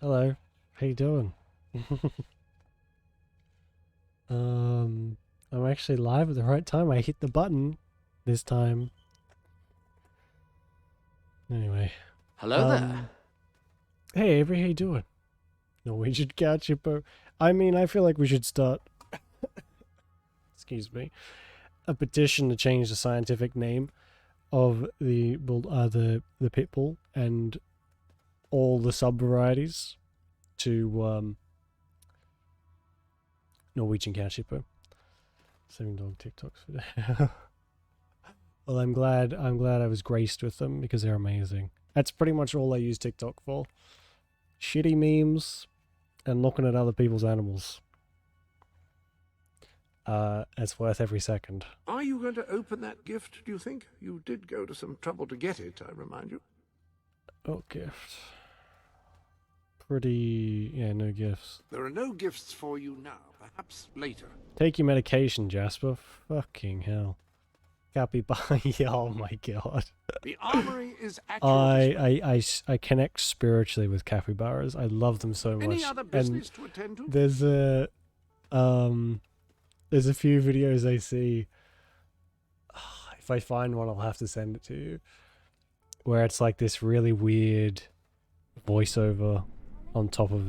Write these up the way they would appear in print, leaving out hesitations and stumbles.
Hello. How you doing? I'm actually live at the right time. I hit the button this time. Anyway. Hello there. Hey Avery, how you doing? Norwegian couch hippo. I mean, I feel like we should start, excuse me, a petition to change the scientific name of the pit bull and all the sub varieties to Norwegian couch hippo. 7 dog TikToks for that. Well, I'm glad I was graced with them because they're amazing. That's pretty much all I use TikTok for. Shitty memes and looking at other people's animals. It's worth every second. Are you going to open that gift, do you think? You did go to some trouble to get it, I remind you. Oh, gift. Yeah, no gifts. There are no gifts for you now, perhaps later. Take your medication, Jasper. Fucking hell. Capybara. Yeah, oh my god. The armory is at your disposal. I connect spiritually with capybaras. I love them so much. Any other business to attend to? There's a few videos I see. If I find one, I'll have to send it to you. Where it's like this really weird voiceover on top of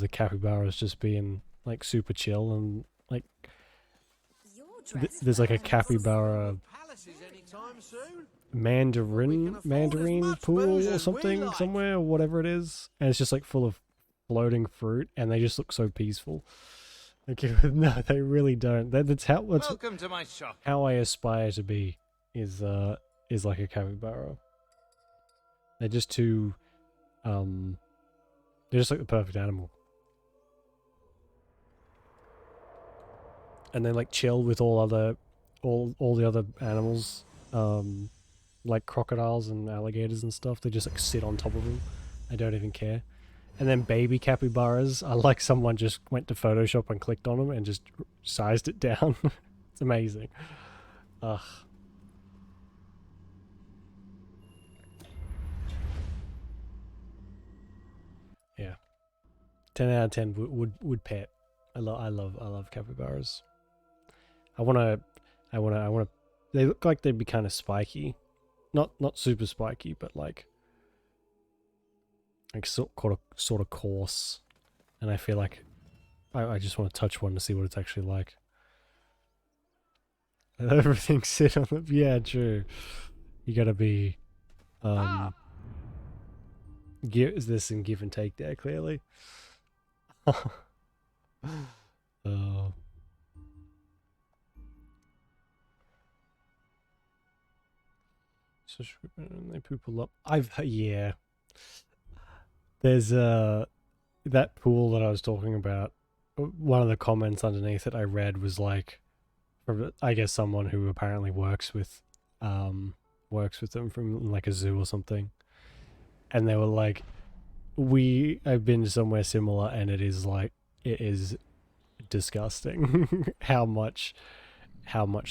the capybaras just being like super chill, and like there's like a capybara mandarin pool or something somewhere, or whatever it is, and it's just like full of floating fruit, and they just look so peaceful. Like, no, they really don't. That's Welcome to my shop. how I aspire to be. Is like a capybara. They're just too, they're just like the perfect animal. And they like chill with all the other animals, like crocodiles and alligators and stuff. They just like sit on top of them. I don't even care. And then baby capybaras are like someone just went to Photoshop and clicked on them and just sized it down. It's amazing. Ugh. Yeah. 10 out of 10 would pet. I love capybaras. I wanna they look like they'd be kind of spiky. Not super spiky, but like sort of coarse. And I feel like I just want to touch one to see what it's actually like. Everything sit on the, yeah, true. You gotta be there's some give and take there, clearly. Oh. So they poop a lot. Yeah. There's that pool that I was talking about. One of the comments underneath it I read was like, I guess someone who apparently works with them from like a zoo or something, and they were like, I've been somewhere similar, and it is disgusting how much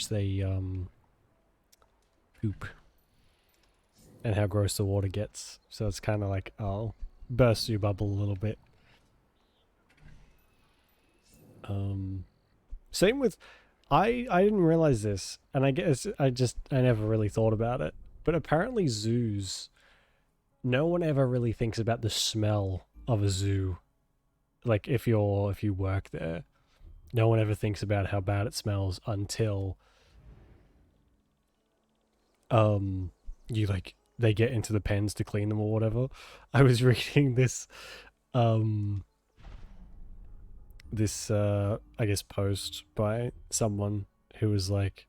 they poop and how gross the water gets. So it's kind of like, oh, burst your bubble a little bit. Same with, I didn't realize this, and I guess I never really thought about it, but apparently zoos, no one ever really thinks about the smell of a zoo. Like if you work there, no one ever thinks about how bad it smells until they get into the pens to clean them or whatever. I was reading this I guess post by someone who was like,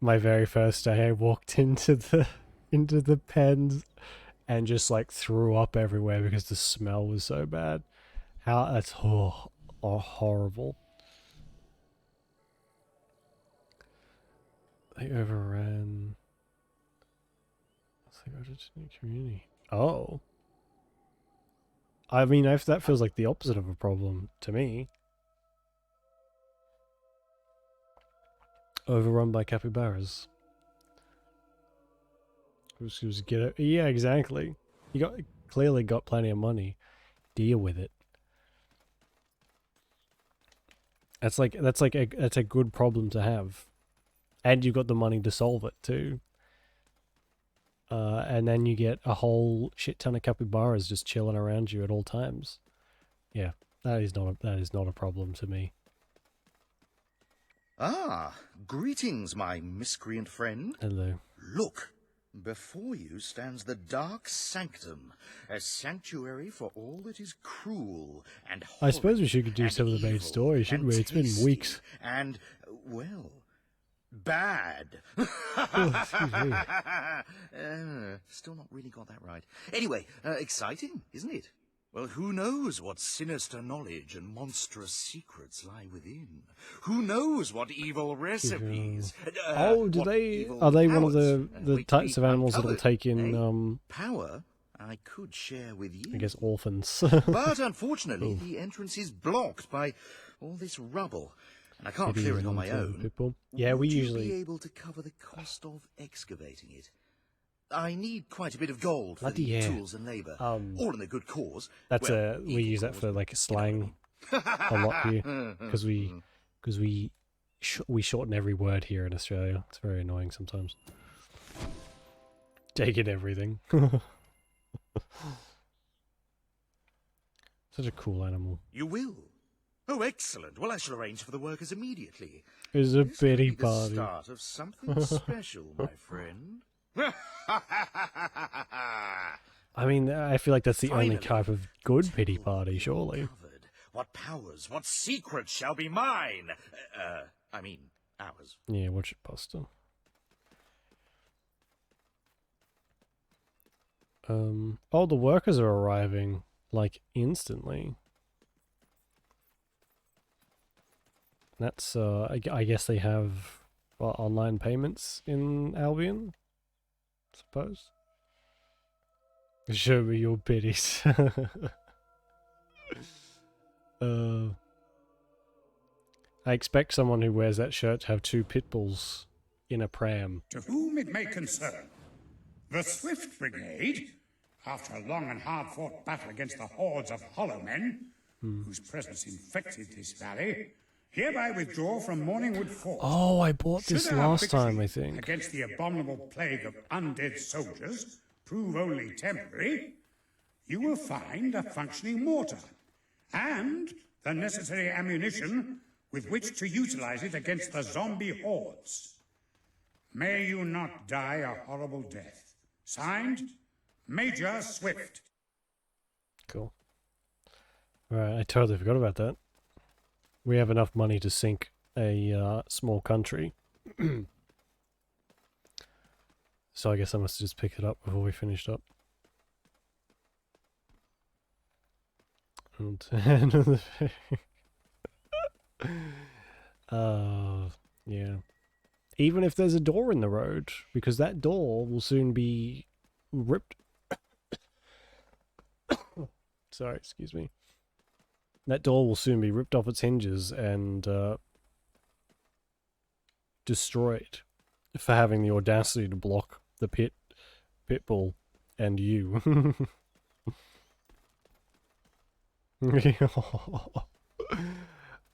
my very first day I walked into the pens and just like threw up everywhere because the smell was so bad. That's horrible. They overran. They got to new community. Oh. I mean, that feels like the opposite of a problem to me. Overrun by capybaras. Yeah, exactly. You got clearly got plenty of money. Deal with it. That's a good problem to have, and you've got the money to solve it too. And then you get a whole shit ton of capybaras just chilling around you at all times. Yeah, that is not a problem to me. Ah, greetings, my miscreant friend. Hello. Look, before you stands the Dark Sanctum, a sanctuary for all that is cruel and horrid. I suppose we should do some of the main story, shouldn't we? It's been weeks. And, well, bad. Oh, excuse me. Still not really got that right. Anyway, exciting, isn't it? Well, who knows what sinister knowledge and monstrous secrets lie within? Who knows what evil recipes? Are they one of the types of animals that'll take in power? I could share with you. I guess orphans. But unfortunately, the entrance is blocked by all this rubble, and I can't clear it on my own. People. Yeah, we Would usually you be able to cover the cost of excavating it? I need quite a bit of gold for the tools and labour, all in a good cause. That's well, we use that for like slang a lot here because we shorten every word here in Australia. It's very annoying sometimes. Taking everything. Such a cool animal. You will. Oh, excellent. Well, I shall arrange for the workers immediately. It's a This pity could be the party. start of something special, my friend. I mean, I feel like that's the only Finally, type of good pity party, surely. Covered. What powers, what secrets shall be mine? I mean, ours. Yeah, watch it, Buster. Oh, the workers are arriving, like, instantly. That's, I guess they have, well, online payments in Albion, I suppose. Show me your biddies. I expect someone who wears that shirt to have 2 pit bulls in a pram. To whom it may concern, the Swift Brigade, after a long and hard-fought battle against the hordes of hollow men, whose presence infected this valley, hereby withdraw from Morningwood Fort. Oh, I bought this Should our last time, I victory think. against the abominable plague of undead soldiers prove only temporary, you will find a functioning mortar and the necessary ammunition with which to utilize it against the zombie hordes. May you not die a horrible death. Signed, Major Swift. Cool. Right, I totally forgot about that. We have enough money to sink a small country. So I guess I must just pick it up before we finished up. And yeah. Even if there's a door in the road, because that door will soon be ripped. Sorry, excuse me. That door will soon be ripped off its hinges and destroyed for having the audacity to block the pit bull and you.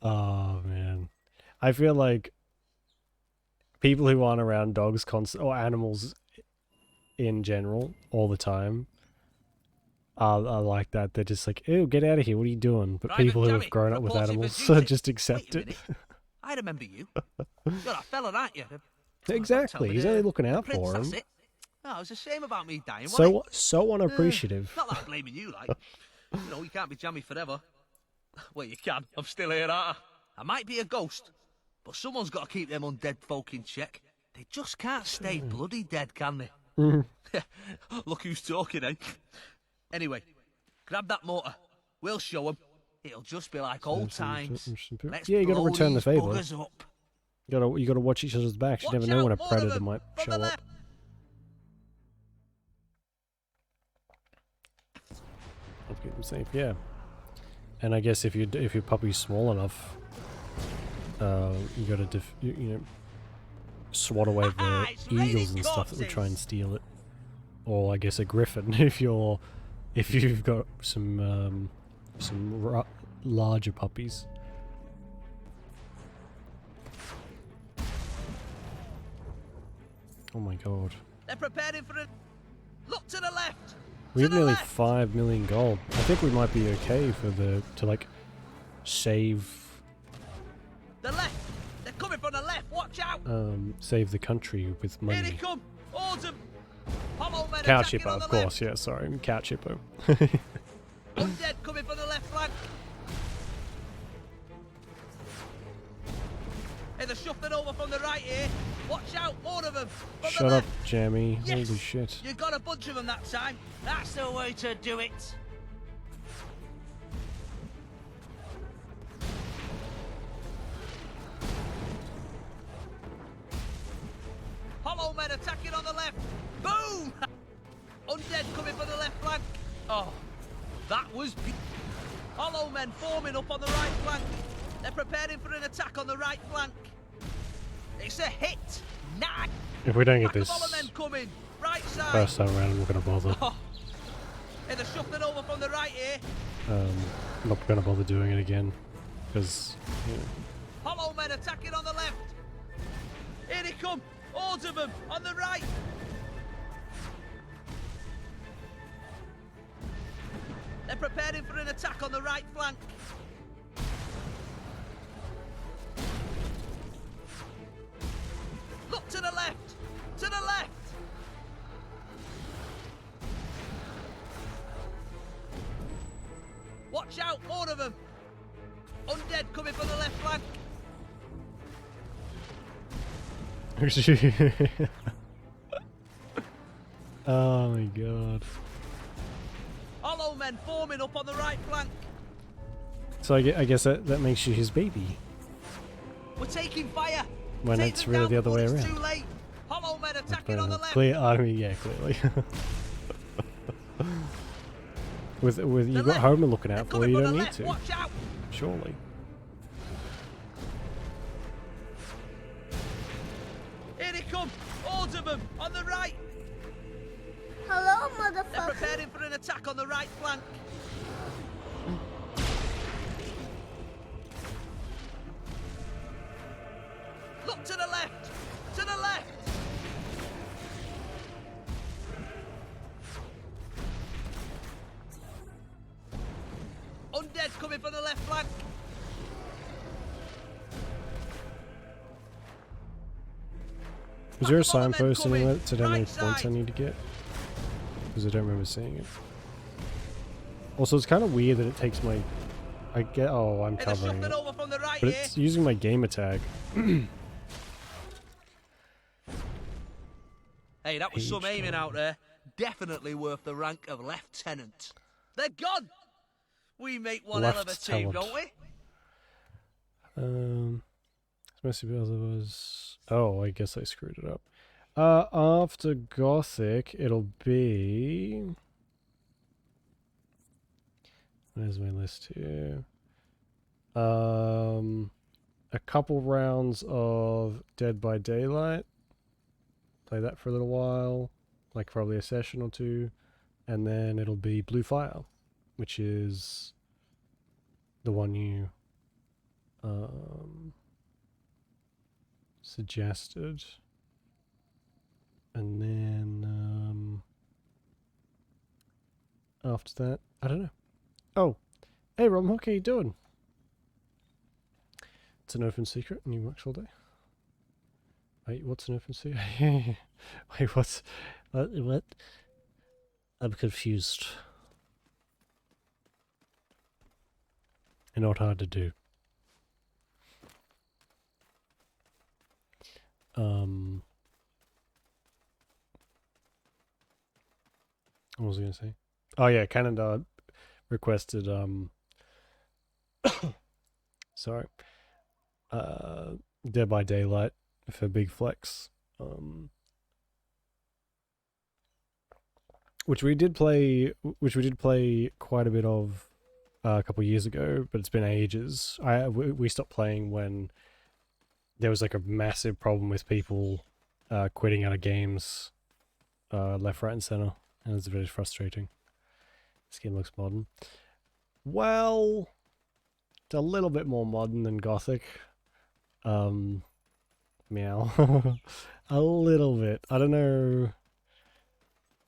Oh man, I feel like people who aren't around dogs or animals in general all the time are like that. They're just like, ew, get out of here, what are you doing? But Private people who have Jamie, grown up with reporting for animals duty. just accept Wait a it. minute. I remember you. You're that fella, aren't you? Exactly, he's only looking out Prince, for him. that's it. Oh, it was a shame about me dying, So wasn't so it? unappreciative. Not that I'm blaming you, like. You know, you can't be jammy forever. Well, you can. I'm still here, aren't I? I might be a ghost, but someone's got to keep them undead folk in check. They just can't stay bloody dead, can they? Look who's talking, eh? Anyway, grab that motor. We'll show them. It'll just be like old times. Let's Yeah, you gotta blow return the these favour. buggers up. You gotta watch each other's backs. You Watch never know when a out, more of predator them. might From show the up. left. Let's keep them safe, yeah. And I guess if your puppy's small enough, you gotta you know, swat away the It's eagles raining and stuff that would try and corpses. steal it. Or I guess a griffin if you're if you've got some larger puppies. Oh my god. They're preparing for it. Look to the left. We have To the nearly left. 5 million gold. I think we might be okay for to like save The left. They're coming from the left. Watch out. save the country with Here they money. come. Hordes of hollow men Cow attacking chipper, on the of course. left. Yeah, sorry, cow chipper. Undead coming from the left flank. Hey, they're shuffling over from the right here. Watch out, more of them. From Shut the up, left. Jammy. Yes. Holy shit. You got a bunch of them that time. That's the way to do it. Hollow men attacking on the left. Boom! Undead coming from the left flank. Oh, that was Hollow men forming up on the right flank. They're preparing for an attack on the right flank. It's a hit. Nice. If we don't get Pack of this Hollow men coming. Right side. first time around, I'm not gonna bother. Oh. Hey, they're shuffling over from the right here. I'm not gonna bother doing it again because Hollow men attacking on the left. Here they come. Hordes of them on the right. They're preparing for an attack on the right flank. Look to the left. To the left. Watch out, more of them. Undead coming from the left flank. oh my god. Hollow men forming up on the right flank. So I guess that makes you his baby. We're taking fire. When Take it's them really down the other way before it's around. Too late. Hollow men attacking on the left. Clear. I mean, yeah, clearly. with The you've got left. Homer looking They're out for coming you, from don't the need left. to. Watch out. Surely. Here they come. Hordes of them on the right. Hello, They're motherfucker. preparing for an attack on the right flank. Look to the left. To the left. Undead coming from the left flank. Was there a Follow men signpost coming. anywhere that said how many Right points I side. need to get? Because I don't remember seeing it. Also, it's kind of weird that it takes my... I get... Oh, I'm Hey, they're covering shuffling it. over from the right But here. it's using my gamer tag. Hey, that was some Page aiming down. out there. Definitely worth the rank of lieutenant. They're gone. We make one hell of a team, Lieutenant. don't we? It's mostly because it was... Oh, I guess I screwed it up. After Gothic, it'll be... Where's my list here? A couple rounds of Dead by Daylight. Play that for a little while, like probably a session or two, and then it'll be Blue Fire, which is the one you suggested. And then after that, I don't know. Oh, hey Rom, how are you doing? It's an open secret, and you work all day. Wait, what's an open secret? Wait, what's... What? I'm confused. And not hard to do. What was I going to say? Oh yeah, Canada requested, sorry. Dead by Daylight for Big Flex. Which we did play quite a bit of a couple years ago, but it's been ages. We stopped playing when there was like a massive problem with people quitting out of games left, right, and center, and it's very frustrating. This game looks modern. Well, it's a little bit more modern than Gothic. Meow. A little bit. I don't know.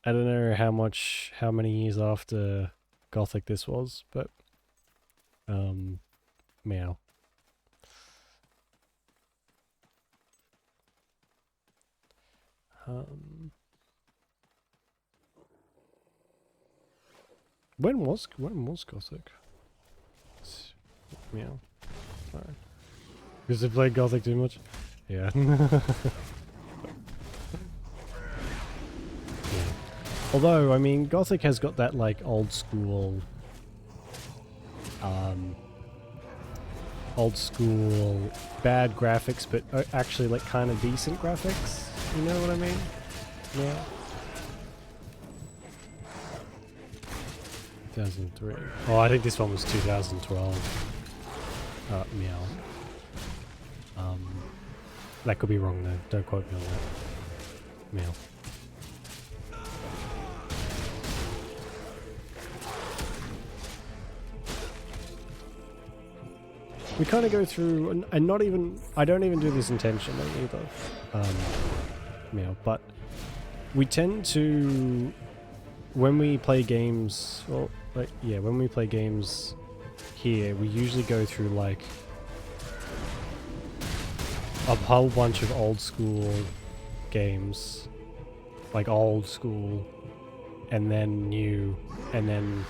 I don't know how many years after Gothic this was, but meow. When was Gothic? Meow. Sorry. Because they played Gothic too much? Yeah. Yeah. Although, I mean, Gothic has got that, like, old school, bad graphics, but actually, like, kind of decent graphics. You know what I mean? Yeah. 2003. Oh, I think this one was 2012. Meow. That could be wrong though. Don't quote me on that. Meow. We kind of go through, and not even, I don't even do this intentionally either. Meow. But we tend to, when we play games, well, like, yeah, when we play games here, we usually go through like a whole bunch of old school games, like old school, and then new, and then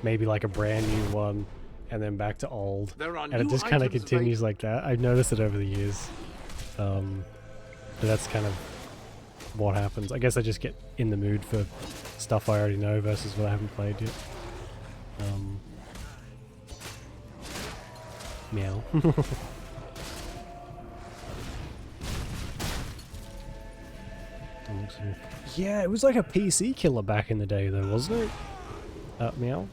maybe like a brand new one, and then back to old, There are and it new just kind of items continues like that. I've noticed it over the years, but that's kind of what happens. I guess I just get in the mood for stuff I already know versus what I haven't played yet. Meow. Yeah, it was like a PC killer back in the day though, wasn't it? Meow.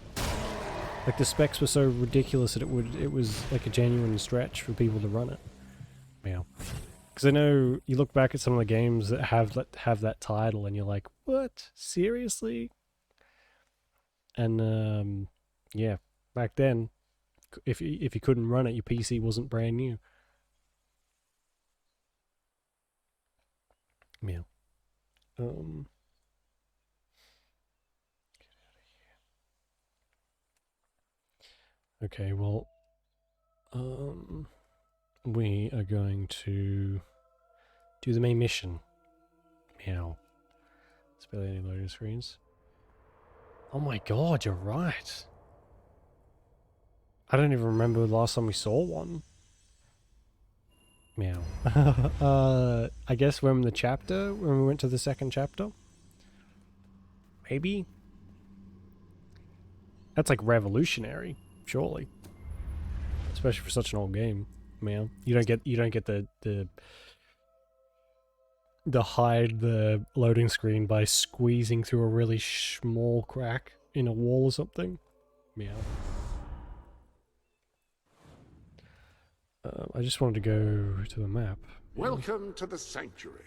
Like the specs were so ridiculous that it was like a genuine stretch for people to run it. Meow. Because I know you look back at some of the games that have that title and you're like, what? Seriously? And yeah, back then, if you couldn't run it, your PC wasn't brand new. Meow. Okay, well, we are going to do the main mission. Meow. There's barely any loading screens. Oh my god, you're right. I don't even remember the last time we saw one. Meow. I guess when we went to the second chapter? Maybe? That's like revolutionary, surely. Especially for such an old game. Meow. You don't get the hide the loading screen by squeezing through a really small crack in a wall or something. Meow. I just wanted to go to the map. Welcome to the sanctuary.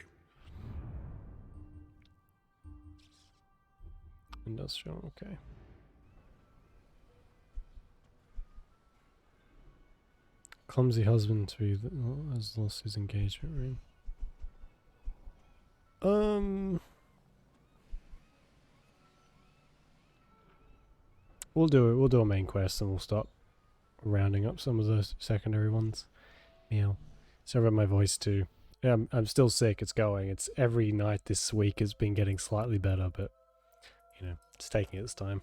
Industrial, okay. Clumsy husband has lost his engagement ring. We'll do a main quest and we'll start rounding up some of the secondary ones. Meow. Sorry about my voice too. Yeah, I'm still sick. It's going. It's every night this week has been getting slightly better, but you know, it's taking its time.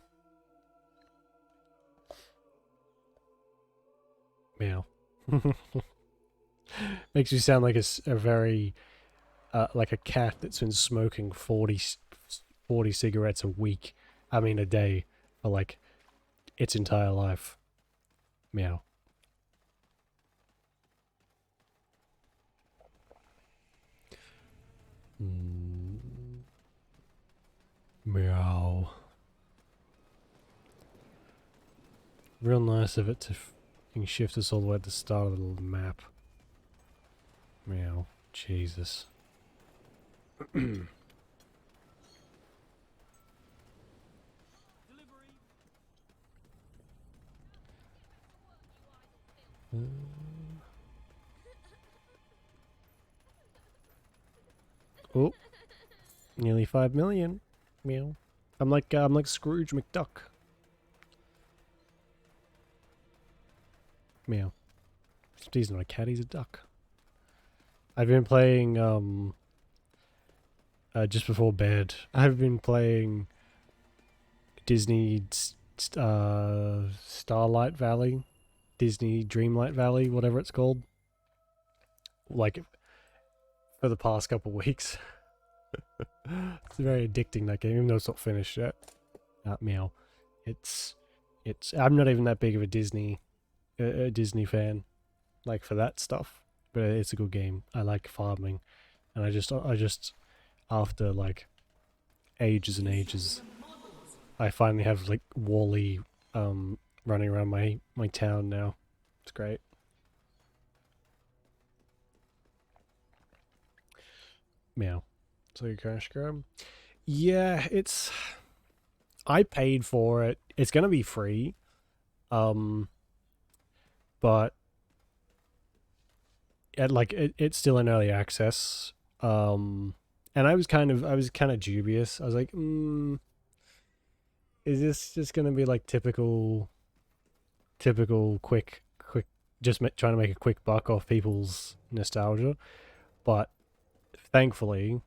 Meow. Makes you sound like a very like a cat that's been smoking 40 cigarettes a week. I mean a day for like its entire life. Meow. Meow. Real nice of it to shift us all the way at the start of the little map. Meow. Jesus. Oh, nearly 5 million. Meow. I'm like Scrooge McDuck. Meow. He's not a cat, he's a duck. I've been playing just before bed. I've been playing Disney Starlight Valley, Disney Dreamlight Valley, whatever it's called. Like for the past couple weeks. It's very addicting, that game, even though it's not finished yet. Meow. It's I'm not even that big of a Disney fan, like for that stuff, but it's a good game. I like farming, and I just after like ages and ages, I finally have like Wally running around my town now. It's great. Meow. So you crash grab. Yeah, it's I paid for it. It's gonna be free. But it's still in early access. And I was kind of dubious. I was like, is this just gonna be like typical quick just trying to make a quick buck off people's nostalgia? But thankfully,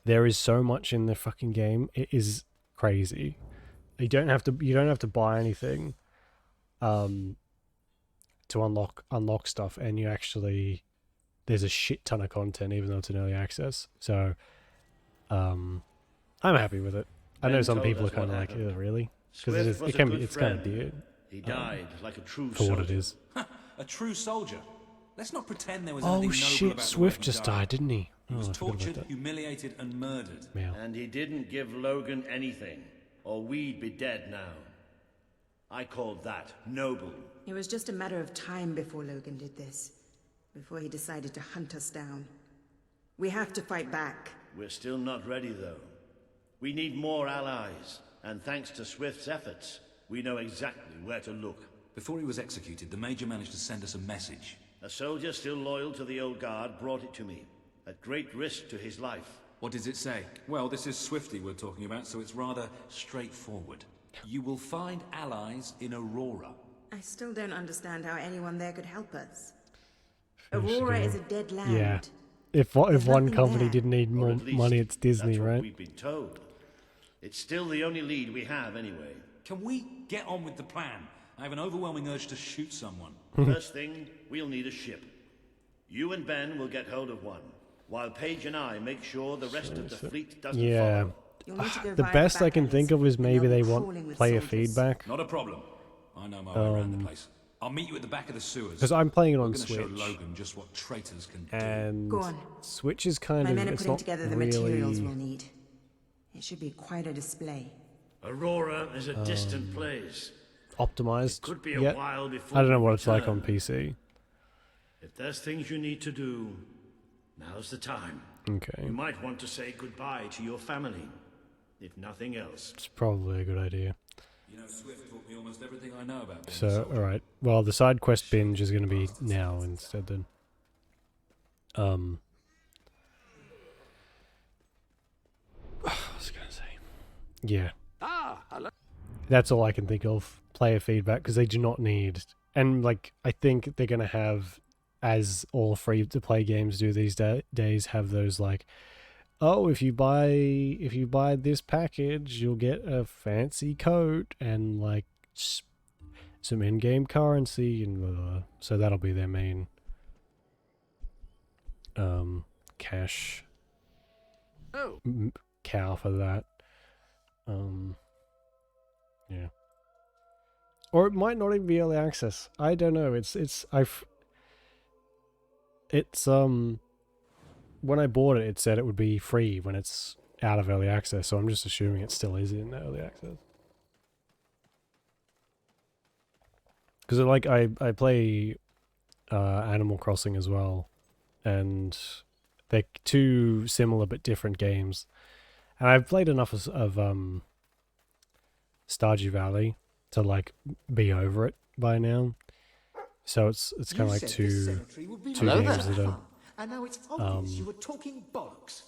there is so much in the fucking game. It is crazy. You don't have to buy anything to unlock stuff, and you actually there's a shit ton of content even though it's in early access. So I'm happy with it. I know some people are kind of like, really? Because it's kind of weird. He died like a true for soldier. what it is. A true soldier. Let's not pretend there was Oh anything noble shit, about Swift the way just died, didn't he? He was I forgot about tortured, that. humiliated, and murdered. Meow. And he didn't give Logan anything, or we'd be dead now. I called that noble. It was just a matter of time before Logan did this. Before he decided to hunt us down. We have to fight back. We're still not ready, though. We need more allies, and thanks to Swift's efforts, we know exactly where to look. Before he was executed, the Major managed to send us a message. A soldier still loyal to the old guard brought it to me, at great risk to his life. What does it say? Well, this is Swifty we're talking about, so it's rather straightforward. You will find allies in Aurora. I still don't understand how anyone there could help us. Aurora is a dead land. Yeah. If one nothing company there. didn't need Or more at least, money, it's Disney, that's what right? we've been told. It's still the only lead we have, anyway. Can we get on with the plan? I have an overwhelming urge to shoot someone. First thing, we'll need a ship. You and Ben will get hold of one, while Paige and I make sure the rest of the fleet doesn't Yeah. follow. You'll need to go The via best I can back think alleys, of is and maybe they'll they be want crawling with player soldiers. feedback. Not a problem. I know my way around the place. I'll meet you at the back of the sewers. Because I'm playing it We're on gonna show Switch, Logan just what traitors can do. and Go on. Switch is kind My of men are it's putting not together the really materials we'll need. It should be quite a display. Aurora is a distant place. optimized Could be a yet. while before I don't know we what it's like on return. PC. If there's things you need to do, now's the time. Okay, You might want to say goodbye to your family, if nothing else. it's probably a good idea. You know, Swift taught me almost everything I know about being a So, soldier. alright. Well, the side quest binge is going to be now instead then. What was I going to say? Yeah. Hello. That's all I can think of. Player feedback, because they do not need... And, like, I think they're going to have, as all free-to-play games do these days, have those, like, oh, if you buy this package, you'll get a fancy coat and, like, some in-game currency and blah, blah, blah. So that'll be their main cash Oh, cow for that. Yeah. Or it might not even be early access. I don't know. It's when I bought it, it said it would be free when it's out of early access, so I'm just assuming it still is in early access. Because like I play Animal Crossing as well, and they're two similar but different games. And I've played enough of Stardew Valley to like be over it by now. So it's kind of like two games that are and now it's obvious you were talking bollocks.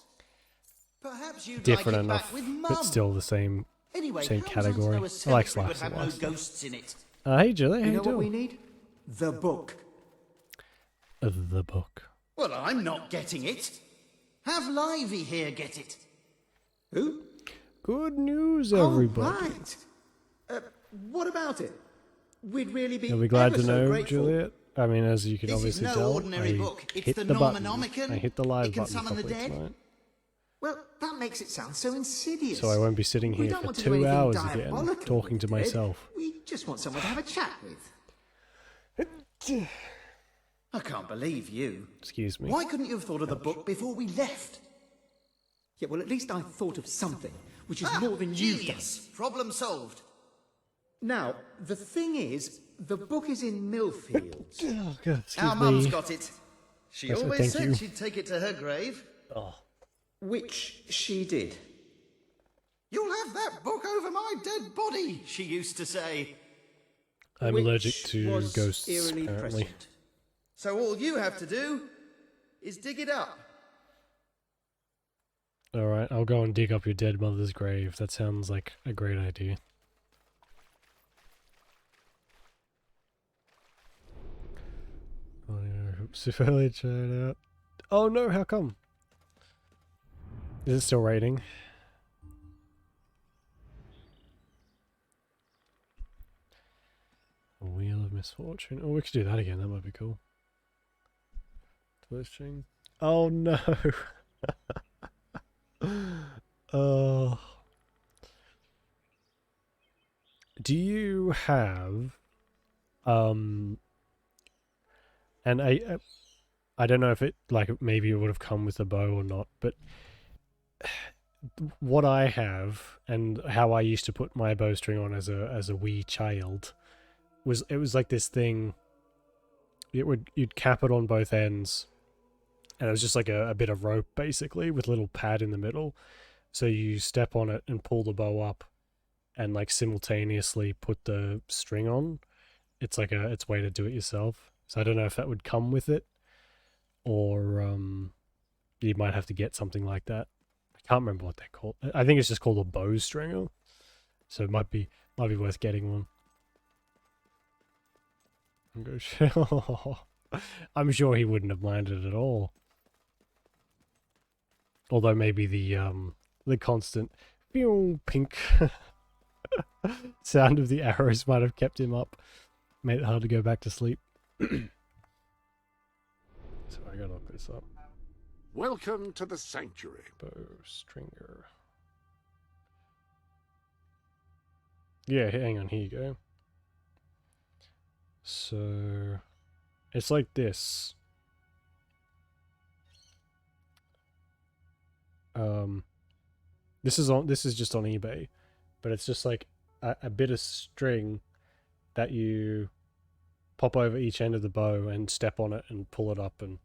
Perhaps you'd like different it back enough, with but Mum. still the same Anyway, same how was I to category. know a I like cemetery would slaps have and no likes. ghosts in it? Hey Julie, how You you know what we doing? need? The book. The book. Well, I'm not getting it. Have Livy here get it. Who? Good news, Oh, everybody. right. What about it? We'd really be You'll be glad ever to so know, grateful. Juliet. I mean, as you can This is obviously no tell, ordinary I book. It's hit the the button. Normanomicon. I hit the live It can button summon the properly dead. tonight. Well, that makes it sound so insidious. So I won't be sitting We here don't for want to do 2 anything hours again, diabolical talking to with the dead. myself. We just want someone to have a chat with. I can't believe you. Excuse me. Why couldn't you have thought of the book before we left? Yeah, well, at least I thought of something, which is more than you've done. Genius. Problem solved. Now, the thing is, the book is in Millfields. Oh, God, excuse Our mum's me. got it. She Yes, always thank said you. she'd take it to her grave. Oh, Which she did. You'll have that book over my dead body, she used to say. I'm Which allergic to was ghosts, eerily apparently. prescient. So all you have to do is dig it up. Alright, I'll go and dig up your dead mother's grave. That sounds like a great idea. Oh, yeah, oops, if only tried out. Oh no, how come? Is it still raining? A Wheel of Misfortune. Oh, we could do that again. That might be cool. Twist string. Oh no. Oh. Do you have and I don't know if it like maybe it would have come with a bow or not, but what I have and how I used to put my bowstring on as a wee child was it was like this thing. You'd cap it on both ends, and it was just like a bit of rope basically with a little pad in the middle. So you step on it and pull the bow up, and like simultaneously put the string on. It's like it's a way to do it yourself. So I don't know if that would come with it, or you might have to get something like that. I can't remember what they're called. I think it's just called a bow stringer. So it might be worth getting one. I'm sure he wouldn't have minded at all. Although maybe the constant pew pink sound of the arrows might have kept him up, made it hard to go back to sleep. So I gotta look this up. Welcome to the sanctuary. Bow stringer. Yeah, hang on, here you go. So it's like this. This is just on eBay, but it's just like a bit of string that you pop over each end of the bow and step on it and pull it up, and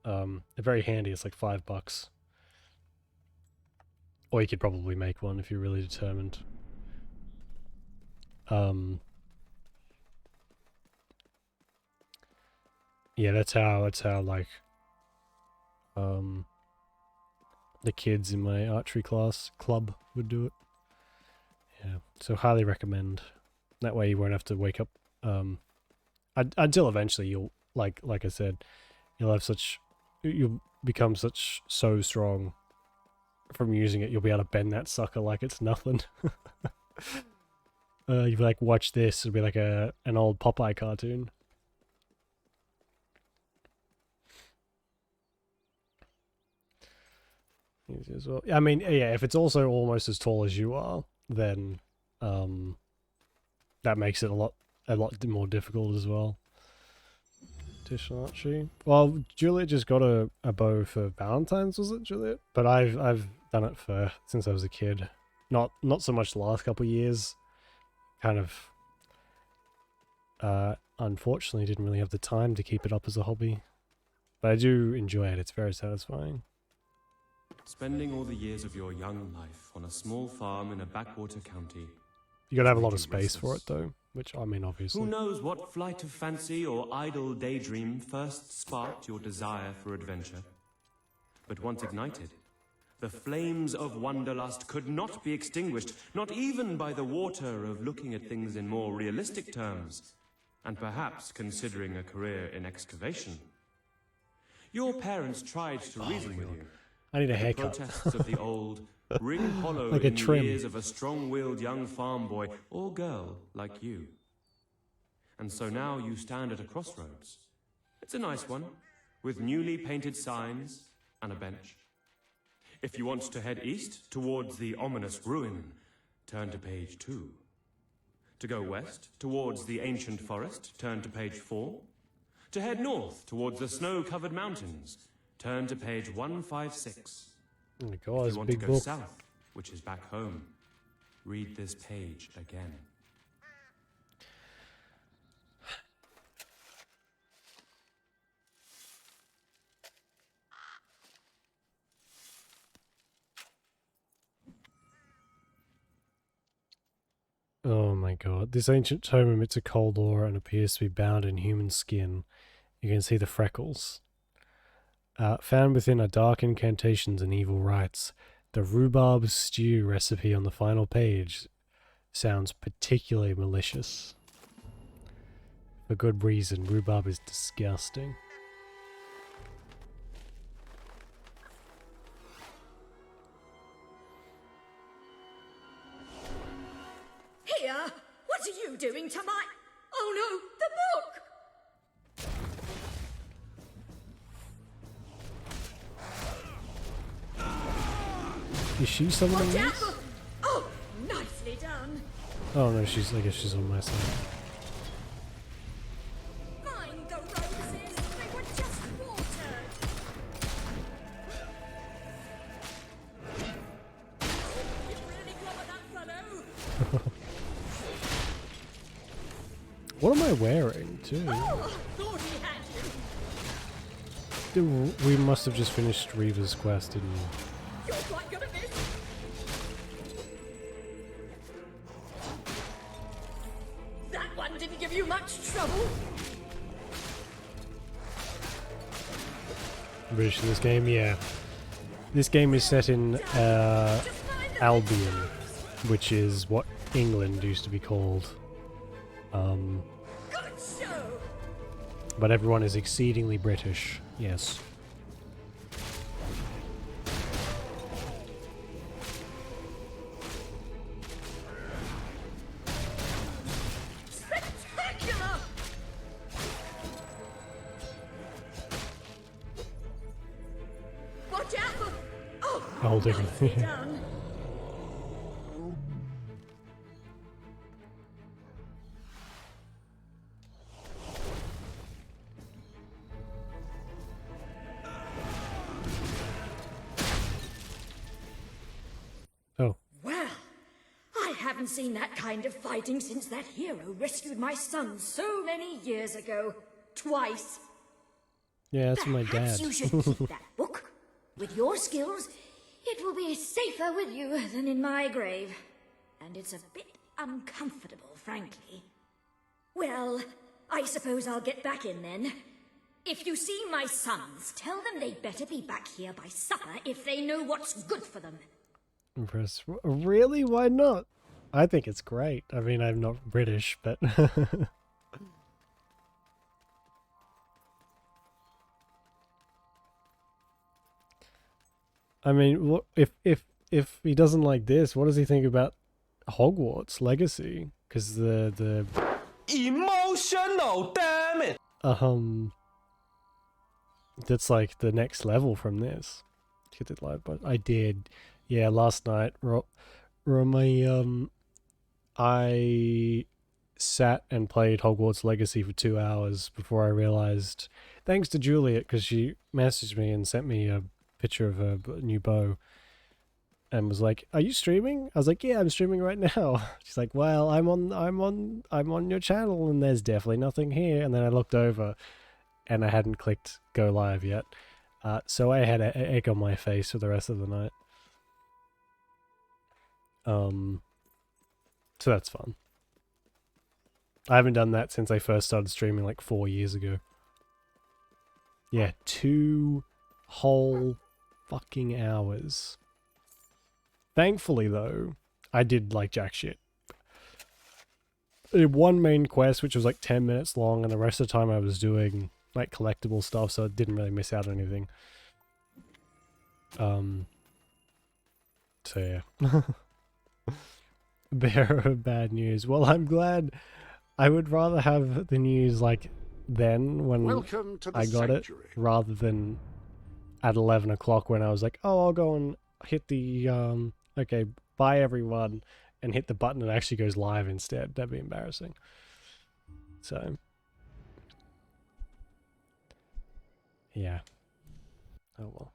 they're very handy. It's like $5, or you could probably make one if you're really determined. Yeah, that's how like the kids in my archery club would do it. Yeah, so highly recommend. That way you won't have to wake up until eventually you'll like I said, you'll become so strong from using it. You'll be able to bend that sucker like it's nothing. You'll be like, watch this. It'll be like an old Popeye cartoon. Easy as well. I mean, yeah, if it's also almost as tall as you are, then that makes it a lot more difficult as well. Additional archery. Well, Juliet just got a bow for Valentine's, was it, Juliet? But I've done it since I was a kid. Not so much the last couple of years. Kind of unfortunately didn't really have the time to keep it up as a hobby. But I do enjoy it. It's very satisfying. Spending all the years of your young life on a small farm in a backwater county. You gotta have a lot of space for it though. which, I mean, obviously. Who knows what flight of fancy or idle daydream first sparked your desire for adventure? But once ignited, the flames of wanderlust could not be extinguished, not even by the water of looking at things in more realistic terms, and perhaps considering a career in excavation. Your parents tried to reason with you. I need a The haircut. protests of the old ring hollow Like a in the trim. ears of a strong-willed young farm boy or girl like you. And so now you stand at a crossroads. It's a nice one, with newly painted signs and a bench. If you want to head east towards the ominous ruin, turn to page 2. To go west towards the ancient forest, turn to page 4. To head north towards the snow-covered mountains, turn to page 156. Oh my If god, it's you a want to big go book. south, which is back home, read this page again. Oh my god. This ancient tome emits a cold aura and appears to be bound in human skin. You can see the freckles. Found within are dark incantations and evil rites. The rhubarb stew recipe on the final page sounds particularly malicious. For good reason, rhubarb is disgusting. Here! What are you doing to my... Oh no, the book! Is she summoning Watch out this? for... Oh, nicely done. Oh no, I guess she's on my side. Find the roses. They were just watered. You really clever, that fellow. What am I wearing, too? Oh, thought he had you. We must have just finished Reva's quest, didn't we? You're quite good at this. That one didn't give you much trouble. British in this game, yeah. This game is set in Albion, which is what England used to be called. Good show. But everyone is exceedingly British, yes. Spectacular. Watch out for... Oh, Oh, nicely different. done. Oh. Well, I haven't seen that kind of fighting since that hero rescued my son so many years ago. Twice. Yeah, that's my dad. Perhaps you should keep that book. With your skills, it will be safer with you than in my grave. And it's a bit uncomfortable, frankly. Well, I suppose I'll get back in then. If you see my sons, tell them they'd better be back here by supper if they know what's good for them. Impressed. Really? Why not? I think it's great. I mean, I'm not British, but... I mean, if he doesn't like this, what does he think about Hogwarts Legacy? Because the emotional, damn it. That's like the next level from this. Hit it live, but I did, yeah. Last night, I sat and played Hogwarts Legacy for 2 hours before I realized, thanks to Juliet, because she messaged me and sent me a picture of her new bow and was like, "Are you streaming?" I was like, "Yeah, I'm streaming right now." She's like, "Well, I'm on your channel and there's definitely nothing here." And then I looked over and I hadn't clicked go live yet. So I had an egg on my face for the rest of the night. So that's fun. I haven't done that since I first started streaming like 4 years ago. Yeah, 2 whole fucking hours. Thankfully, though, I did like jack shit. I did one main quest, which was like 10 minutes long, and the rest of the time I was doing like collectible stuff, so I didn't really miss out on anything. So yeah. Bearer of bad news. Well, I'm glad. I would rather have the news like then when Welcome to the I got sanctuary. it, rather than at 11 o'clock when I was like, oh, I'll go and hit the okay, bye everyone, and hit the button and it actually goes live instead. That'd be embarrassing. So yeah. Oh well.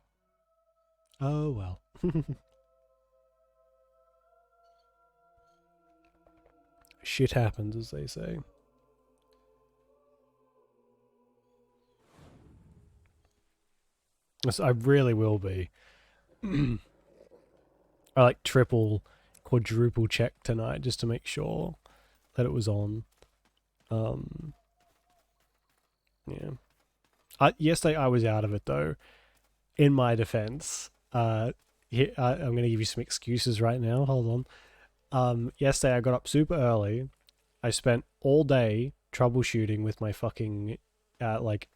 Oh well. Shit happens, as they say. Yes, I really will be. I like triple, quadruple check tonight just to make sure that it was on. Yeah. Yesterday I was out of it though. In my defense, I'm gonna give you some excuses right now. Hold on. Yesterday I got up super early. I spent all day troubleshooting with my fucking like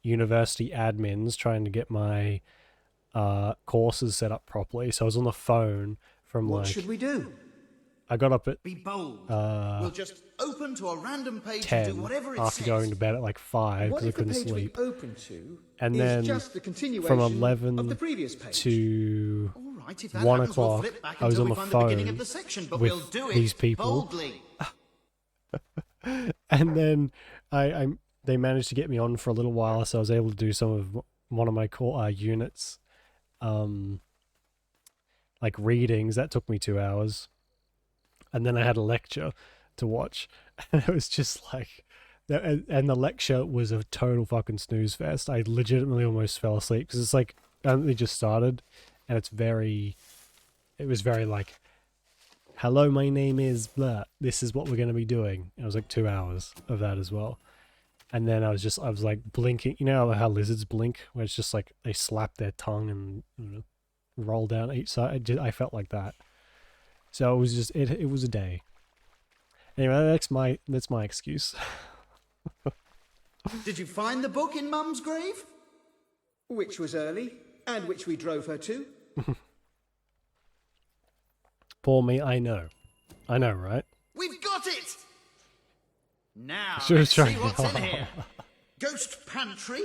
university admins trying to get my courses set up properly. So I was on the phone from What like should we do? I got up at Be bold. We'll just open to a random page and do 10 whatever it after says. going to bed at like 5 What because I if the couldn't page sleep. we open to And is then just the continuation from of 11 the previous page? to All right, if that 1 happens, we'll o'clock, flip back I was until on we the find the beginning of phone the section, but with we'll do these it people. boldly. And then they managed to get me on for a little while, so I was able to do some of one of my core units, like readings. That took me 2 hours, and then I had a lecture to watch, and it was just like, and the lecture was a total fucking snooze fest. I legitimately almost fell asleep because it's like I only just started, and it was very like, hello, my name is blah. This is what we're going to be doing. It was like 2 hours of that as well. And then I was like blinking. You know how lizards blink? Where it's just like they slap their tongue and roll down each side. I felt like that. So it was just, it was a day. Anyway, that's my excuse. Did you find the book in Mum's grave? Which was early, and which we drove her to. Poor me, I know. I know, right? We've got it! Now, Should've let's see tried. what's in here. Ghost pantry.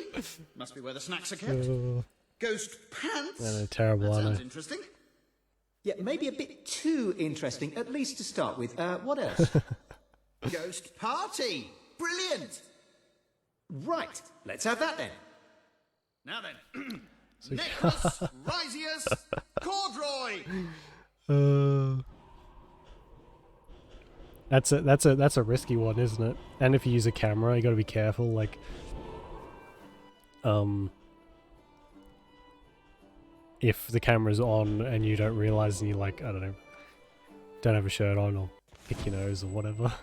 Must be where the snacks are kept. Ghost pants. They're terrible, That aren't sounds they? interesting. Yeah, maybe a bit too interesting, at least to start with. What else? Ghost party. Brilliant. Right, let's have that then. Now then. Nicholas, Rysius, Corduroy. That's a risky one, isn't it? And if you use a camera, you got to be careful. Like, if the camera's on and you don't realize, and you like, I don't know, don't have a shirt on or pick your nose or whatever,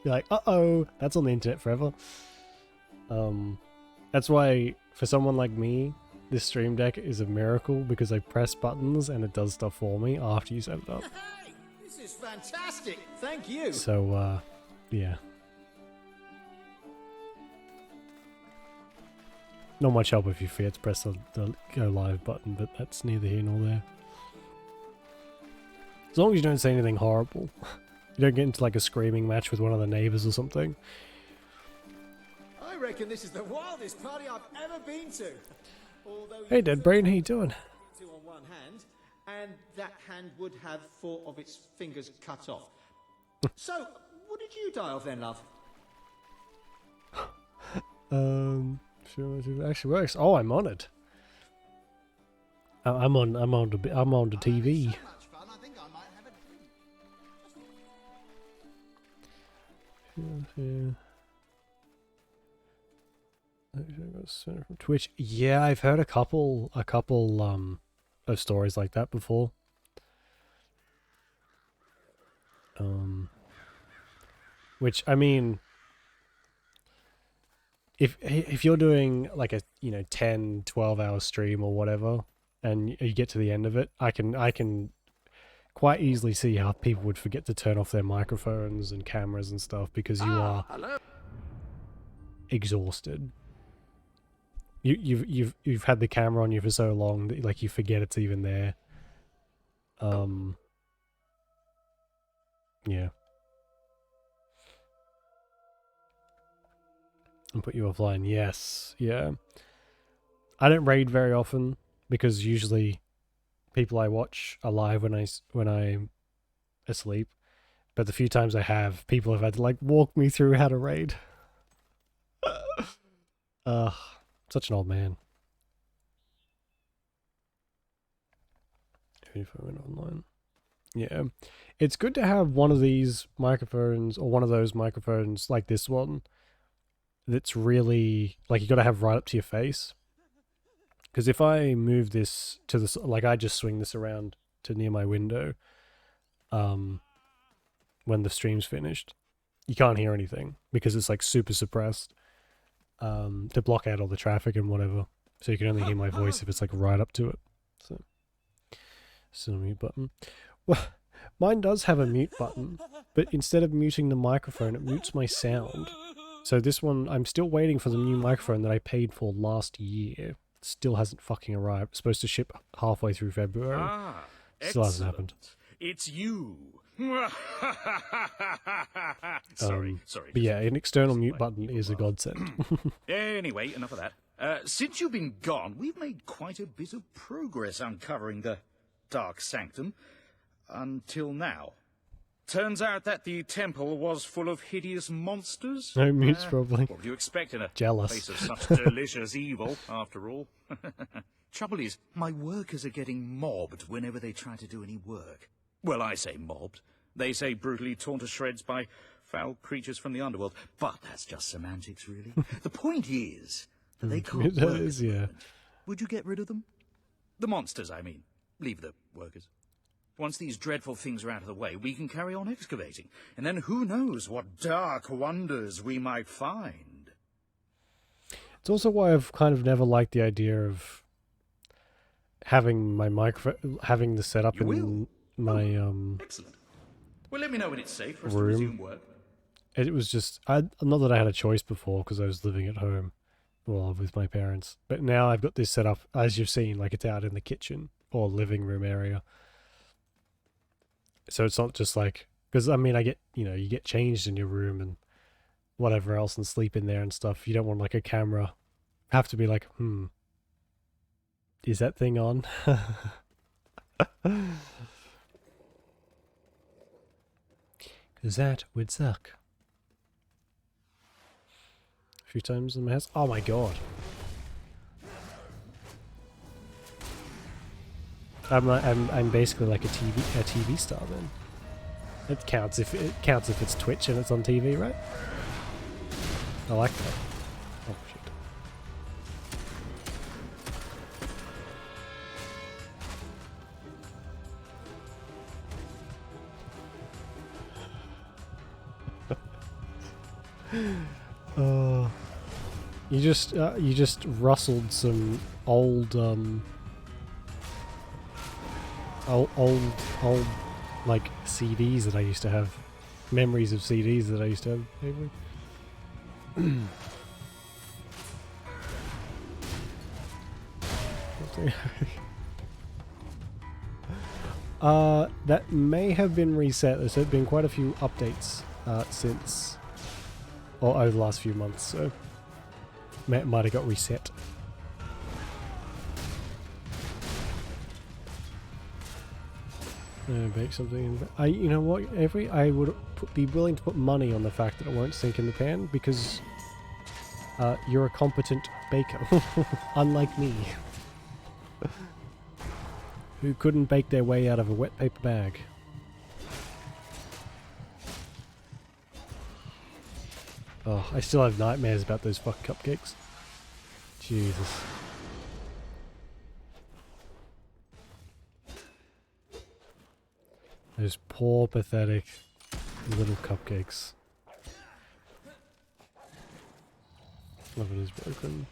you're like, uh-oh, that's on the internet forever. That's why for someone like me, this stream deck is a miracle because I press buttons and it does stuff for me after you set it up. Hey, this is fantastic. Thank you. So, yeah. Not much help if you forget to press the go live button, but that's neither here nor there. As long as you don't say anything horrible. You don't get into like a screaming match with one of the neighbors or something. I reckon this is the wildest party I've ever been to. Although Hey, Dead Brain, how you doing? two on one hand, and that hand would have 4 of its fingers cut off. So, what did you die of then, love? Sure, it actually works. Oh, I'm on it. I'm on the TV. From Twitch. Yeah, I've heard a couple of stories like that before. Which, I mean, if you're doing like a 10, 12 hour stream or whatever, and you get to the end of it, I can quite easily see how people would forget to turn off their microphones and cameras and stuff because you are exhausted. You've had the camera on you for so long that like you forget it's even there. Yeah. And put you offline. Yes. Yeah. I don't raid very often because usually people I watch are live when I'm asleep. But the few times I have, people have had to like walk me through how to raid. Ugh, such an old man. If I went online. Yeah. It's good to have one of these microphones or one of those microphones like this one that's really like you got to have right up to your face. Because if I move this to the like I just swing this around to near my window, when the stream's finished, you can't hear anything because it's like super suppressed, to block out all the traffic and whatever. So you can only hear my voice if it's like right up to it. So mute button. Well, mine does have a mute button, but instead of muting the microphone, it mutes my sound. So this one, I'm still waiting for the new microphone that I paid for last year. Still hasn't fucking arrived. It's supposed to ship halfway through February. Still hasn't happened. It's you. Sorry. But yeah, an external mute button is a godsend. Anyway, enough of that. Since you've been gone, we've made quite a bit of progress uncovering the Dark Sanctum. Until now. Turns out that the temple was full of hideous monsters. No mutes, probably. What would you expect in a Jealous. place of such delicious evil, after all? Trouble is, my workers are getting mobbed whenever they try to do any work. Well, I say mobbed. They say brutally torn to shreds by foul creatures from the underworld. But that's just semantics, really. The point is that they can't work. Yeah. Would you get rid of them? The monsters, I mean. Leave the workers. Once these dreadful things are out of the way, we can carry on excavating. And then who knows what dark wonders we might find. It's also why I've kind of never liked the idea of having my microphone, having the setup in my Excellent. Well, let me know when it's safe for us room. to resume work. It was just, not that I had a choice before because I was living at home, well, with my parents. But now I've got this set up, as you've seen, like it's out in the kitchen or living room area. So it's not just like, because I mean, I get, you get changed in your room and whatever else and sleep in there and stuff. You don't want like a camera. Have to be like, is that thing on? Because that would suck. A few times in my house. Oh my god. I'm basically like a TV star then. It counts if it's Twitch and it's on TV, right? I like that. Oh shit. You just rustled some old like CDs that I used to have, memories of CDs that I used to have. That may have been reset. There's been quite a few updates since, or over the last few months, so might have got reset. Bake something. You know what? I would be willing to put money on the fact that it won't sink in the pan because you're a competent baker, unlike me, who couldn't bake their way out of a wet paper bag. Oh, I still have nightmares about those fucking cupcakes. Jesus. Those poor, pathetic little cupcakes. Nothing is broken.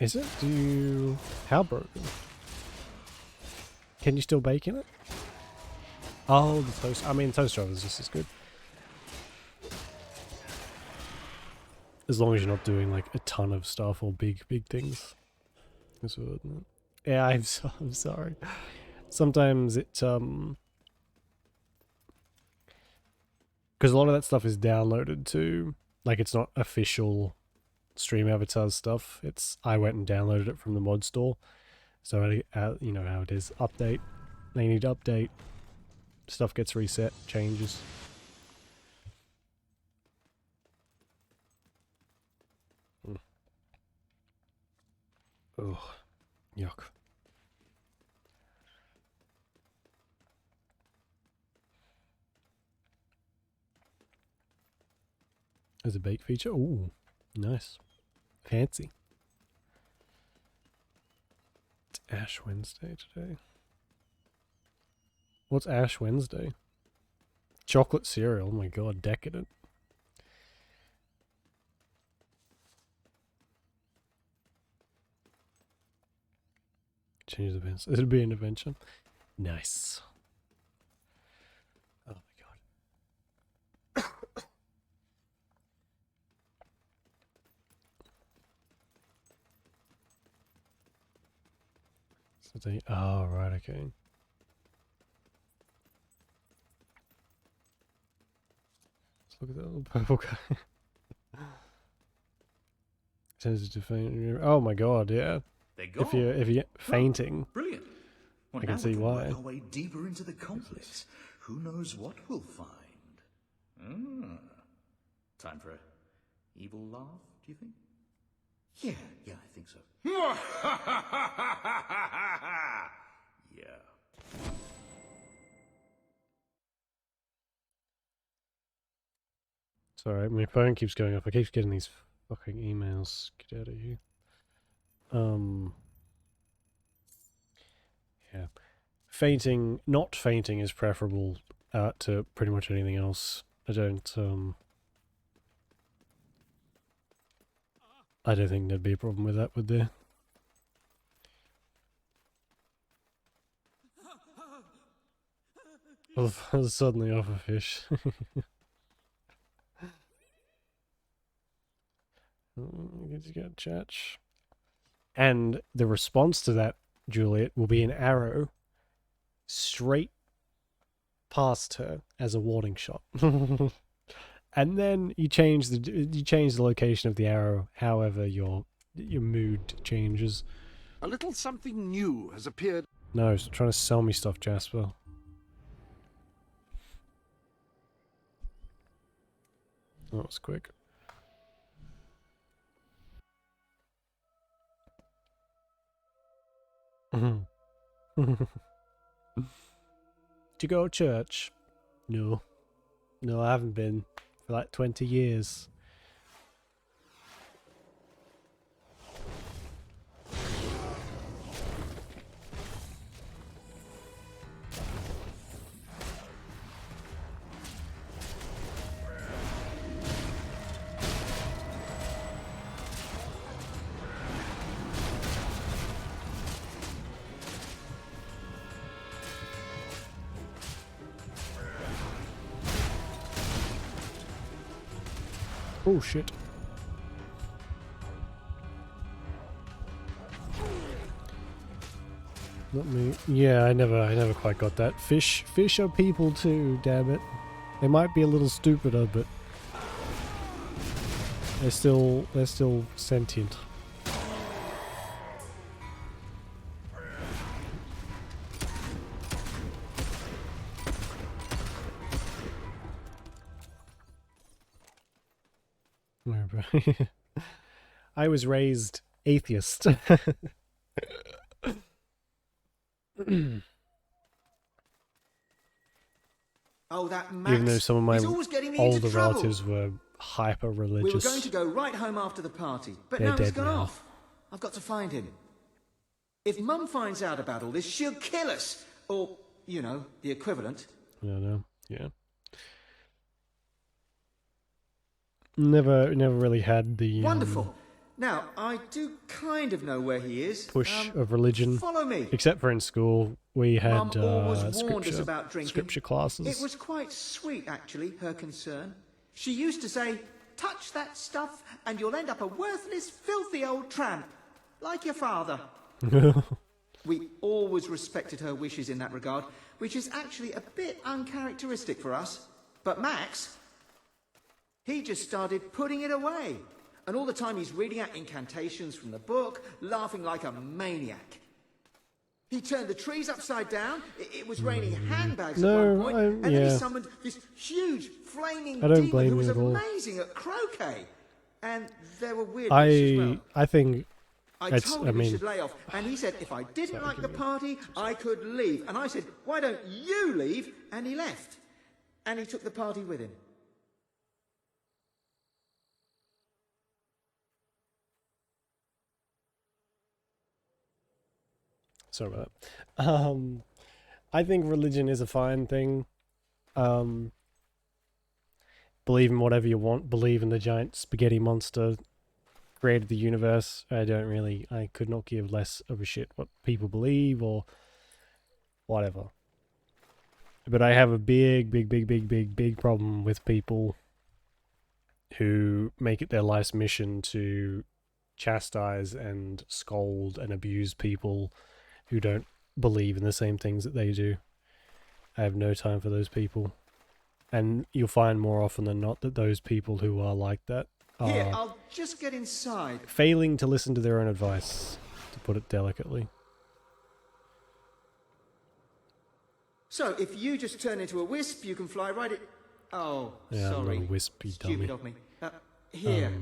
Is it? Do you... How broken? Can you still bake in it? Oh, the toast... I mean, toaster oven is just as good. As long as you're not doing, like, a ton of stuff or big things. Yeah, I'm sorry. Sometimes it, because a lot of that stuff is downloaded to... Like, it's not official Stream Avatars stuff. It's... I went and downloaded it from the mod store. So, you know how it is. Update. They need to update. Stuff gets reset. Changes. Ugh. Yuck. There's a bake feature. Ooh. Nice. Fancy. It's Ash Wednesday today. What's Ash Wednesday? Chocolate cereal. Oh my god, decadent. Change the events. It'll be an invention. Nice. Oh my god. So they... Oh, right, okay. Let's look at that little purple guy. Turns into faint. Oh my god, yeah. They're gone. If you're fainting, Brilliant. Well, I now can see we can why. work our way deeper into the complex. Who knows what we'll find? Time for a evil laugh, do you think? Yeah, I think so. Yeah. It's alright, my phone keeps going off. I keep getting these fucking emails. Get out of here. Yeah. Fainting, not fainting is preferable to pretty much anything else. I don't think there'd be a problem with that, would there? I was suddenly off a fish. You get Church. And the response to that, Juliet, will be an arrow straight past her as a warning shot. And then you change the location of the arrow however your mood changes. A little something new has appeared. No, stop trying to sell me stuff, Jasper. That was quick. Did you go to church? No. No, I haven't been for like 20 years. Oh shit. Not me. Yeah, I never quite got that. Fish are people too, damn it. They might be a little stupider, but they're still sentient. I was raised atheist. Oh, that Max. Even though some of my He's always getting me older into trouble. relatives were hyper religious. We were going to go right home after the party, but They're now he's dead gone now. off. I've got to find him. If Mum finds out about all this, she'll kill us. Or, you know, the equivalent. I don't know. Yeah. Never really had the Wonderful. Now, I do kind of know where he is. push of religion. Follow me. Except for in school, we had Mum always warned us scripture, about drinking. scripture classes. It was quite sweet, actually, her concern. She used to say, touch that stuff and you'll end up a worthless, filthy old tramp, like your father. We always respected her wishes in that regard, which is actually a bit uncharacteristic for us. But Max, he just started putting it away. And all the time he's reading out incantations from the book, laughing like a maniac. He turned the trees upside down, it was raining handbags at one point, and then he summoned this huge, flaming demon who was amazing at croquet. And there were weird bits as well. I think I told him he should lay off, and he said if I didn't like the party, I could leave. And I said, why don't you leave? And he left. And he took the party with him. Sorry about that. I think religion is a fine thing. Believe in whatever you want. Believe in the giant spaghetti monster created the universe. I could not give less of a shit what people believe or whatever. But I have a big problem with people who make it their life's mission to chastise and scold and abuse people who don't believe in the same things that they do. I have no time for those people. And you'll find more often than not that those people who are like that are Here, I'll just get inside. failing to listen to their own advice, to put it delicately. So, if you just turn into a wisp, you can fly right at... Oh, Yeah, sorry. I'm not a wispy Stupid dummy. of me. Here.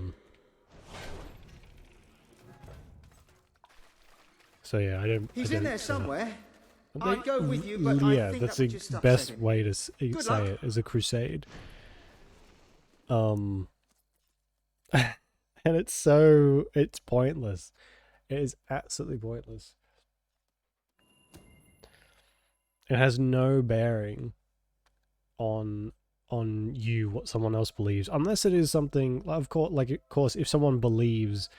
So yeah, I don't... He's I in don't, there somewhere. They- I'd go with you, but I yeah, think that's that would the just upset best him. way to Good say luck. it, as a crusade. And it's pointless. It is absolutely pointless. It has no bearing on you, what someone else believes, unless it is something, of course, if someone believes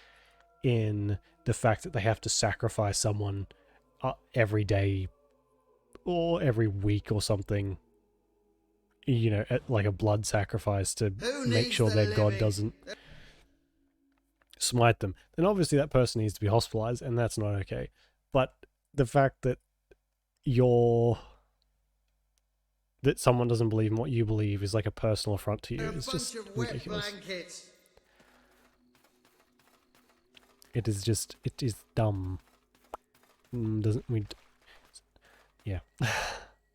in the fact that they have to sacrifice someone every day or every week or something, like a blood sacrifice to make sure their god doesn't smite them, then obviously that person needs to be hospitalized, and that's not okay. But the fact that someone doesn't believe in what you believe is like a personal affront to you. It's just ridiculous. It is dumb. Yeah.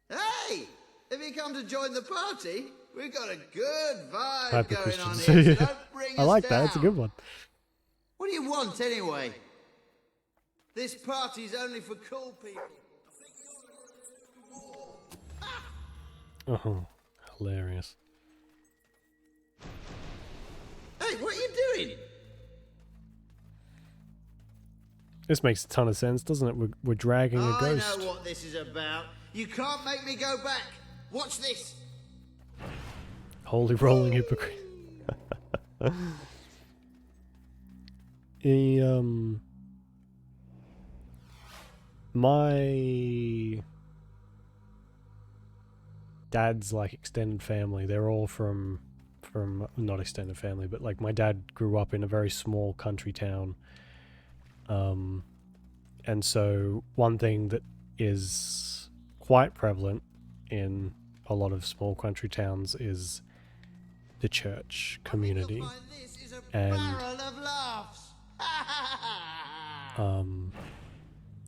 Hey! Have you come to join the party? We've got a good vibe Hyper going on Christians. here, so don't bring I us like down. that. It's a good one. What do you want, anyway? This party's only for cool people. Oh, hilarious. Hey, what are you doing? This makes a ton of sense, doesn't it? We're dragging a I ghost. know what this is about. You can't make me go back. Watch this. Holy rolling hypocrite. My dad's like extended family, they're all from not extended family, but like my dad grew up in a very small country town. And so one thing that is quite prevalent in a lot of small country towns is the church community. And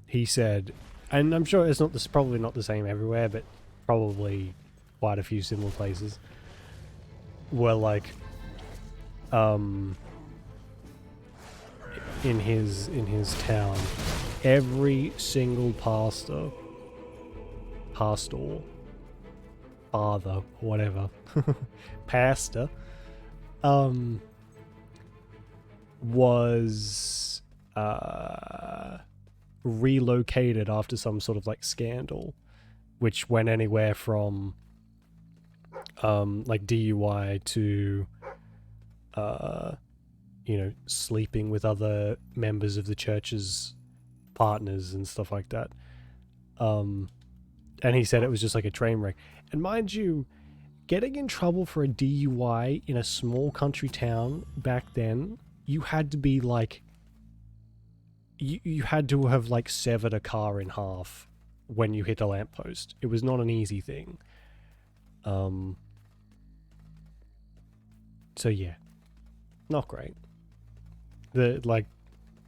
he said, and I'm sure it's probably not the same everywhere, but probably quite a few similar places where like in his town, every single pastor, father, whatever, pastor, was relocated after some sort of like scandal, which went anywhere from like DUI to you know, sleeping with other members of the church's partners and stuff like that. And he said it was just like a train wreck. And mind you, getting in trouble for a DUI in a small country town back then, you had to be like, you had to have like severed a car in half when you hit a lamppost. It was not an easy thing. So yeah, not great. The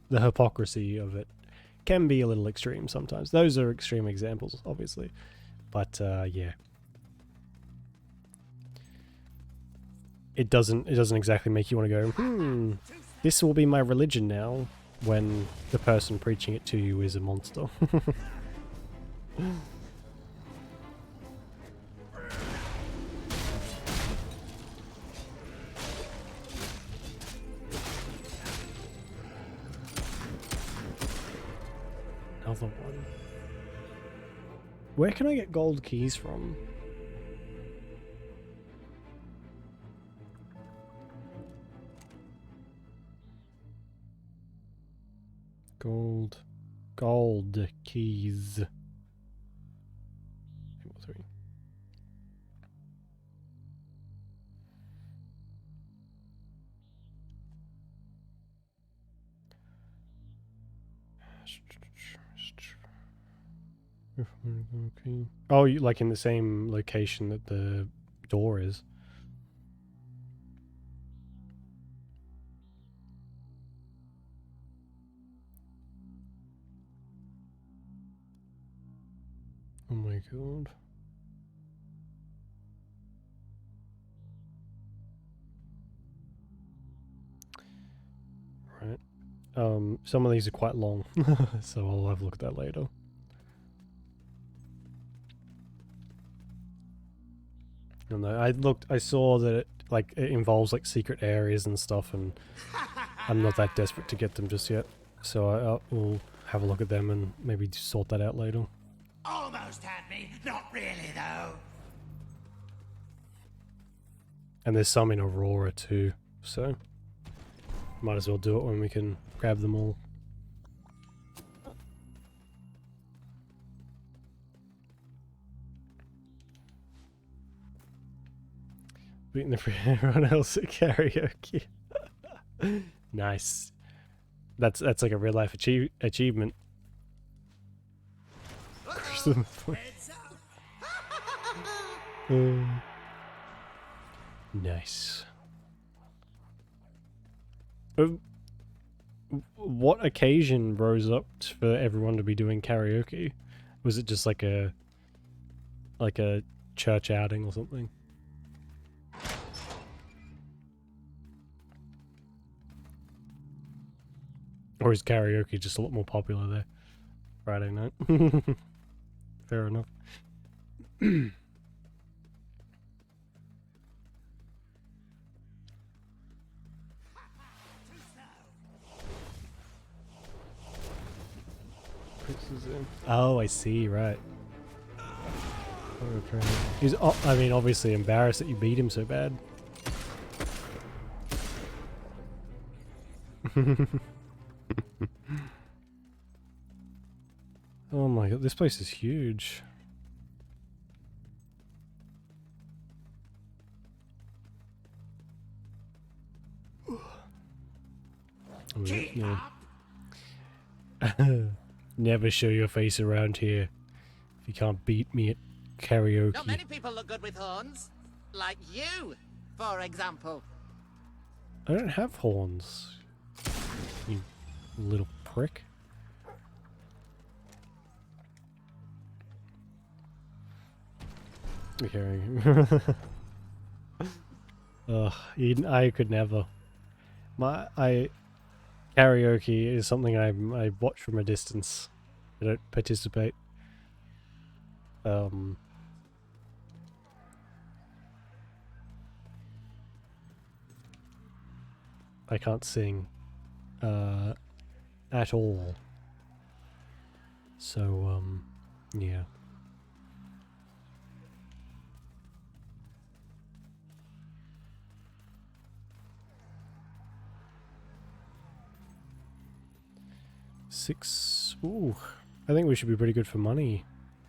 hypocrisy of it can be a little extreme sometimes. Those are extreme examples, obviously, but yeah, it doesn't exactly make you want to go, this will be my religion now, when the person preaching it to you is a monster. Another one. Where can I get gold keys from? Gold keys. Fable 3. Oh, you like in the same location that the door is. Oh my god. Right. Some of these are quite long, so I'll have a look at that later. And I saw that it involves like secret areas and stuff, and I'm not that desperate to get them just yet. So I will have a look at them and maybe sort that out later. Almost had me, not really though. And there's some in Aurora too, so might as well do it when we can grab them all. Beating everyone else at karaoke. Nice. That's like a real life achievement. Nice. What occasion rose up for everyone to be doing karaoke? Was it just like a church outing or something? Or is karaoke just a lot more popular there? Friday night. Fair enough. Oh, I see, right. He's, I mean, obviously embarrassed that you beat him so bad. Oh my god, this place is huge. No. Never show your face around here if you can't beat me at karaoke. Not many people look good with horns. Like you, for example. I don't have horns, you little prick. Okay. Ugh, I could never. Karaoke is something I watch from a distance. I don't participate. I can't sing at all. So yeah. 6. Ooh, I think we should be pretty good for money.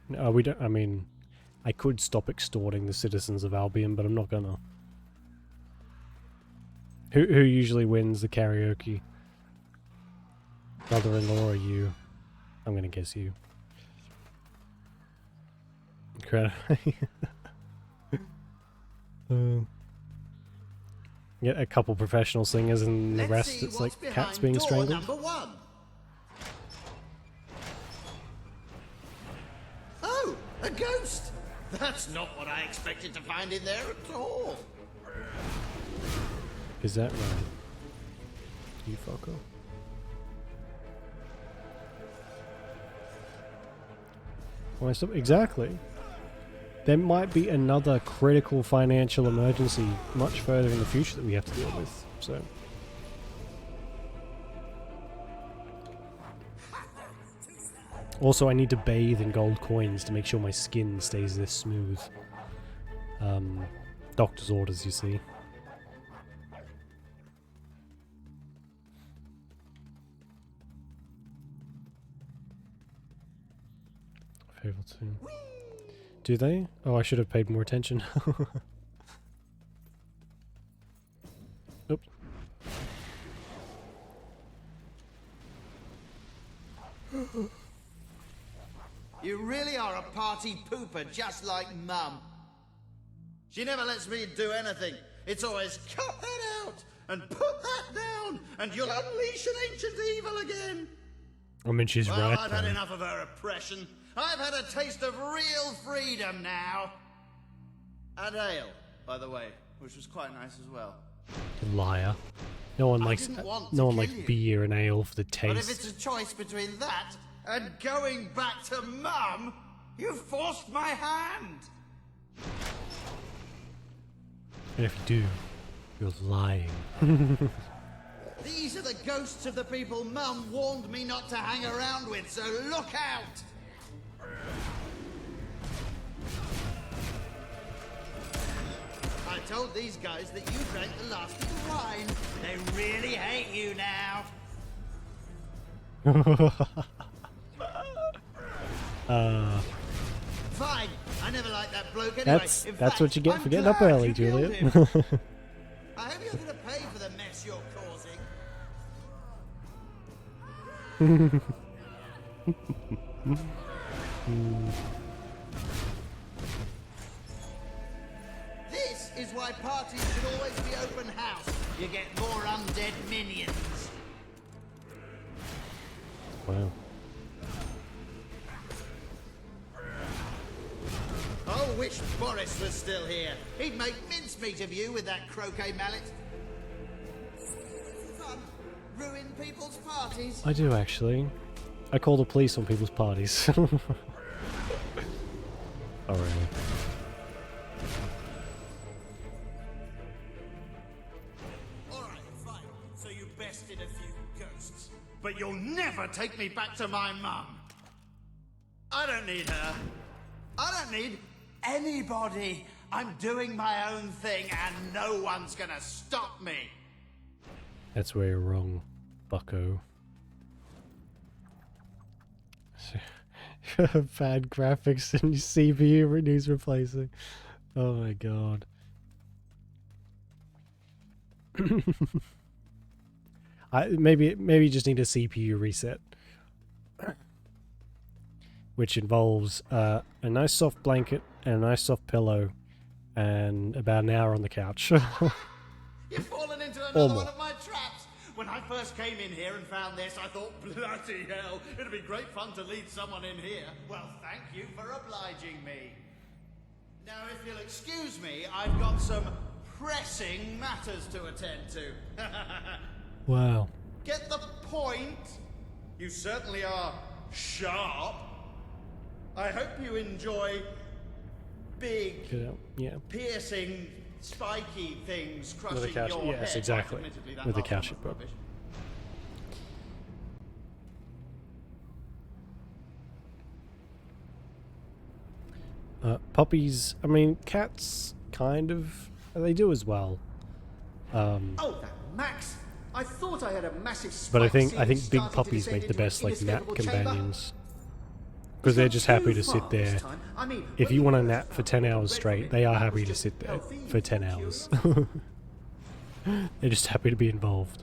We don't. I mean, I could stop extorting the citizens of Albion, but I'm not gonna. Who usually wins the karaoke? Brother-in-law or you? I'm gonna guess you. Incredibly. Get a couple professional singers and the rest it's like cats being strangled. Number 1. Oh, a ghost! That's not what I expected to find in there at all. Is that right? You fucker. Why stop? Exactly. There might be another critical financial emergency much further in the future that we have to deal with, so... Also, I need to bathe in gold coins to make sure my skin stays this smooth. Doctor's orders, you see. Fable II. Do they? Oh, I should have paid more attention. Oops. You really are a party pooper, just like Mum. She never lets me do anything. It's always, cut that out, and put that down, and you'll unleash an ancient evil again. I mean, she's well, right. I've had enough of her oppression. I've had a taste of real freedom now. And ale, by the way, which was quite nice as well. Liar. No one likes beer and ale for the taste. But if it's a choice between that and going back to Mum, you've forced my hand. And if you do, you're lying. These are the ghosts of the people Mum warned me not to hang around with, so look out! I told these guys that you drank the last of the wine. They really hate you now. Fine. I never liked that bloke anyway. That's what you get for getting up early, Juliet. I hope you're going to pay for the mess you're causing. This is why parties should always be open house. You get more undead minions. Wow. I wish Boris was still here. He'd make mincemeat of you with that croquet mallet. Fun. Ruin people's parties. I do, actually. I call the police on people's parties. Oh, really? Alright, fine. So you bested a few ghosts. But you'll never take me back to my mum. I don't need her. I don't need anybody. I'm doing my own thing and no one's gonna stop me. That's where you're wrong, bucko. Bad graphics and CPU needs replacing. Oh my god. Maybe you just need a CPU reset. Which involves a nice soft blanket and a nice soft pillow and about an hour on the couch. You've fallen into another one of my traps. When I first came in here and found this, I thought, bloody hell, it'd be great fun to lead someone in here. Well, thank you for obliging me. Now, if you'll excuse me, I've got some pressing matters to attend to. Wow. Get the point? You certainly are sharp. I hope you enjoy big, yeah, piercing, spiky things crushing with a couch. your Yes, head. exactly. With the couch, bro. Puppies. I mean, cats. Kind of. They do as well. Oh, that Max! I thought I had a massive But I spike think ceiling big starting to puppies descend make the into an best like nap inescapable chamber. companions. Because they're just happy to sit there. I mean, If you want to nap for 10 hours straight, they are happy to sit there for 10 hours. They're just happy to be involved.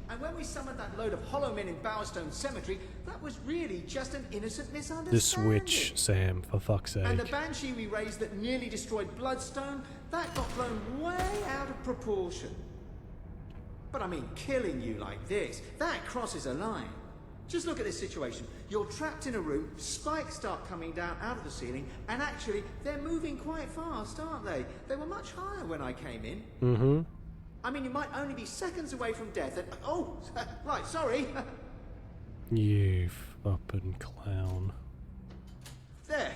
And when we summoned that load of hollow men in Bowerstone Cemetery, that was really just an innocent misunderstanding. The Switch, Sam, for fuck's sake. And the banshee we raised that nearly destroyed Bloodstone, that got blown way out of proportion. But I mean, killing you like this, that crosses a line. Just look at this situation. You're trapped in a room, spikes start coming down out of the ceiling, and actually, they're moving quite fast, aren't they? They were much higher when I came in. Mm-hmm. I mean, you might only be seconds away from death and... Oh, right, sorry. You fucking clown. There.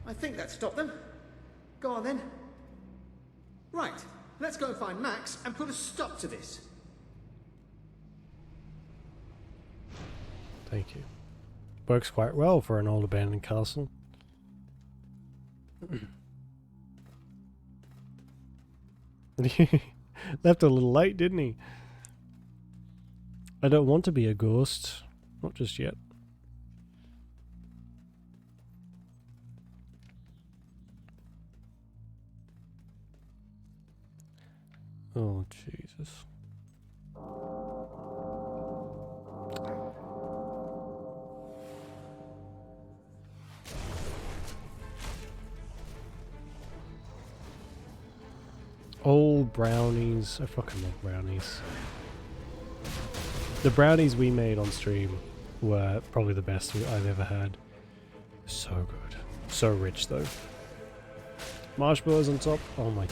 I think that stopped them. Go on then. Right, let's go and find Max and put a stop to this. Thank you. Works quite well for an old abandoned castle. Left a little late, didn't he? I don't want to be a ghost. Not just yet. Oh, Jesus. Old brownies. I fucking love brownies. The brownies we made on stream were probably the best I've ever had. So good. So rich though. Marshmallows on top. Oh my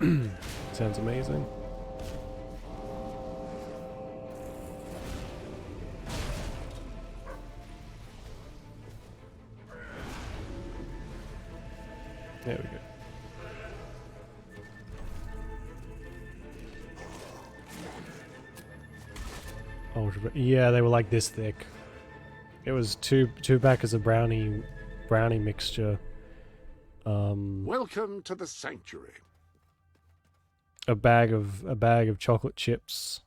god. Sounds amazing. There we go. Ultra, yeah, they were like this thick. It was two packets of brownie mixture. Welcome to the sanctuary. A bag of chocolate chips,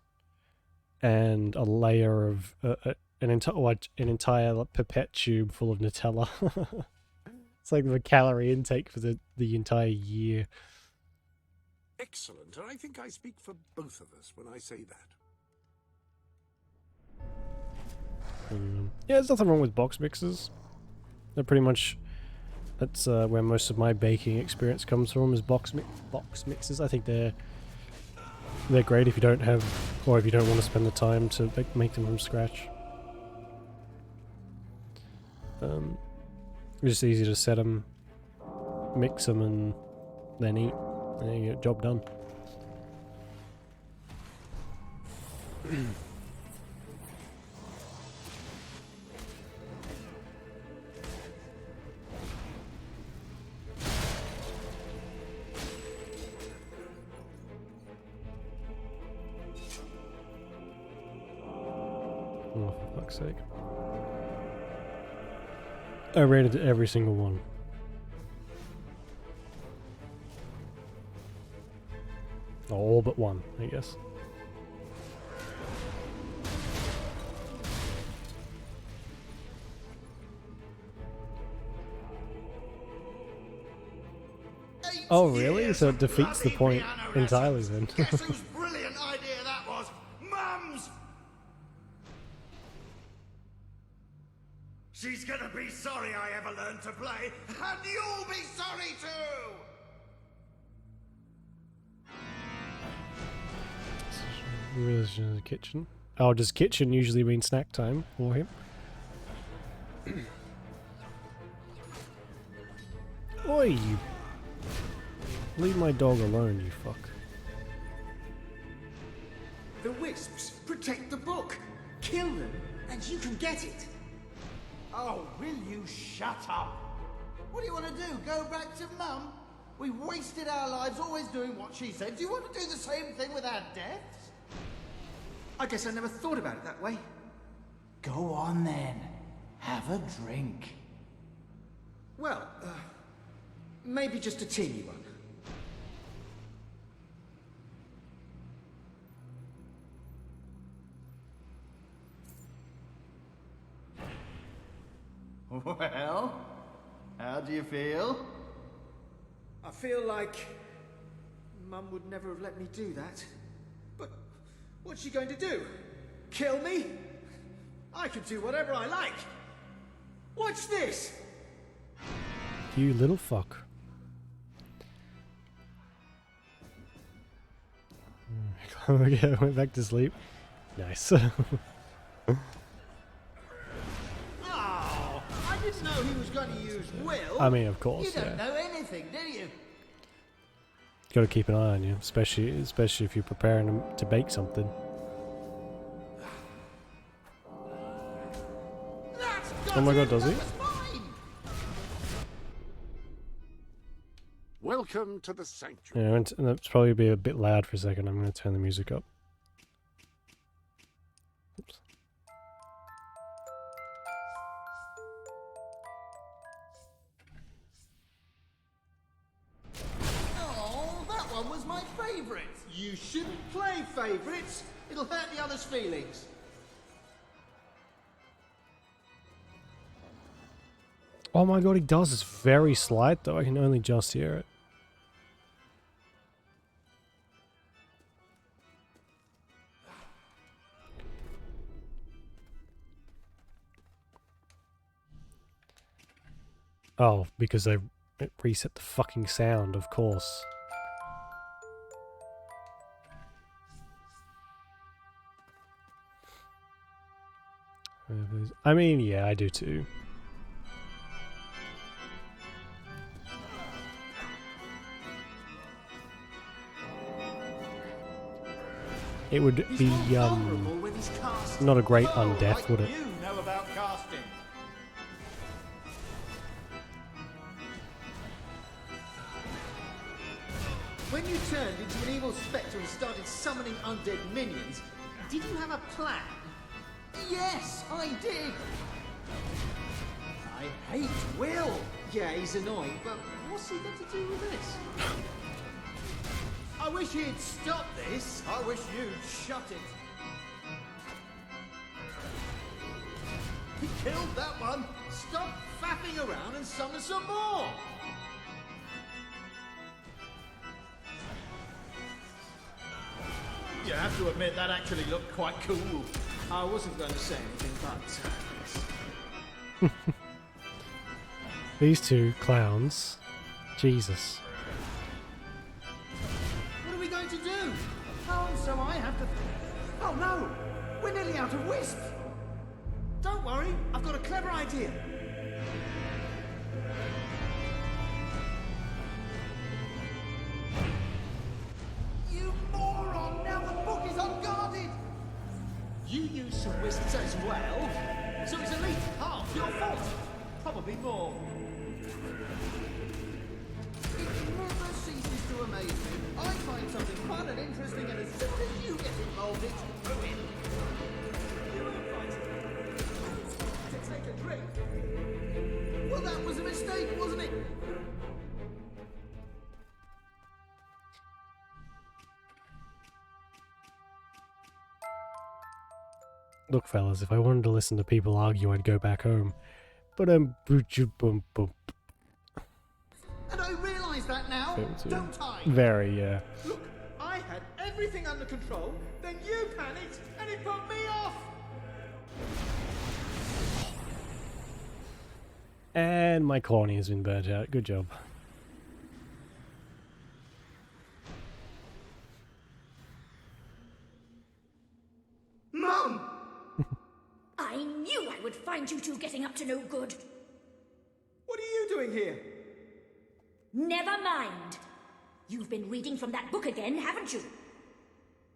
and a layer of an entire like, pipette tube full of Nutella. It's like the calorie intake for the entire year. Excellent, and I think I speak for both of us when I say that. Yeah, there's nothing wrong with box mixers. They're pretty much... That's where most of my baking experience comes from, is box mixers. I think they're great if you don't have... or if you don't want to spend the time to make them from scratch. It's just easy to set them, mix them, and then eat. And then you get job done. Oh, for fuck's sake. I rated every single one. Oh, all but one, I guess. Oh, really? So it defeats the point entirely then. Guess whose brilliant idea that was? Mum's! She's gonna be sorry I ever learned to play, and you'll be sorry too! Relation to the kitchen. Oh, does kitchen usually mean snack time for him? Oi, you... Leave my dog alone, you fuck. The wisps protect the book. Kill them, and you can get it. Oh, will you shut up? What do you want to do? Go back to Mum? We wasted our lives always doing what she said. Do you want to do the same thing with our deaths? I guess I never thought about it that way. Go on then. Have a drink. Well, maybe just a teeny one. Well, how do you feel? I feel like Mum would never have let me do that. But what's she going to do? Kill me? I can do whatever I like. Watch this! You little fuck. Yeah, went back to sleep. Nice. Oh, I didn't know he was going to use will. I mean, of course, You don't yeah. know anything, do you? Got to keep an eye on you, especially if you're preparing to bake something. Oh my god, does he? Welcome to the sanctuary. Yeah, and that's probably be a bit loud for a second. I'm going to turn the music up. Oops. Oh, that one was my favourite. You shouldn't play favourites. It'll hurt the others' feelings. Oh my god, he does. It's very slight though. I can only just hear it. Oh, because they reset the fucking sound, of course. I mean, yeah, I do too. It would be, not a great undeath, would it? You know about casting. When you turned into an evil spectre and started summoning undead minions, did you have a plan? Yes, I did. I hate Will. Yeah, he's annoying, but what's he got to do with this? I wish he'd stop this. I wish you'd shut it. He killed that one. Stop faffing around and summon some more. You have to admit that actually looked quite cool. I wasn't going to say anything, but These two clowns. Jesus. what are we going to do? Oh, so I have to... Oh no! We're nearly out of wisp! Don't worry, I've got a clever idea. You moron! Now the book is unguarded! You use some wisps as well, so it's at least half your fault. Probably more. It never ceases to amaze me. I find something fun and interesting, and as soon as you get involved, it's ruined. You were invited to take a drink. Well, that was a mistake, wasn't it? Look, fellas, if I wanted to listen to people argue, I'd go back home. But And I realise that now, don't I? Very, yeah. Look, I had everything under control, then you panicked, and it put me off! And my corny has been burnt out. Good job. Mum! I knew I would find you two getting up to no good. What are you doing here? Never mind. You've been reading from that book again, haven't you?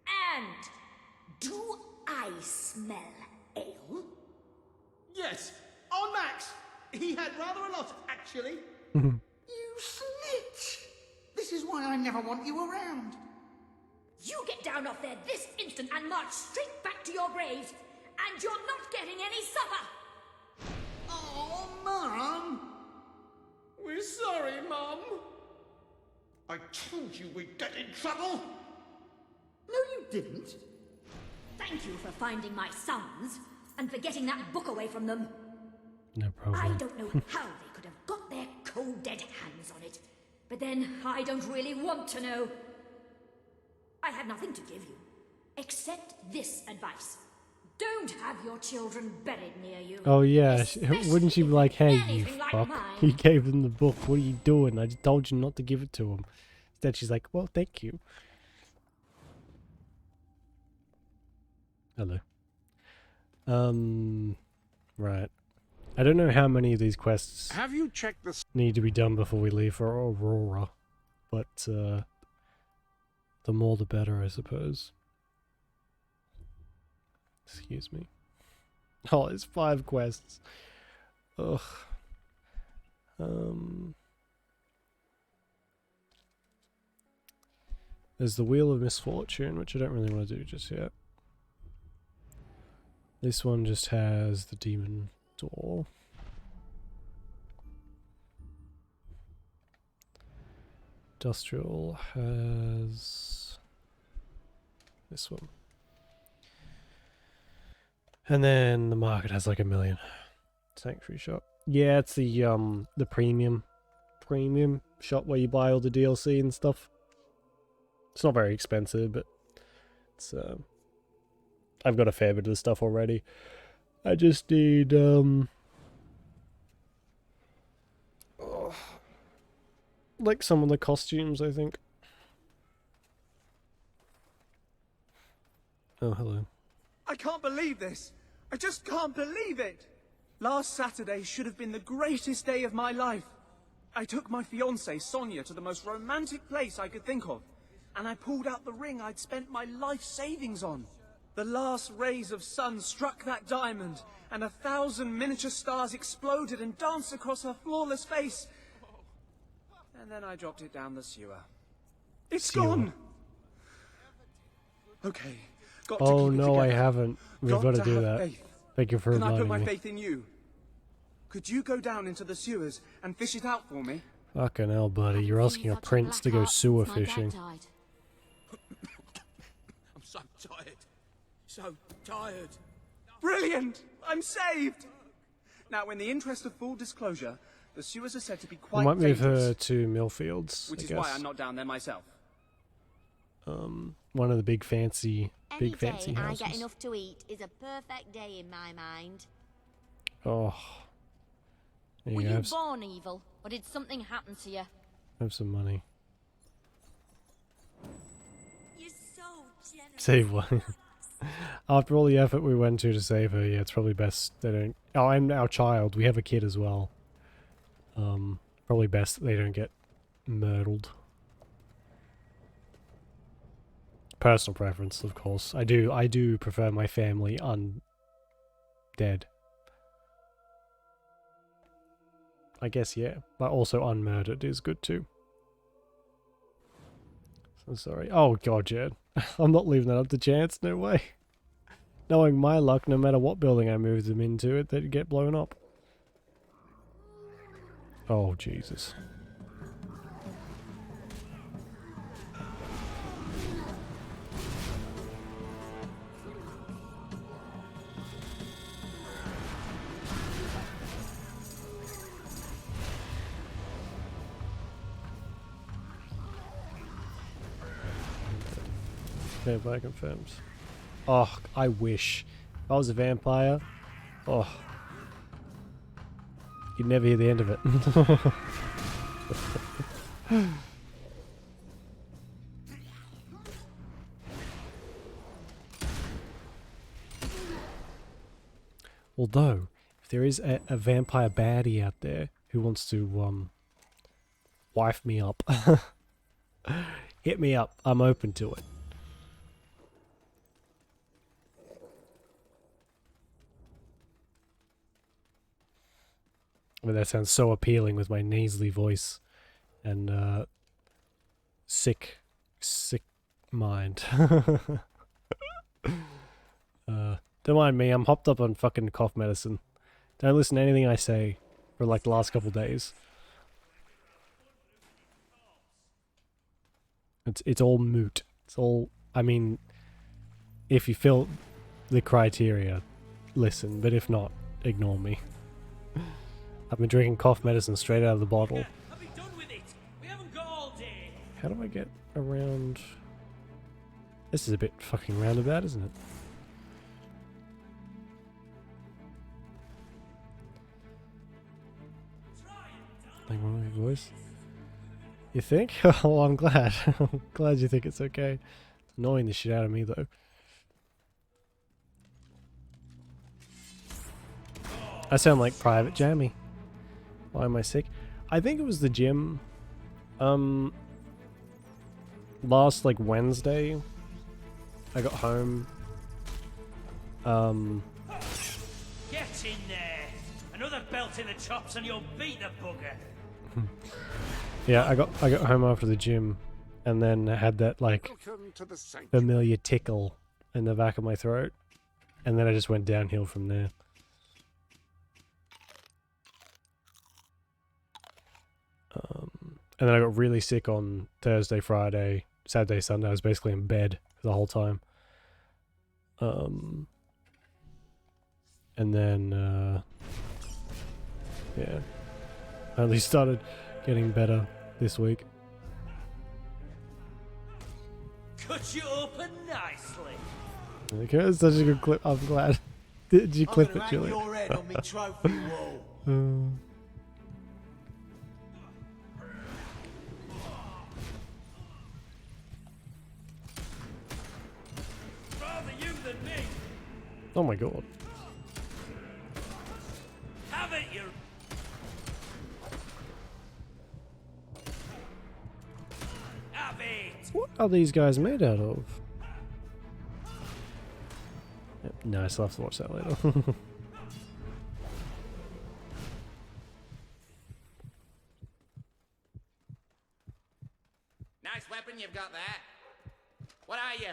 And do I smell ale? Yes, on Max! He had rather a lot, actually. Mhm. You snitch! This is why I never want you around. You get down off there this instant and march straight back to your graves, and you're not getting any supper! Oh, Mum! We're sorry, Mum. I told you we'd get in trouble. No, you didn't. Thank you for finding my sons, and for getting that book away from them. No problem. I don't know how they could have got their cold dead hands on it. But then, I don't really want to know. I have nothing to give you, except this advice. Don't have your children buried near you. Oh yeah, Especially wouldn't she be like, hey, you anything like fuck, mine. you gave them the book, what are you doing? I just told you not to give it to them. Instead she's like, well, thank you. Hello. Right. I don't know how many of these quests Have you checked the... need to be done before we leave for Aurora, but the more the better, I suppose. Excuse me. Oh, it's 5 quests. Ugh. There's the Wheel of Misfortune, which I don't really want to do just yet. This one just has the Demon Door. Industrial has this one. And then the market has like 1 million. Sanctuary shop. Yeah, it's the premium shop where you buy all the DLC and stuff. It's not very expensive, but it's I've got a fair bit of the stuff already. I just need like some of the costumes, I think. Oh, hello. I can't believe this. I just can't believe it. Last Saturday should have been the greatest day of my life. I took my fiancée, Sonia, to the most romantic place I could think of, and I pulled out the ring I'd spent my life savings on. The last rays of sun struck that diamond, and 1,000 miniature stars exploded and danced across her flawless face. And then I dropped it down the sewer. It's gone! Okay, got to Oh keep it no, I together. haven't. We've got to do have that. faith. Thank you for Can I put reminding my me. faith in you? Could you go down into the sewers and fish it out for me? Fucking hell, buddy. You're asking a prince to go sewer fishing. I'm so tired. So tired. Brilliant! I'm saved! Now, in the interest of full disclosure, the sewers are said to be We quite might move dangerous, her to Millfields, which I is guess. why I'm not down there myself. One of the big fancy Any day houses. I get enough to eat is a perfect day in my mind. Oh. There Were you you have, born evil, or did something happen to you? have some money. You're so generous. Save one. After all the effort we went to save her, yeah, it's probably best they don't... Oh, and our child. We have a kid as well. Probably best they don't get murdered. Personal preference, of course. I do prefer my family undead. I guess, yeah. But also unmurdered is good too. So sorry. Oh god, Jed. I'm not leaving that up to chance, no way. Knowing my luck, no matter what building I moved them into, they'd get blown up. Oh, Jesus. Vampire confirmed. Oh, I wish. If I was a vampire, oh, you'd never hear the end of it. Although, if there is a vampire baddie out there who wants to wife me up, hit me up. I'm open to it. I mean, that sounds so appealing with my nasally voice and sick mind. Don't mind me, I'm hopped up on fucking cough medicine. Don't listen to anything I say for like the last couple days. It's all moot. It's all, I mean, if you fill the criteria, listen, but if not, ignore me. I've been drinking cough medicine straight out of the bottle. I'll be done with it. We haven't got all day. How do I get around? This is a bit fucking roundabout, isn't it? Like one of your voice. You think? Oh, I'm glad. I'm glad you think it's okay. It's annoying the shit out of me though. I sound like Private Jammy. Why am I sick? I think it was the gym. Last like Wednesday, I got home. Get in there. Another belt in the chops and you'll beat the bugger. Yeah, I got home after the gym, and then I had that like familiar tickle in the back of my throat, and then I just went downhill from there. And then I got really sick on Thursday, Friday, Saturday, Sunday. I was basically in bed the whole time. And then yeah, I at least started getting better this week. Cut you open nicely. Okay, it's such a good clip. I'm glad. Did you clip it, Julie? your head on me trophy wall. Rather you than me. Oh my god. Have it, you. Have it. What are these guys made out of? Yep, no, I still have to watch that later. Nice weapon you've got there. What are you?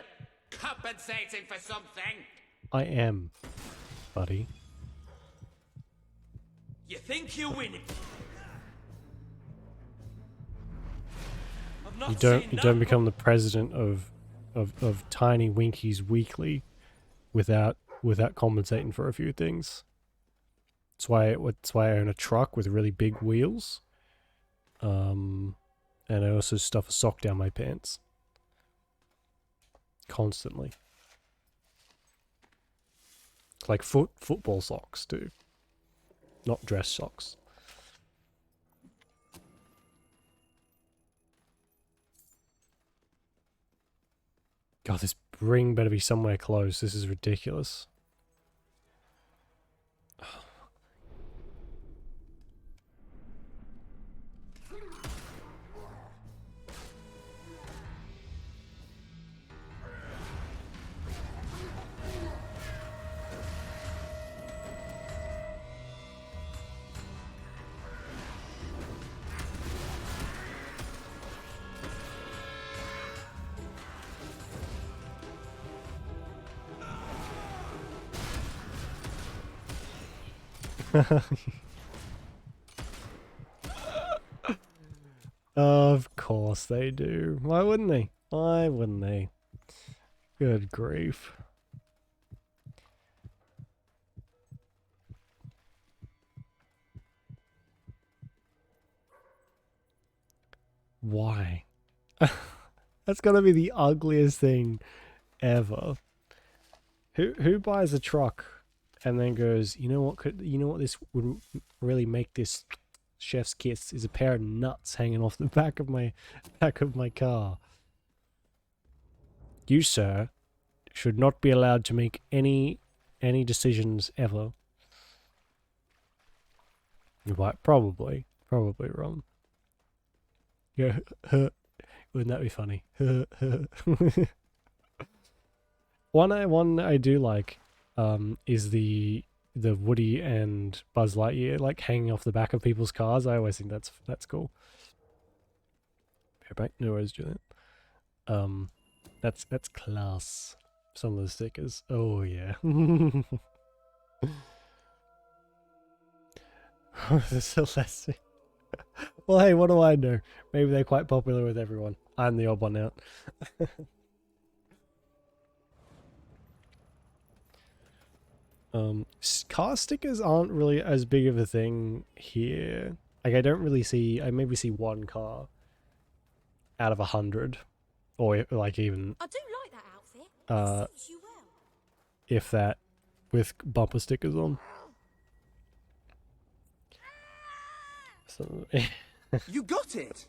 Compensating for something? I am, buddy. You think you're winning? You don't become the president of Tiny Winkies Weekly without compensating for a few things. That's why I own a truck with really big wheels. And I also stuff a sock down my pants. Constantly. Like football socks too. Not dress socks. God, this ring better be somewhere close. This is ridiculous. Of course they do. Why wouldn't they? Why wouldn't they? Good grief. Why? That's gotta be the ugliest thing ever. Who buys a truck and then goes, you know what this would really make this chef's kiss is a pair of nuts hanging off the back of my car. You, sir, should not be allowed to make any decisions ever. You're right, probably wrong. Yeah, wouldn't that be funny? One I do like is the Woody and Buzz Lightyear like hanging off the back of people's cars. I always think that's cool. Fair back, no worries, Julian. That's class. Some of the stickers. Oh yeah. The Celeste. Well, hey, what do I know? Maybe they're quite popular with everyone. I'm the odd one out. Car stickers aren't really as big of a thing here. Like, I don't really see. I maybe see one car out of 100, or like even I do like that outfit. uh, It suits you well. if that, with bumper stickers on. So, You got it.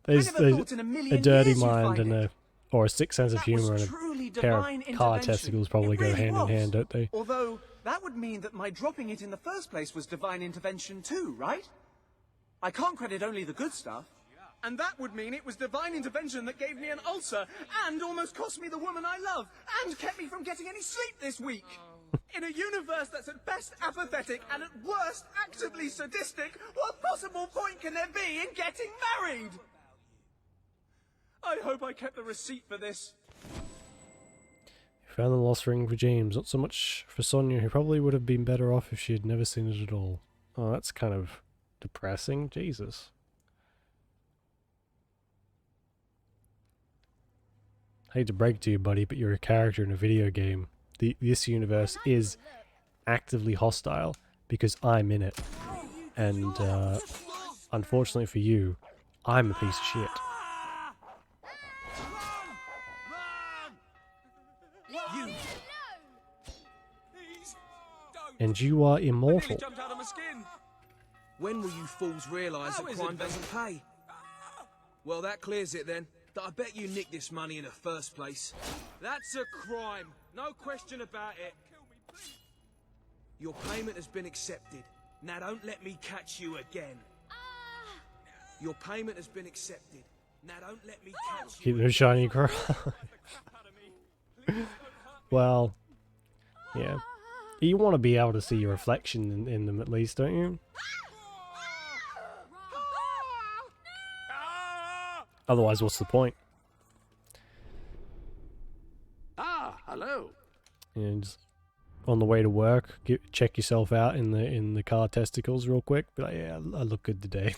there's thought in a a million dirty years you'd mind find and it. or a sick sense of That was humor and truly a pair of divine car intervention. testicles probably It go really hand in was. hand, don't they? Although that would mean that my dropping it in the first place was divine intervention too, right? I can't credit only the good stuff. And that would mean it was divine intervention that gave me an ulcer and almost cost me the woman I love and kept me from getting any sleep this week. In a universe that's at best apathetic and at worst actively sadistic, what possible point can there be in getting married? I hope I kept the receipt for this. Found the lost ring for James, not so much for Sonia, who probably would have been better off if she had never seen it at all. Oh, that's kind of depressing. Jesus. I hate to break it to you, buddy, but you're a character in a video game. This universe is actively hostile because I'm in it. And, unfortunately for you, I'm a piece of shit. You. And you are immortal. Jumped out of my skin. When will you fools realise that crime doesn't pay? Well, that clears it then. That I bet you nicked this money in the first place. That's a crime. No question about it. Your payment has been accepted. Now don't let me catch you again. Your payment has been accepted. Now don't let me catch you. Keep no shiny cry. Well, yeah. You want to be able to see your reflection in them at least, don't you? Otherwise, what's the point? Ah, hello. And on the way to work, check yourself out in the car testicles real quick. Be like, yeah, I look good today.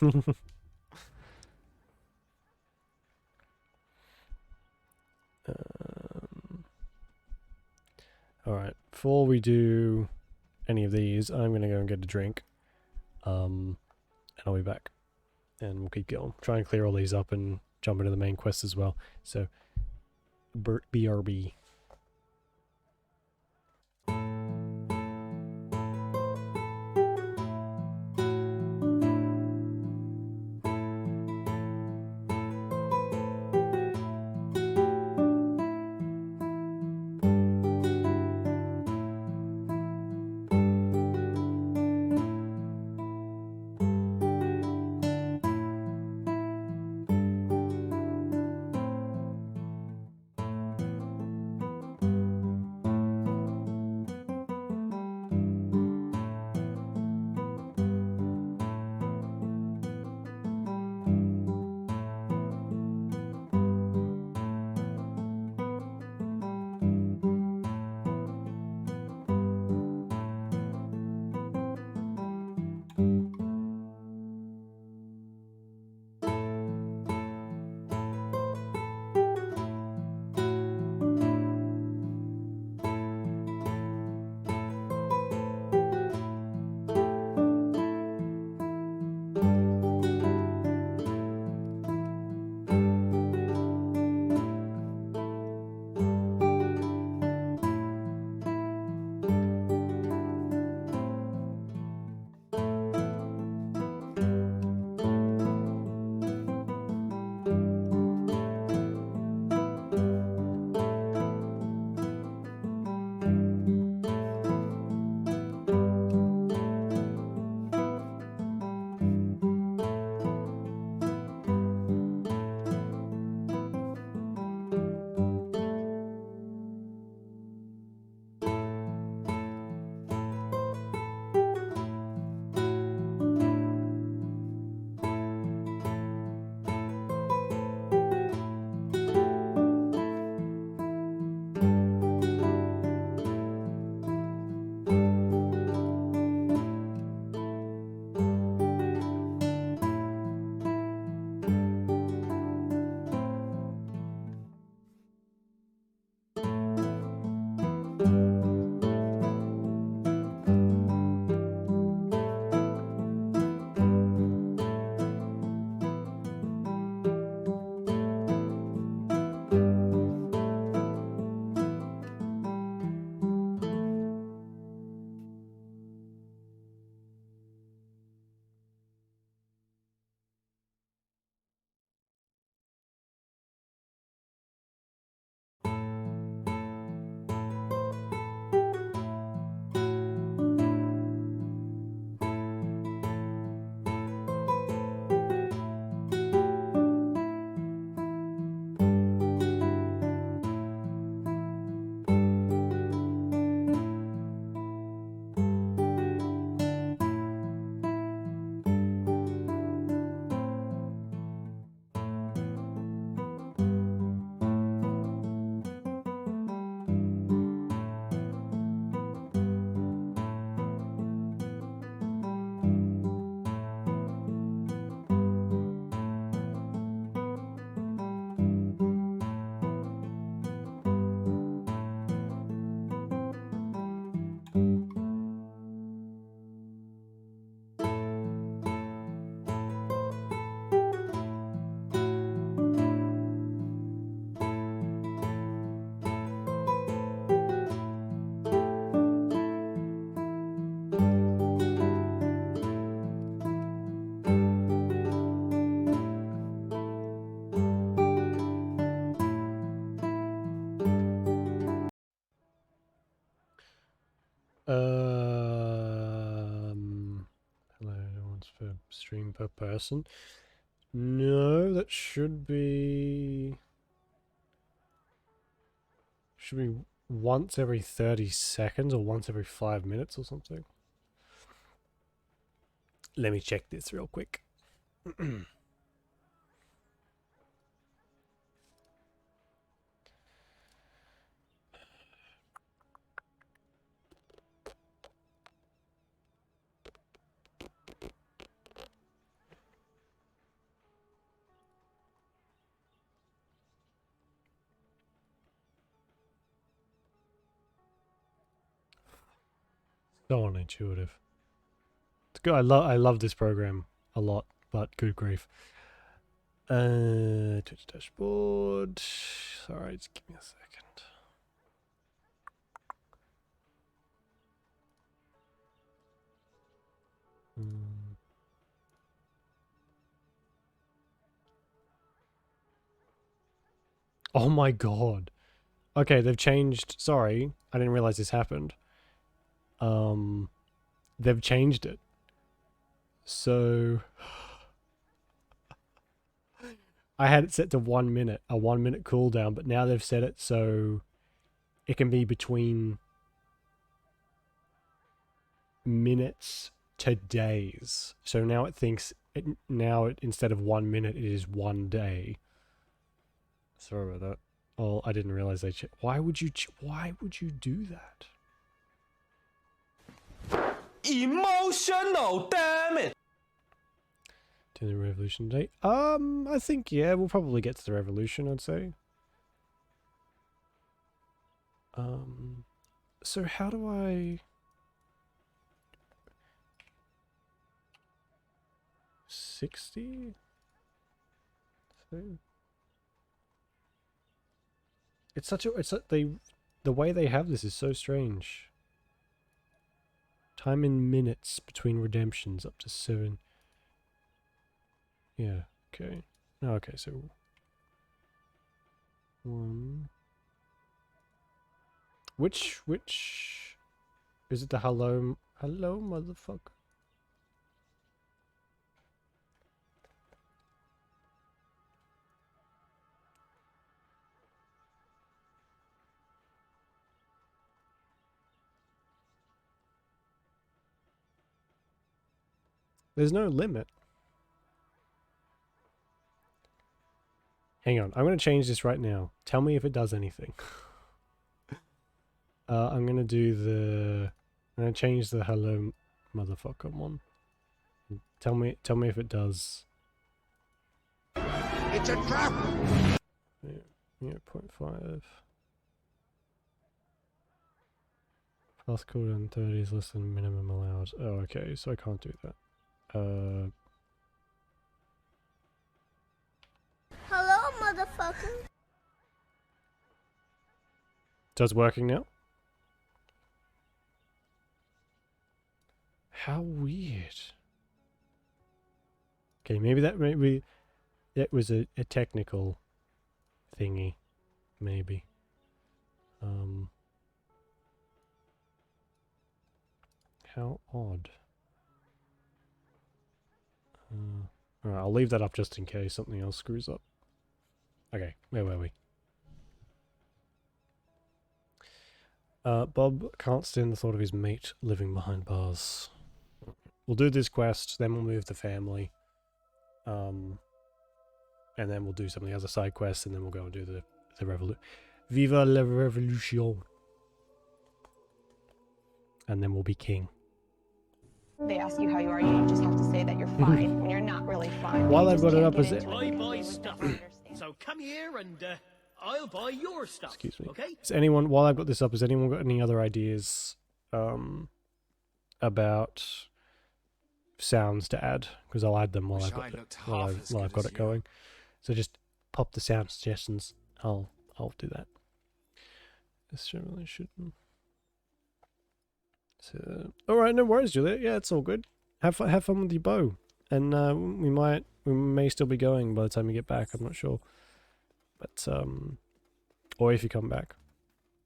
Alright, before we do any of these, I'm going to go and get a drink. And I'll be back. And we'll keep going. Try and clear all these up and jump into the main quest as well. So, BRB. stream per person. No, that should be once every 30 seconds or once every 5 minutes or something. Let me check this real quick. So unintuitive. It's good. I love this program a lot, but good grief. Twitch dashboard. Sorry, just give me a second. Oh my god. Okay, they've changed. Sorry, I didn't realize this happened. They've changed it. So I had it set to 1 minute, a 1 minute cooldown, but now they've set it so it can be between minutes to days. So now it thinks instead of 1 minute, it is 1 day. Sorry about that. Oh, I didn't realize they. Why would you do that? Emotional, damn it! To the revolution date. I think yeah, we'll probably get to the revolution. I'd say. So how do I? 60. So it's such a. The way they have this is so strange. Time in minutes between redemptions up to 7. Yeah. Okay. Oh, okay. So 1. Which is it? The hello motherfucker. There's no limit. Hang on, I'm going to change this right now. Tell me if it does anything. I'm going to do the... I'm going to change the hello motherfucker one. Tell me if it does. It's a trap! Yeah, 0.5. Fast cooldown 30 is less than minimum allowed. Oh, okay, so I can't do that. Hello, motherfucker. So it's working now? How weird. Okay, maybe that was a technical thingy. Maybe. How odd. Alright, I'll leave that up just in case something else screws up. Okay, where were we? Bob can't stand the thought of his mate living behind bars. We'll do this quest, then we'll move the family. And then we'll do some of the other side quests, and then we'll go and do the revolution. Viva la revolution! And then we'll be king. They ask you how you are, you just have to say that you're fine when you're not really fine. While I've got it up, is it? I buy stuff. So come here and I'll buy your stuff. Excuse me. Okay? Has anyone, while I've got this up, has anyone got any other ideas about sounds to add? Because I'll add them while I've got it going. So just pop the sound suggestions. I'll do that. This generally shouldn't. So, all right, no worries, Juliet. Yeah, it's all good. Have fun with your bow, and we may still be going by the time you get back. I'm not sure, but or if you come back.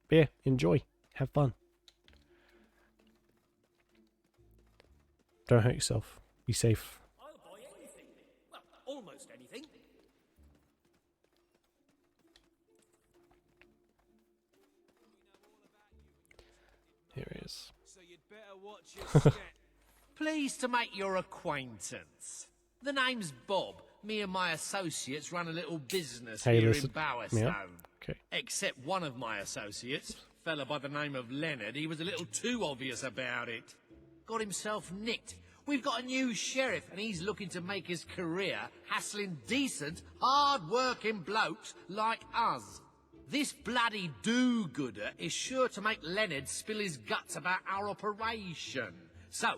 But yeah, enjoy. Have fun. Don't hurt yourself. Be safe. Here he is. So you'd better watch your step. Pleased to make your acquaintance. The name's Bob. Me and my associates run a little business Hey, here listen. in Bowerstone. Yeah. Okay. Except one of my associates, fella by the name of Leonard, he was a little too obvious about it. Got himself nicked. We've got a new sheriff, and he's looking to make his career hassling decent, hard-working blokes like us. This bloody do-gooder is sure to make Leonard spill his guts about our operation. So,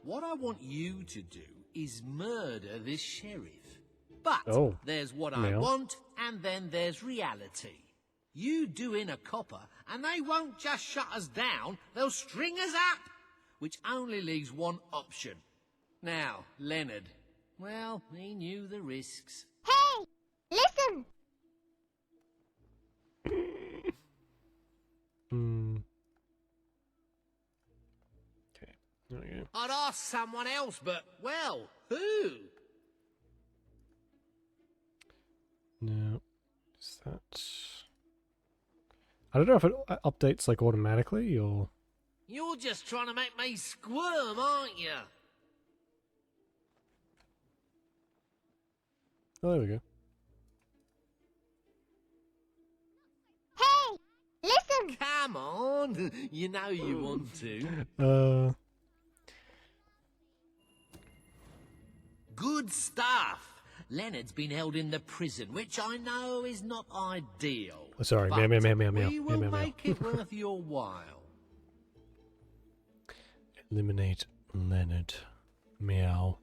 what I want you to do is murder this sheriff. But there's what I Mel. want, and then there's reality. You do in a copper, and they won't just shut us down, they'll string us up. Which only leaves one option. Now, Leonard, well, he knew the risks. Hey! Listen! Okay. There we go. I'd ask someone else, but, well, who? No. Is that... I don't know if it updates like automatically or... You're just trying to make me squirm, aren't you? Oh, there we go. Hey! Listen! Come on, you know you want to. Good stuff. Leonard's been held in the prison, which I know is not ideal. Oh, sorry, but meow, meow, meow, meow, we meow, will meow, meow. make it worth your while. Eliminate Leonard. Meow.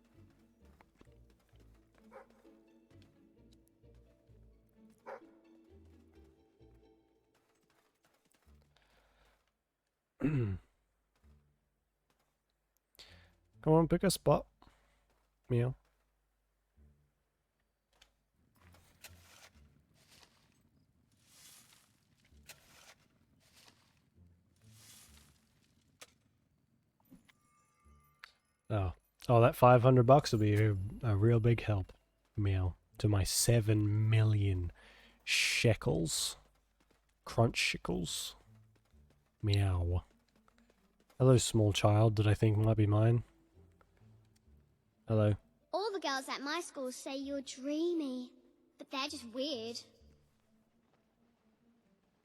Come on, pick a spot. Meow. Oh, that $500 will be a real big help. Meow. To my 7 million shekels. Crunch shekels. Meow. Hello, small child that I think might be mine. Hello. All the girls at my school say you're dreamy, but they're just weird.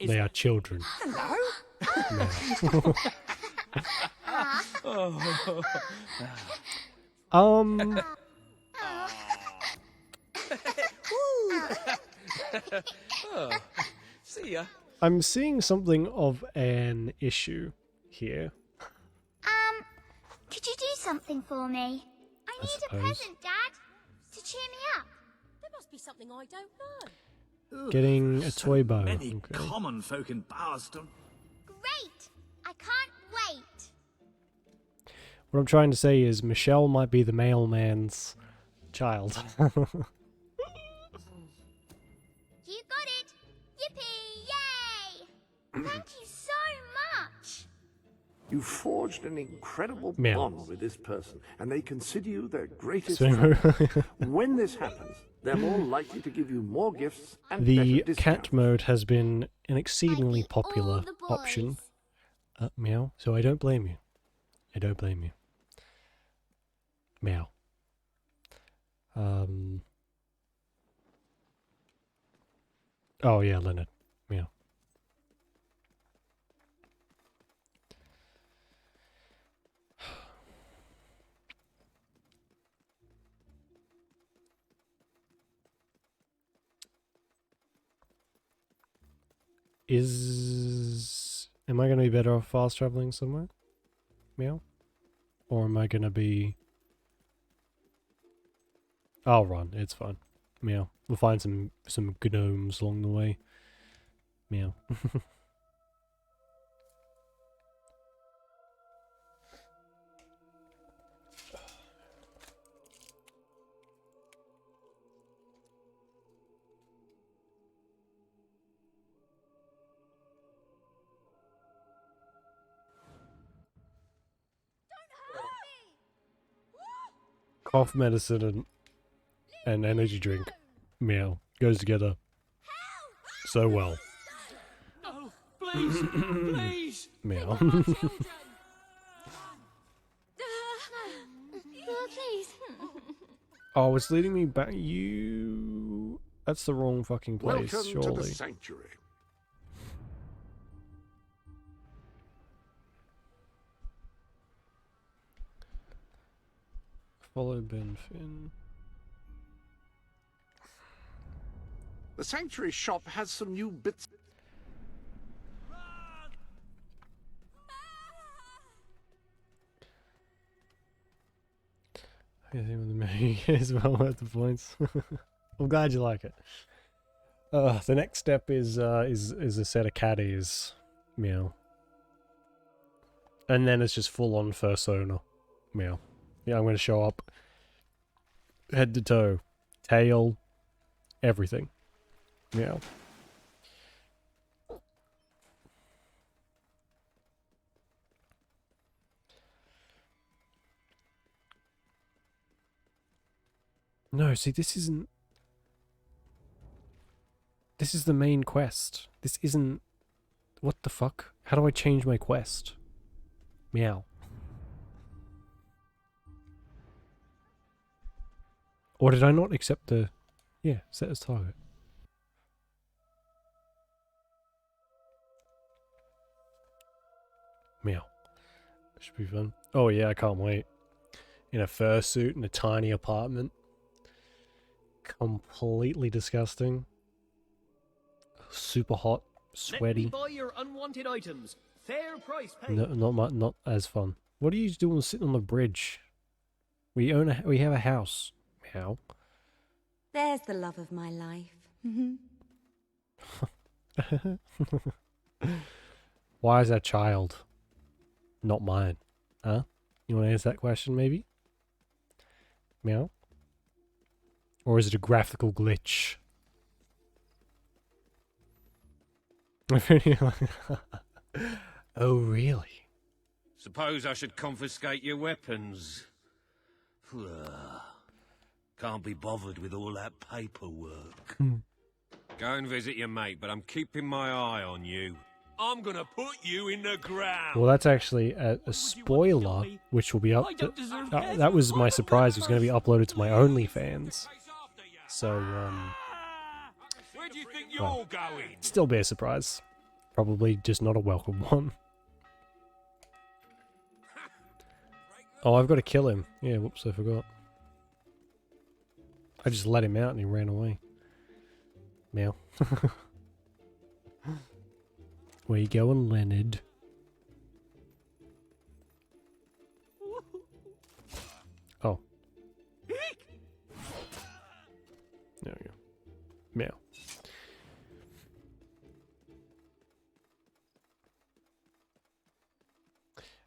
They are children. Hello? Um. See ya. I'm seeing something of an issue here. Could you do something for me? I need a suppose. present, Dad, to cheer me up. There must be something I don't know. Getting a toy bow. Many Okay. common folk in Bowerstone. Great! I can't wait. What I'm trying to say is Michelle might be the mailman's child. You got it! Yippee! Yay! Thank you so much! You forged an incredible Meow. bond with this person, and they consider you their greatest So- friend. When this happens, they're more likely to give you more gifts and The better cat discounts. mode has been an exceedingly popular the boys. option. Meow. So I don't blame you. I don't blame you. Meow. Oh yeah, Leonard. Meow. Am I going to be better off fast traveling somewhere? Meow? Or am I going to be... I'll run, it's fine. Meow. We'll find some gnomes along the way. Meow. Cough medicine and energy drink. Meow. Goes together so well. Oh, Please, please. Meow. Oh, please. Oh, it's leading me back. You. That's the wrong fucking place, Welcome to surely. the sanctuary. Follow Ben Finn. The sanctuary shop has some new bits. I think with the menu is well worth the points. I'm glad you like it. The next step is a set of caddies. Meow. And then it's just full on first owner. Meow. Yeah, I'm gonna show up. Head to toe. Tail. Everything. Meow. No, see, this isn't... This is the main quest. This isn't... What the fuck? How do I change my quest? Meow. Or did I not accept the... Yeah, set as target. Meow. Should be fun. Oh yeah, I can't wait. In a fursuit in a tiny apartment. Completely disgusting. Super hot, sweaty. Let me buy your unwanted items. Fair price paid. No, not as fun. What are you doing sitting on the bridge? We have a house. Meow. There's the love of my life. Why is that child not mine? Huh? You want to answer that question, maybe? Meow? Or is it a graphical glitch? Oh, really? Suppose I should confiscate your weapons. Can't be bothered with all that paperwork. Go and visit your mate, but I'm keeping my eye on you. I'm gonna put you in the ground. Well, that's actually a spoiler, which will be up. That was my surprise. It was going to be uploaded to my OnlyFans. So, Where do you think you're going? still be a surprise. Probably just not a welcome one. Oh, I've got to kill him. Yeah, whoops, I forgot. I just let him out and he ran away. Meow. Where you going, Leonard? Oh. There we go. Meow.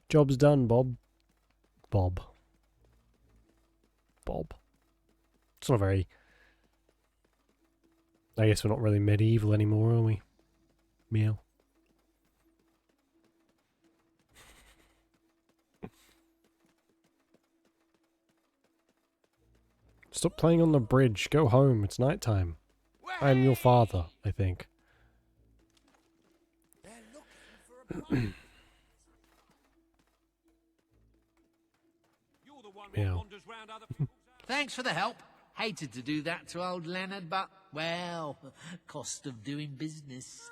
Job's done, Bob. Bob. It's not very... I guess we're not really medieval anymore, are we? Meow. Stop playing on the bridge. Go home. It's nighttime. I am your father, I think. Meow. Thanks for the help. Hated to do that to old Leonard, but, well, cost of doing business.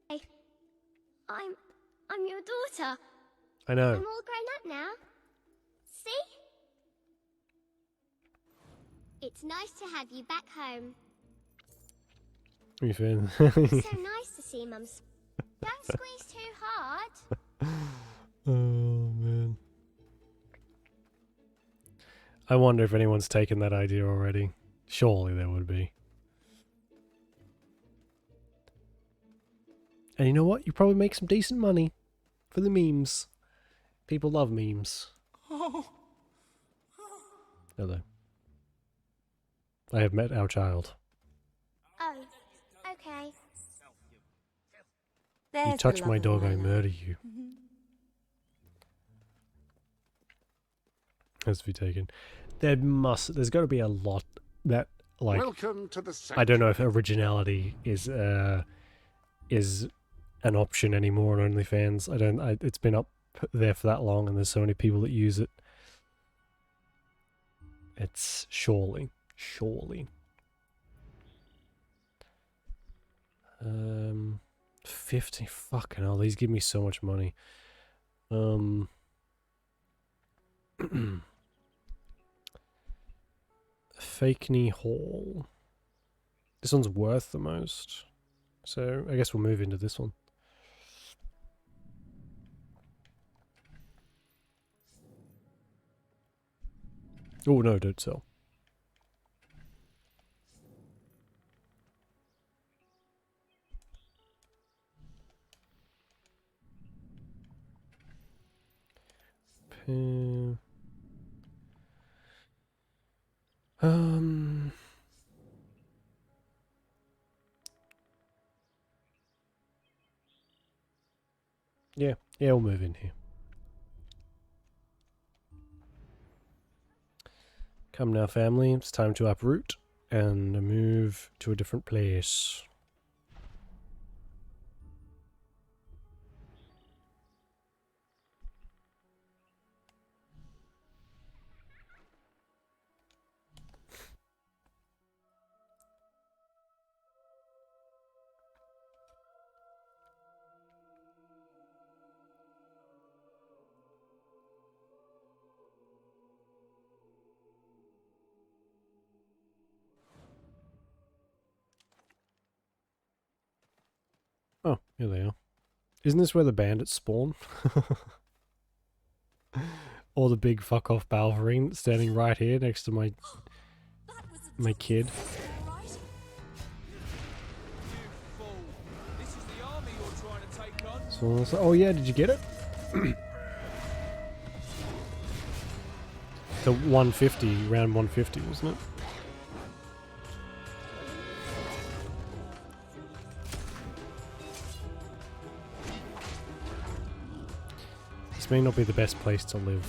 Hey, I'm your daughter. I know. I'm all grown up now. See? It's nice to have you back home. What are you feeling? It's so nice to see Mum's. Don't squeeze too hard. Oh, man. I wonder if anyone's taken that idea already. Surely there would be. And you know what? You probably make some decent money for the memes. People love memes. Hello. I have met our child. Oh, okay. You touch my dog, I murder you. Has to be taken. There's got to be a lot that like, Welcome to the I don't know if originality is an option anymore on OnlyFans. It's been up there for that long, and there's so many people that use it. It's surely. 50, fucking hell, these give me so much money. Fakeney Hall. This one's worth the most. So I guess we'll move into this one. Oh no, don't sell. Yeah, we'll move in here. Come now, family. It's time to uproot and move to a different place. Oh, here they are. Isn't this where the bandits spawn? Or the big fuck off Balverine standing right here next to my kid. So I was like, oh yeah, did you get it? The 150, round 150, wasn't it? This may not be the best place to live.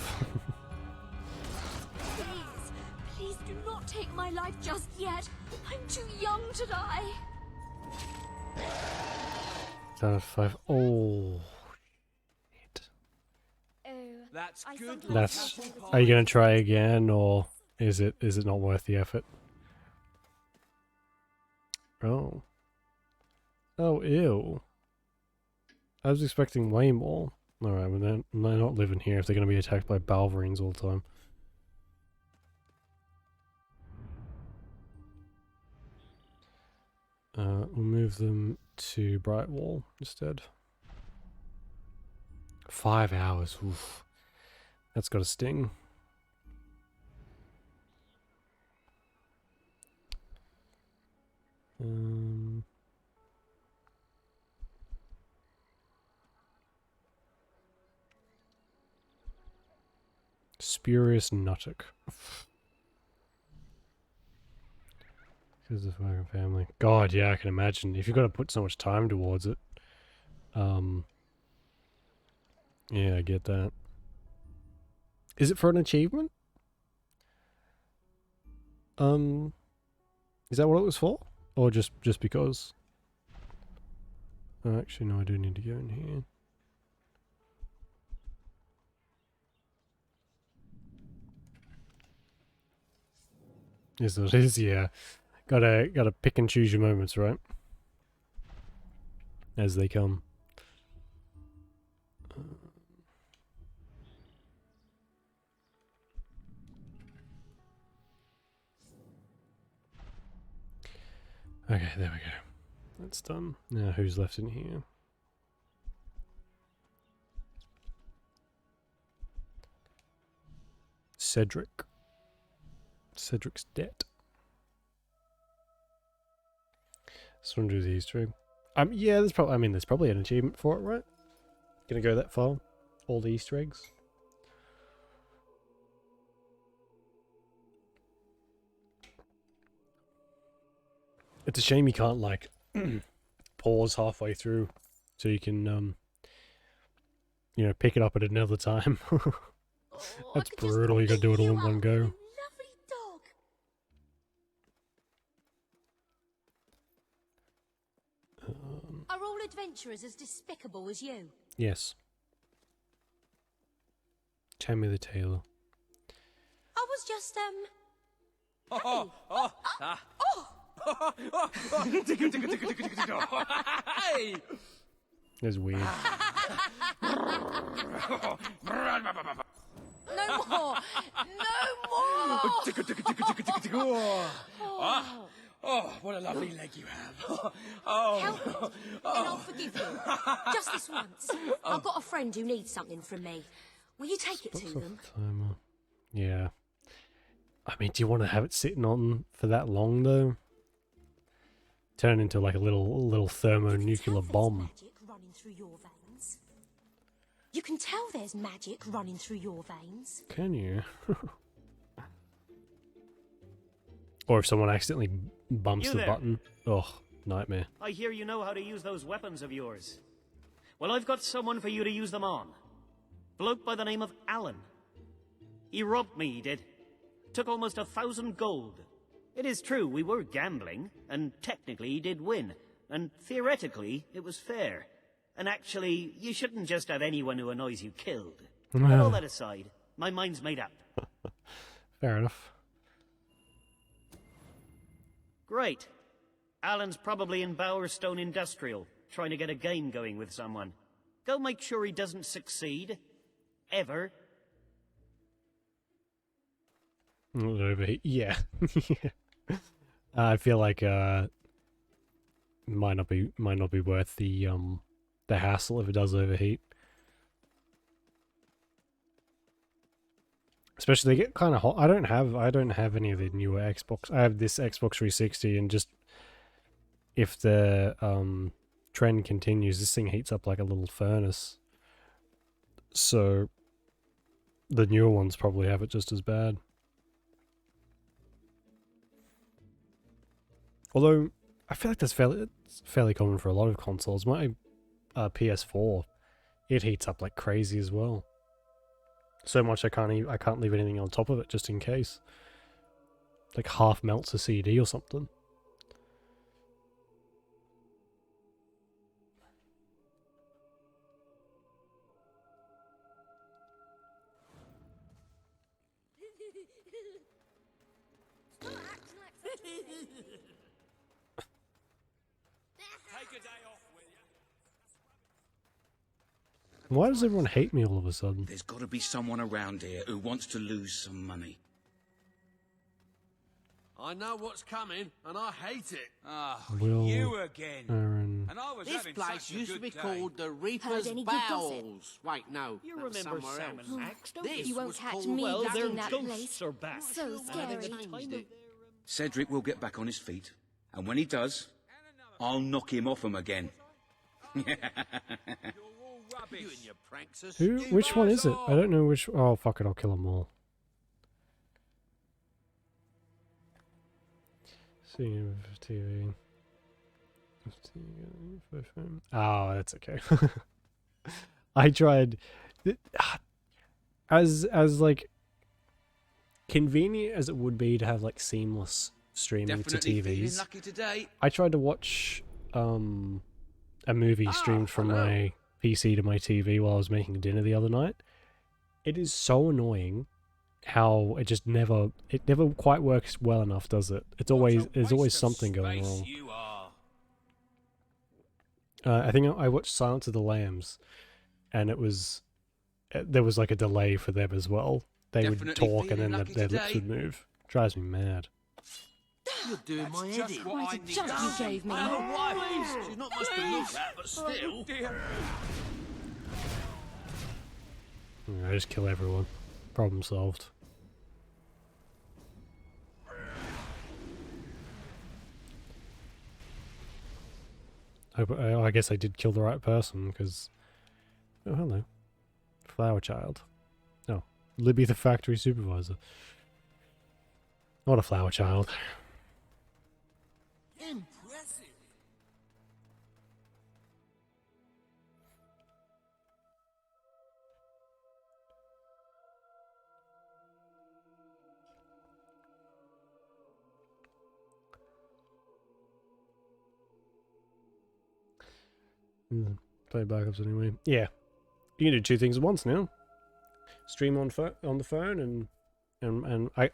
Please do not take my life just yet. I'm too young to die. Down to 5. Oh. That's good. That's. Are you gonna try again, or is it not worth the effort? Oh. Oh, ew. I was expecting way more. Alright, well they're not living here if they're gonna be attacked by Balverines all the time. We'll move them to Brightwall instead. 5 hours. Oof. That's got a sting. Spurious Nuttock. Because the fucking family. God, yeah, I can imagine. If you've got to put so much time towards it. Yeah, I get that. Is it for an achievement? Is that what it was for? Or just because? Oh, actually, no, I do need to go in here. Yes, it is, yeah. Gotta pick and choose your moments, right? As they come. Okay, there we go. That's done. Now who's left in here? Cedric. Cedric's debt. Just want to do the Easter egg. Yeah, there's probably an achievement for it, right? Gonna go that far? All the Easter eggs? It's a shame you can't, like, pause halfway through so you can, you know, pick it up at another time. That's brutal, you gotta do it all in one go. Are all adventurers as despicable as you? Yes. Tammy the Tailor. I was just, Hey! That's weird. No more! No more! Oh, what a lovely leg you have. Oh. Help me, and I'll forgive you. Just this once. I've got a friend who needs something from me. Will you take it to them? Timer. Yeah. I mean, do you want to have it sitting on for that long though? Turn into like a little thermonuclear bomb. Magic running through your veins. You can tell there's magic running through your veins. Can you? Or if someone accidentally bumps You the there. button. Oh, nightmare. I hear you know how to use those weapons of yours. Well, I've got someone for you to use them on. Bloke by the name of Alan. He robbed me, he did. Took almost 1,000 gold. It is true, we were gambling, and technically he did win. And theoretically, it was fair. And actually, you shouldn't just have anyone who annoys you killed. But all that aside, my mind's made up. Fair enough. Great. Alan's probably in Bowerstone Industrial, trying to get a game going with someone. Go make sure he doesn't succeed. Ever. Overheat. Yeah. I feel like might not be worth the hassle if it does overheat. Especially they get kind of hot. I don't have any of the newer Xbox. I have this Xbox 360, and just if the trend continues, this thing heats up like a little furnace. So the newer ones probably have it just as bad. Although I feel like that's fairly common for a lot of consoles. My PS4, it heats up like crazy as well. So much I can't leave anything on top of it just in case. Like half melts a CD or something. Take a day off, will you? Why does everyone hate me all of a sudden? There's got to be someone around here who wants to lose some money. I know what's coming, and I hate it. Ah, Will, you again. Aaron. And I was This having place such a used to good be day. called the Reaper's any good gossip? Bowels. Wait, no. You that was remember somewhere Sam else. and Max, don't This You won't was catch called me Well, back their in that ghosts place. are back. So And scary. they changed it. Cedric will get back on his feet, and when he does, I'll knock him off him again. You and your pranksters. Who? Which one is it? I don't know which. Oh fuck it! I'll kill them all. Seeing TV. Oh, that's okay. I tried. As like convenient as it would be to have like seamless streaming Definitely to feeling TVs. lucky today. I tried to watch a movie streamed from my PC to my TV while I was making dinner the other night. It is so annoying how it just never quite works well enough, does it? There's always something going wrong. You are. I think I watched Silence of the Lambs, and there was like a delay for them as well. They would Definitely talk and feeling then lucky their lips today. would move. Drives me mad. You're doing my head in. Quite a jump you gave me. Oh, wife. She's not much to look at, but still. I just kill everyone. Problem solved. I guess I did kill the right person, because... Oh, hello. Flower Child. Oh, Libby the factory supervisor. Not a flower child. Impressive. Play backups anyway. Yeah, you can do two things at once now. Stream on the phone and I.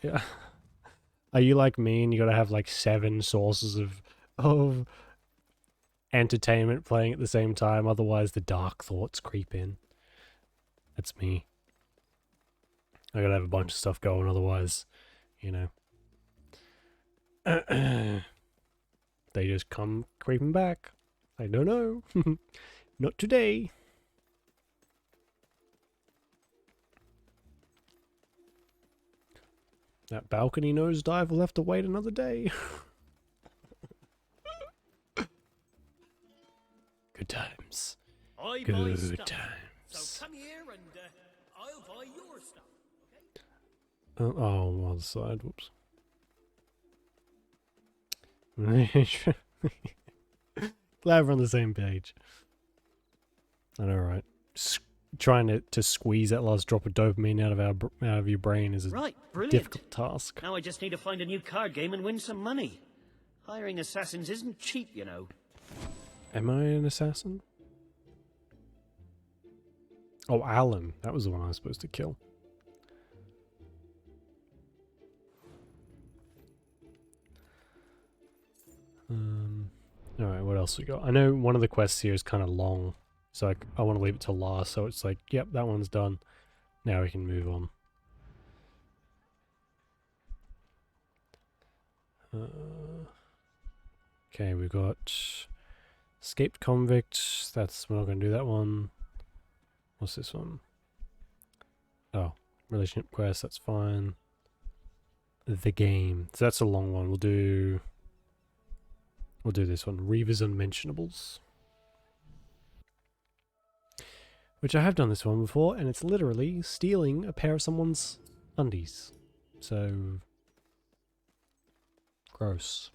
Are you like me and you gotta have like 7 sources of entertainment playing at the same time? Otherwise, the dark thoughts creep in. That's me. I gotta have a bunch of stuff going. Otherwise, you know, they just come creeping back. I don't know. Not today. That balcony nosedive will have to wait another day. Good times. I buy Good stuff. times. So come here and I'll buy your stuff. Oh, other side. Whoops. Glad we're on the same page. I know, right? Trying to squeeze that last drop of dopamine out of your brain is a Right, brilliant. difficult task. Now I just need to find a new card game and win some money. Hiring assassins isn't cheap, you know. Am I an assassin? Oh, Alan. That was the one I was supposed to kill. Alright, what else we got? I know one of the quests here is kind of long, so I want to leave it till last, so it's like, yep, that one's done. Now we can move on. Okay, we've got escaped convict. We're not going to do that one. What's this one? Oh, relationship quest, that's fine. The game. So that's a long one. We'll do this one. Reaver's Unmentionables. Which I have done this one before, and it's literally stealing a pair of someone's undies. So gross.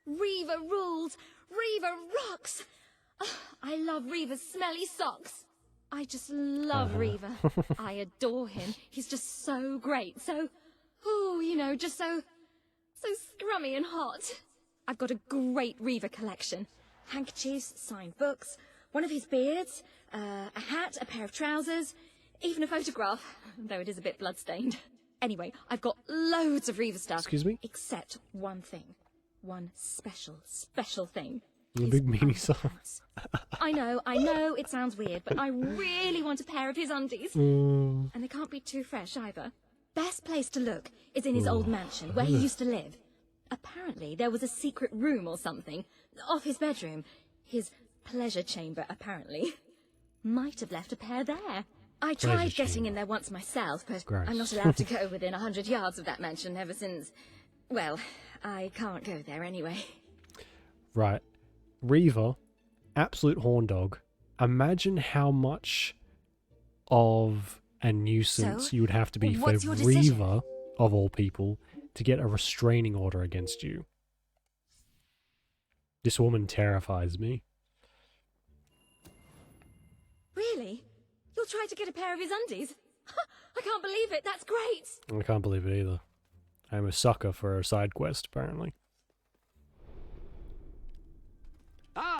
Reaver rules! Reaver rocks! Oh, I love Reaver's smelly socks. I just love Reaver. I adore him. He's just so great. So, ooh, you know, just so scrummy and hot. I've got a great Reaver collection. Handkerchiefs, signed books, one of his beards, a hat, a pair of trousers, even a photograph, though it is a bit bloodstained. Anyway, I've got loads of Reaver stuff. Excuse me? Except one thing. One special thing. A big meanie socks. I know, it sounds weird, but I really want a pair of his undies. Mm. And they can't be too fresh either. Best place to look is in his old mansion, where he used to live. Apparently, there was a secret room or something, off his bedroom. His pleasure chamber, apparently. Might have left a pair there. I tried getting in there once myself, but I'm not allowed to go within 100 yards of that mansion ever since... Well, I can't go there anyway. Right. Reaver, absolute horn dog. Imagine how much of a nuisance you would have to be for Reaver, of all people, to get a restraining order against you. This woman terrifies me. Really? You'll try to get a pair of his undies? I can't believe it, that's great! I can't believe it either. I'm a sucker for a side quest, apparently. Ah!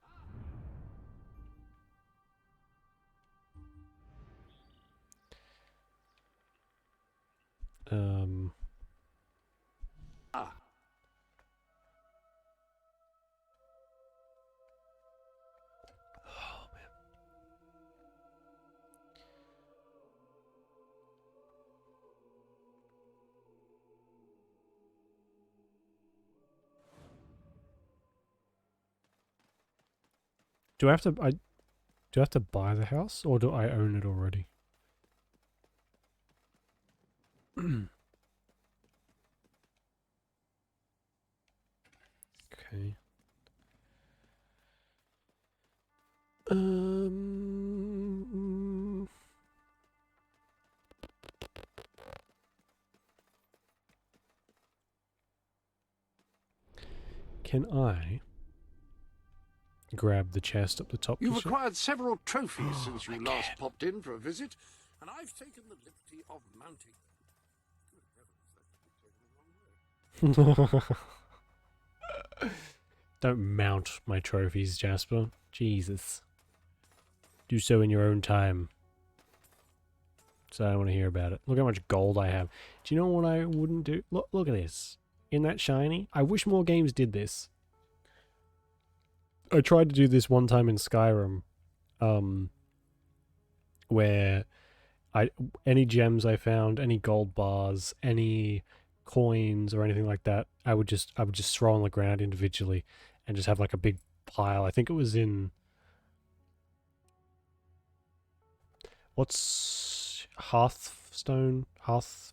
Do I have to buy the house, or do I own it already? Okay. Can I grab the chest up the top? You've acquired several trophies since you last popped in for a visit, and I've taken the liberty of mounting. Don't mount my trophies, Jasper. Jesus. Do so in your own time. So I don't want to hear about it. Look how much gold I have. Do you know what I wouldn't do? Look at this. In that shiny? I wish more games did this. I tried to do this one time in Skyrim. Where any gems I found, any gold bars, any coins or anything like that, I would just throw on the ground individually and just have like a big pile. I think it was in what's Hearthstone? Hearth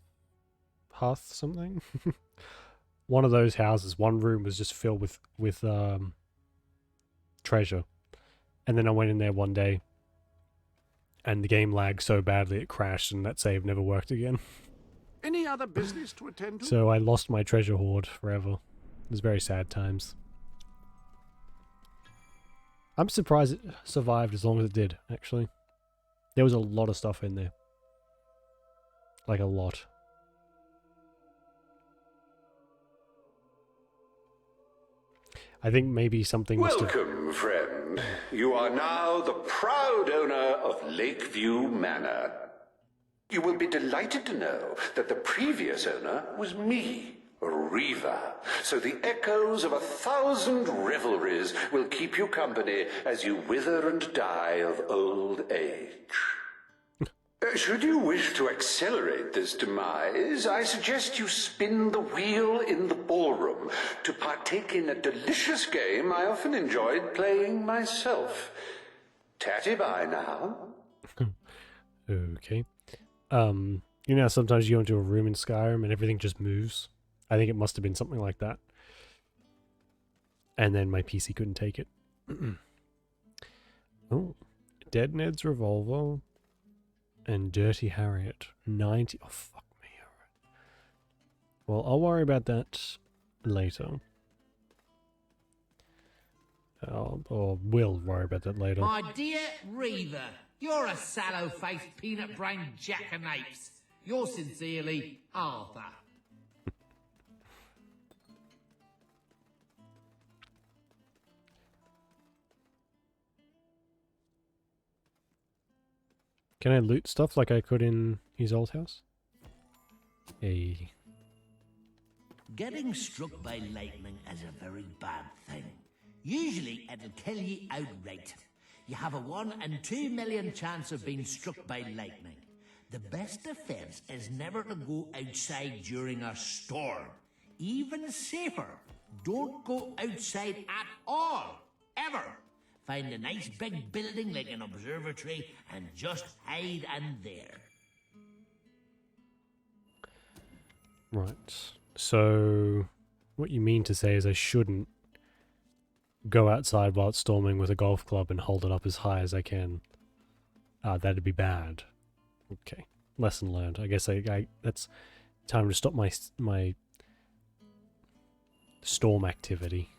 something? One of those houses, one room was just filled with treasure. And then I went in there one day and the game lagged so badly it crashed and that save never worked again. Any other business to attend to? So I lost my treasure hoard forever. It was very sad times. I'm surprised it survived as long as it did, actually. There was a lot of stuff in there. Like a lot. I think maybe something must have... Welcome, friend. You are now the proud owner of Lakeview Manor. You will be delighted to know that the previous owner was me, Reva. So the echoes of 1,000 revelries will keep you company as you wither and die of old age. Should you wish to accelerate this demise, I suggest you spin the wheel in the ballroom to partake in a delicious game I often enjoyed playing myself. Tatty bye now. Okay. You know, sometimes you go into a room in Skyrim and everything just moves. I think it must have been something like that. And then my PC couldn't take it. Oh, Dead Ned's revolver. And Dirty Harriet. 90. Oh, fuck me. Alright. Well, I'll worry about that later. Or we'll worry about that later. My dear Reaver, you're a sallow-faced, peanut-brained jackanapes. Yours sincerely, Arthur. Can I loot stuff like I could in his old house? Hey. Getting struck by lightning is a very bad thing. Usually it'll kill you outright. You have a 1 in 2 million chance of being struck by lightning. The best defense is never to go outside during a storm. Even safer, don't go outside at all, ever. Find a nice big building like an observatory and just hide in there. Right. So, what you mean to say is I shouldn't go outside while it's storming with a golf club and hold it up as high as I can. That'd be bad. Okay. Lesson learned. I guess I that's time to stop my storm activity.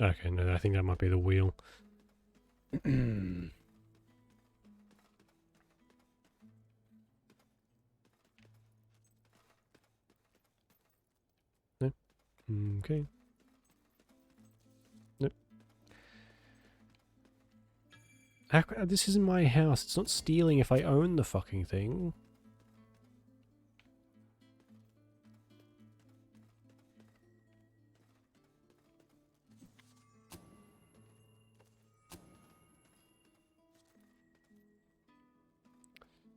Okay, no, I think that might be the wheel. No. Okay. Nope. This isn't my house. It's not stealing if I own the fucking thing.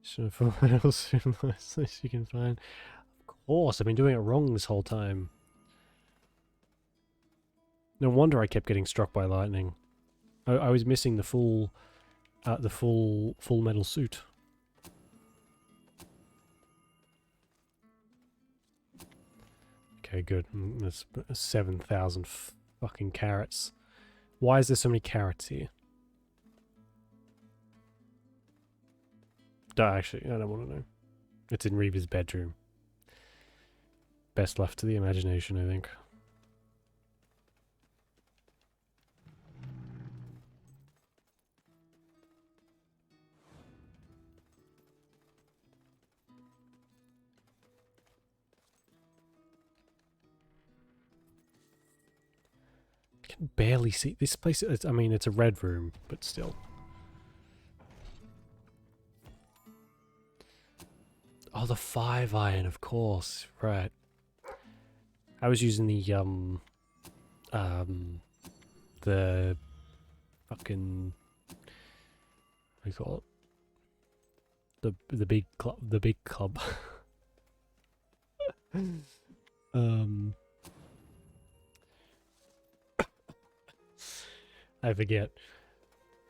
So for what else you can find. Of course, I've been doing it wrong this whole time. No wonder I kept getting struck by lightning. I was missing the full metal suit. Okay, good. That's 7,000 fucking carrots. Why is there so many carrots here? Actually, I don't want to know. It's in Reva's bedroom. Best left to the imagination, I think. can barely see this place. I mean, it's a red room, but still. Oh, the 5-iron, of course. Right. I was using the fucking, what do you call it? The big club. The big club. I forget.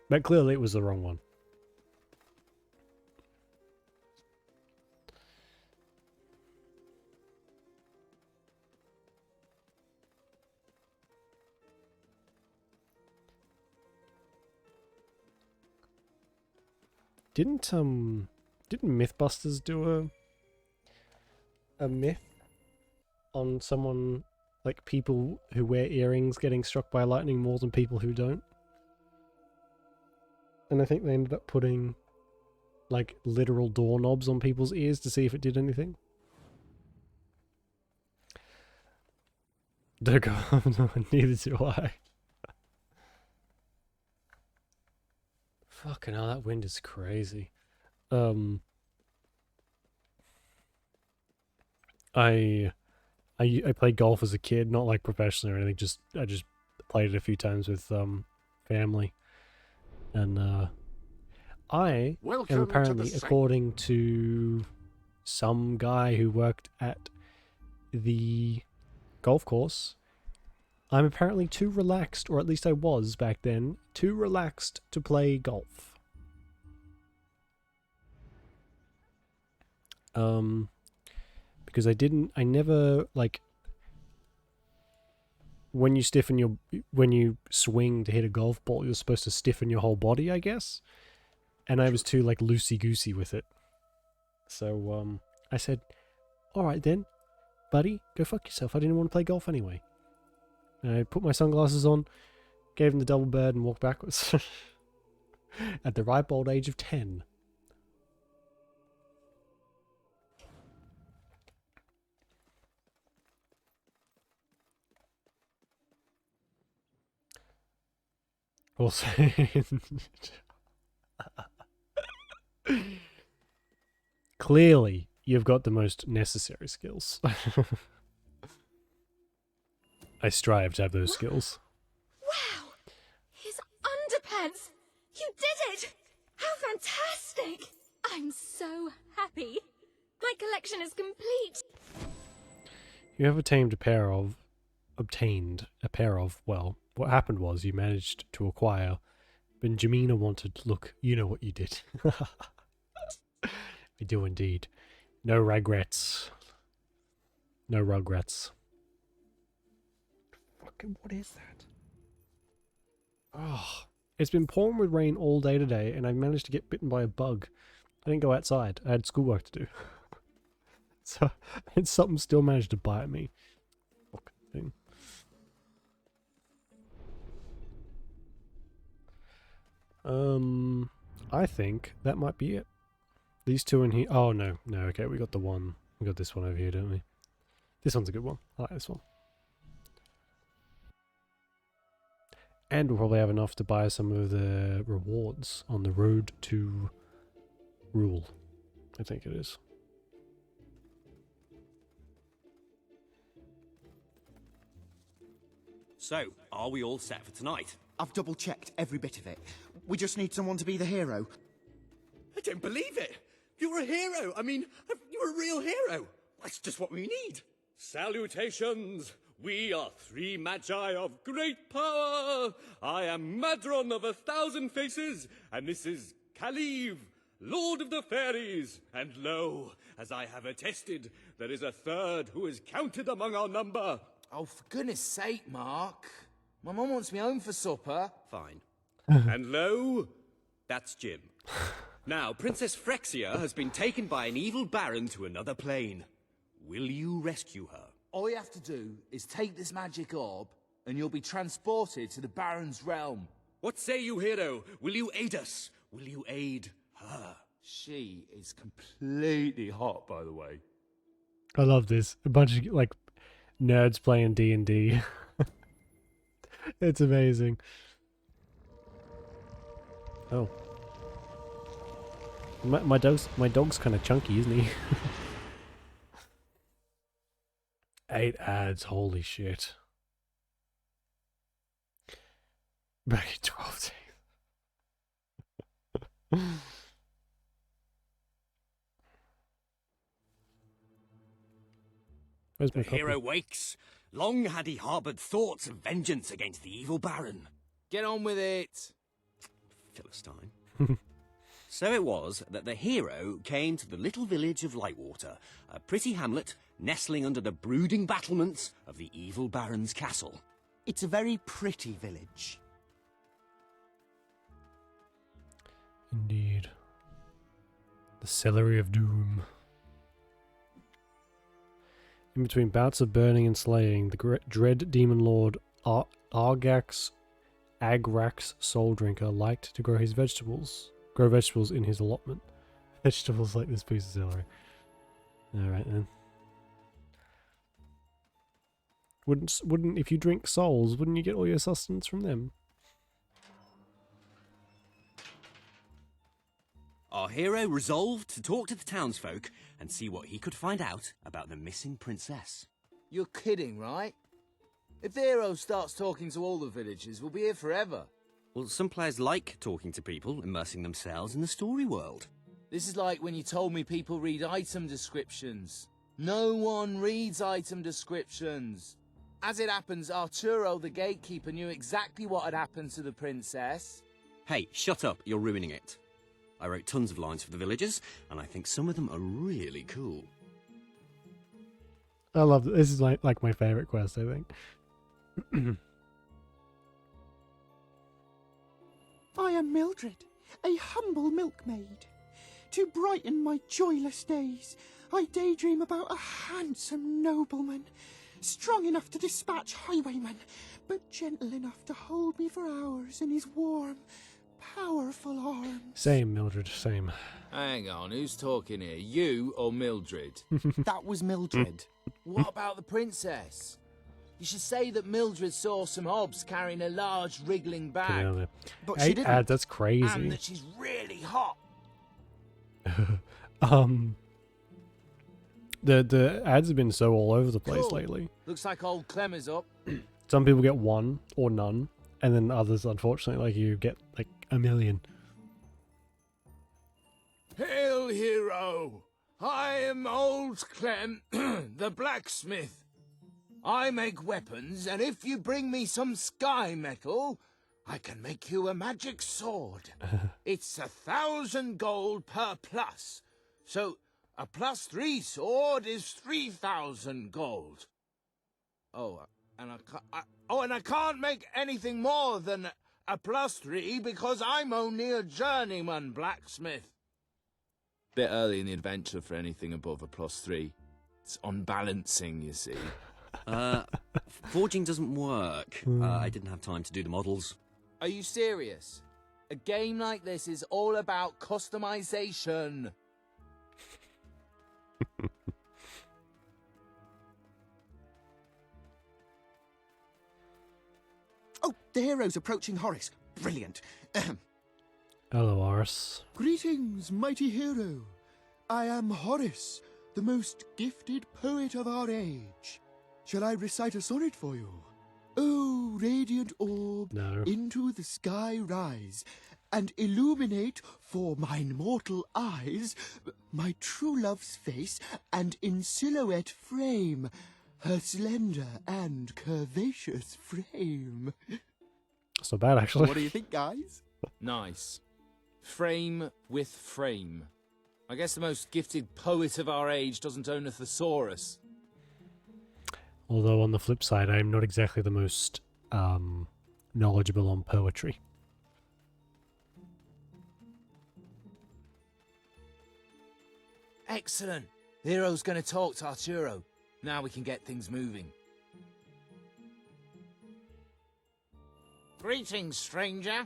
But clearly it was the wrong one. Didn't Mythbusters do a myth on someone, like people who wear earrings getting struck by lightning more than people who don't? And I think they ended up putting like literal doorknobs on people's ears to see if it did anything. Don't go. No, neither do I. Fucking hell, that wind is crazy. I played golf as a kid, not like professionally or anything. I just played it a few times with family, and I am apparently, according to some guy who worked at the golf course, I'm apparently too relaxed, or at least I was back then, too relaxed to play golf. Because I never, like, when you swing to hit a golf ball, you're supposed to stiffen your whole body, I guess. And I was too, like, loosey-goosey with it. So, I said, alright then, buddy, go fuck yourself. I didn't want to play golf anyway. And I put my sunglasses on, gave him the double bird, and walked backwards. At the ripe old age of 10. Also, clearly, you've got the most necessary skills. I strive to have those skills. Wow! His underpants! You did it! How fantastic! I'm so happy. My collection is complete. You have obtained a pair of, well, what happened was you managed to acquire. Benjamina wanted, look, you know what you did. I do indeed. No regrets. No regrets. Fucking, what is that? Oh, it's been pouring with rain all day today, and I managed to get bitten by a bug. I didn't go outside. I had schoolwork to do. So, and something still managed to bite me. Fucking thing. I think that might be it. These two in here. Oh, no. No, okay, we got the one. We got this one over here, don't we? This one's a good one. I like this one. And we'll probably have enough to buy some of the rewards on the road to Rule. I think it is. So, are we all set for tonight? I've double-checked every bit of it. We just need someone to be the hero. I don't believe it! You're a hero! I mean, you're a real hero! That's just what we need! Salutations! We are three magi of great power! I am Madron of 1,000 faces, and this is Kaliv, Lord of the Fairies. And lo, as I have attested, there is a third who is counted among our number. Oh, for goodness sake, Mark. My mum wants me home for supper. Fine. And lo, that's Jim. Now, Princess Frexia has been taken by an evil baron to another plane. Will you rescue her? All you have to do is take this magic orb, and you'll be transported to the Baron's realm. What say you, hero? Will you aid us? Will you aid her? She is completely hot, by the way. I love this. A bunch of, like, nerds playing D&D. It's amazing. Oh. My dog's kind of chunky, isn't he? 8 ads, holy shit. Back in 12 days. Where's my The copy? hero wakes. Long had he harboured thoughts of vengeance against the evil Baron. Get on with it. Philistine. So it was that the hero came to the little village of Lightwater, a pretty hamlet nestling under the brooding battlements of the evil Baron's castle. It's a very pretty village. Indeed. The Celery of Doom. In between bouts of burning and slaying, the dread demon lord Agrax Soul Drinker liked to grow vegetables in his allotment. Vegetables like this piece of celery. Alright then. Wouldn't if you drink souls, wouldn't you get all your sustenance from them? Our hero resolved to talk to the townsfolk and see what he could find out about the missing princess. You're kidding, right? If the hero starts talking to all the villagers, we'll be here forever. Well, some players like talking to people, immersing themselves in the story world. This is like when you told me people read item descriptions. No one reads item descriptions. As it happens, Arturo the gatekeeper knew exactly what had happened to the princess. Hey, shut up, you're ruining it. I wrote tons of lines for the villagers, and I think some of them are really cool. I love it. This is like my favourite quest, I think. I am Mildred, a humble milkmaid. To brighten my joyless days, I daydream about a handsome nobleman, strong enough to dispatch highwaymen, but gentle enough to hold me for hours in his warm, powerful arms. Same, Mildred, same. Hang on, who's talking here? You or Mildred? That was Mildred. What about the princess? You should say that Mildred saw some hobs carrying a large wriggling bag. But she didn't. That's crazy. And that she's really hot. The ads have been so all over the place lately. Looks like old Clem is up. Some people get one or none, and then others, unfortunately, like you, get like a million. Hail, hero! I am old Clem, the blacksmith. I make weapons, and if you bring me some sky metal, I can make you a magic sword. It's 1,000 gold per plus. So, a +3 sword is 3,000 gold. And I can't make anything more than a +3 because I'm only a journeyman blacksmith. Bit early in the adventure for anything above a +3. It's unbalancing, you see. Forging doesn't work. I didn't have time to do the models. Are you serious? A game like this is all about customization. Oh, the hero's approaching Horace. Brilliant. Hello, Horace. Greetings, mighty hero. I am Horace, the most gifted poet of our age. Shall I recite a sonnet for you? Oh, radiant orb, no. Into the sky rise, and illuminate for mine mortal eyes my true love's face, and in silhouette frame her slender and curvaceous frame. That's not bad, actually. What do you think, guys? Nice. Frame with frame. I guess the most gifted poet of our age doesn't own a thesaurus. Although on the flip side, I'm not exactly the most knowledgeable on poetry. Excellent. The hero's going to talk to Arturo. Now we can get things moving. Greetings, stranger.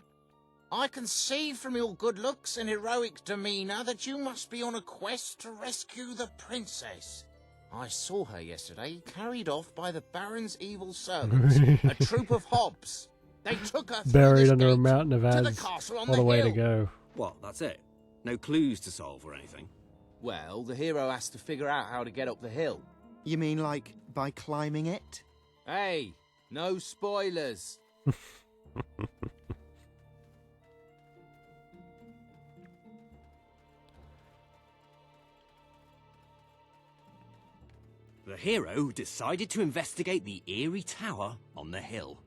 I can see from your good looks and heroic demeanour that you must be on a quest to rescue the princess. I saw her yesterday, carried off by the Baron's evil servants, a troop of hobs. They took her through Buried the under a gate mountain of to the ads. castle on Buried the under a gate mountain of to the ads. castle on What the a way hill. to go. What, that's it? No clues to solve or anything? Well, the hero has to figure out how to get up the hill. You mean like by climbing it? Hey, no spoilers. The hero decided to investigate the eerie tower on the hill.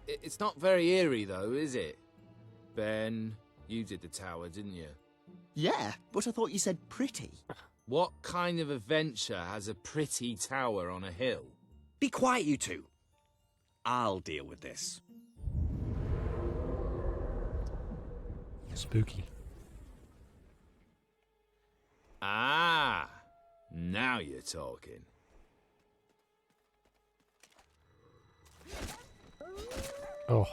It's not very eerie, though, is it? Ben, you did the tower, didn't you? Yeah, but I thought you said pretty. What kind of adventure has a pretty tower on a hill? Be quiet, you two. I'll deal with this. Spooky. Ah, now you're talking. Oh.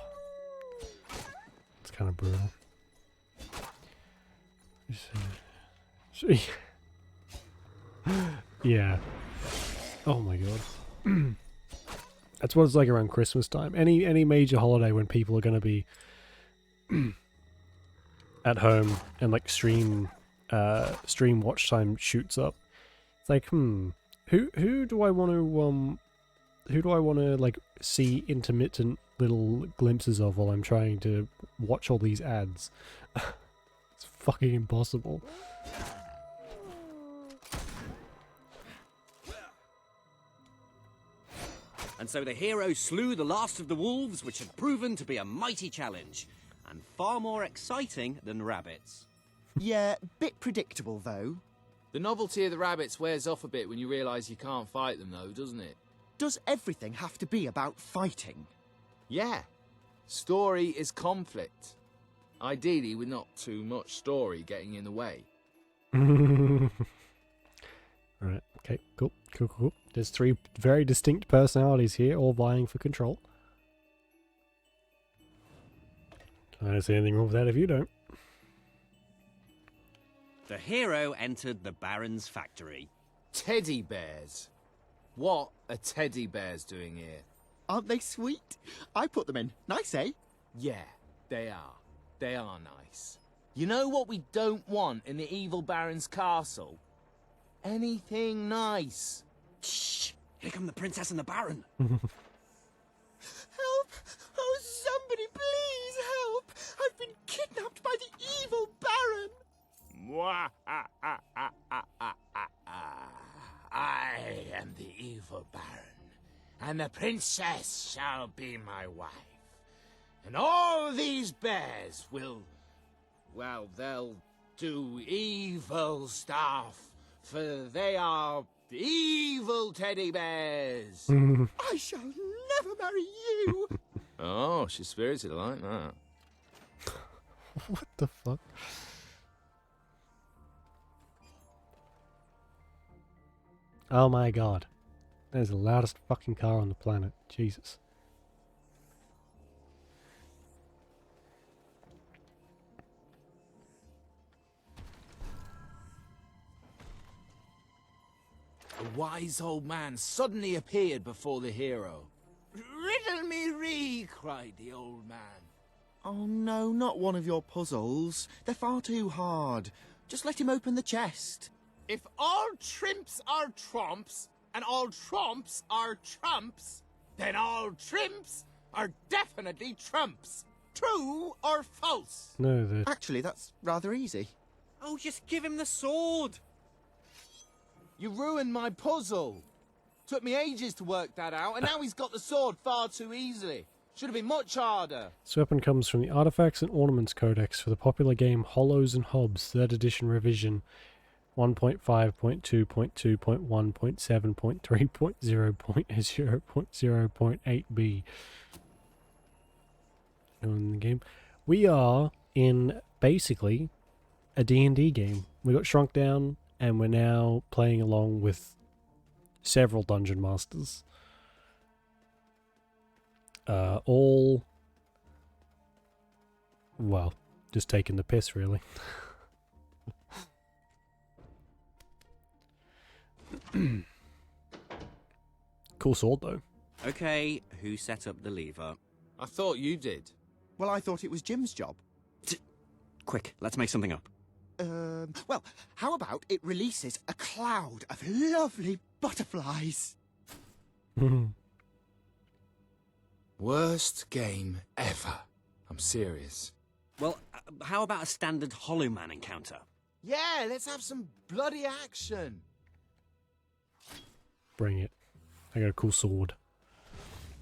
It's kind of brutal. Yeah. Oh my god. That's what it's like around Christmas time. Any major holiday when people are going to be at home and like stream watch time shoots up. It's like, who do I want to like see intermittent little glimpses of while I'm trying to watch all these ads? It's fucking impossible. And so the hero slew the last of the wolves, which had proven to be a mighty challenge, and far more exciting than rabbits. Yeah, bit predictable though. The novelty of the rabbits wears off a bit when you realise you can't fight them, though, doesn't it? Does everything have to be about fighting? Yeah. Story is conflict. Ideally, with not too much story getting in the way. Alright, okay, cool. There's 3 very distinct personalities here, all vying for control. I don't see anything wrong with that if you don't. The hero entered the Baron's factory. Teddy bears. What are teddy bears doing here? Aren't they sweet? I put them in. Nice, eh? Yeah, they are. They are nice. You know what we don't want in the evil Baron's castle? Anything nice. Shh! Here come the princess and the Baron. Help! Oh, somebody please help! I've been kidnapped by the evil Baron! I am the evil Baron, and the princess shall be my wife. And all these bears will, well, they'll do evil stuff, for they are evil teddy bears. I shall never marry you! Oh, she's spirited like that. What the fuck? Oh my god. That is the loudest fucking car on the planet. Jesus. A wise old man suddenly appeared before the hero. "Riddle me ree," cried the old man. Oh no, not one of your puzzles. They're far too hard. Just let him open the chest. If all trimps are trumps, and all trumps are trumps, then all trimps are definitely trumps. True or false? No, the... Actually, that's rather easy. Oh, just give him the sword. You ruined my puzzle. Took me ages to work that out, and now he's got the sword far too easily. Should have been much harder. This weapon comes from the Artifacts and Ornaments Codex for the popular game Hollows and Hobbs, 3rd edition revision 1.5.2.2.1.7.3.0.0.0.8b. In the game, we are in basically a D&D game. We got shrunk down, and we're now playing along with several dungeon masters. All, well, just taking the piss, really. Cool sword, though. Okay, who set up the lever? I thought you did. Well, I thought it was Jim's job. Quick, let's make something up. Well, how about it releases a cloud of lovely butterflies? Worst game ever. I'm serious. Well, how about a standard Hollow Man encounter? Yeah, let's have some bloody action. Bring it. I got a cool sword.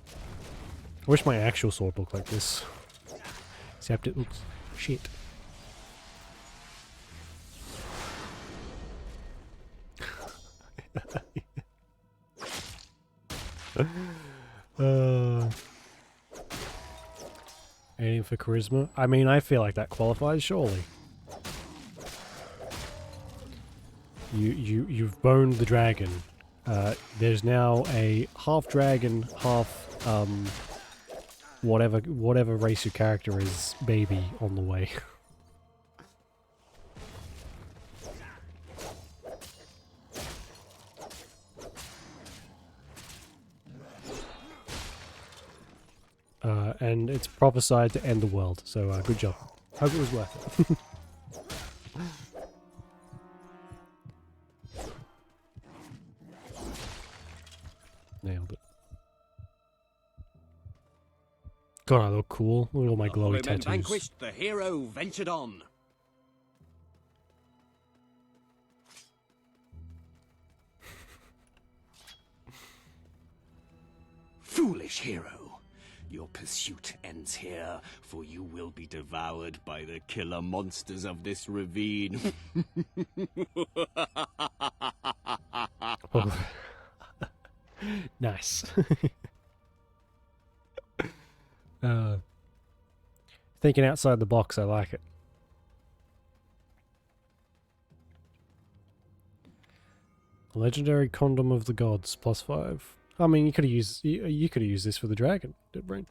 I wish my actual sword looked like this. Except it looks shit. Aiming for charisma? I mean, I feel like that qualifies, surely. You've boned the dragon. There's now a half dragon, half whatever race your character is, baby on the way. And it's prophesied to end the world, so good job. Hope it was worth it. Nailed it. God, I look cool. Look at all my glowy Hollow Men tattoos. vanquished, the hero ventured on. Foolish hero. Your pursuit ends here, for you will be devoured by the killer monsters of this ravine. Oh. Nice. Thinking outside the box, I like it. Legendary condom of the gods, +5. I mean, you could have used this for the dragon, Dead Brain.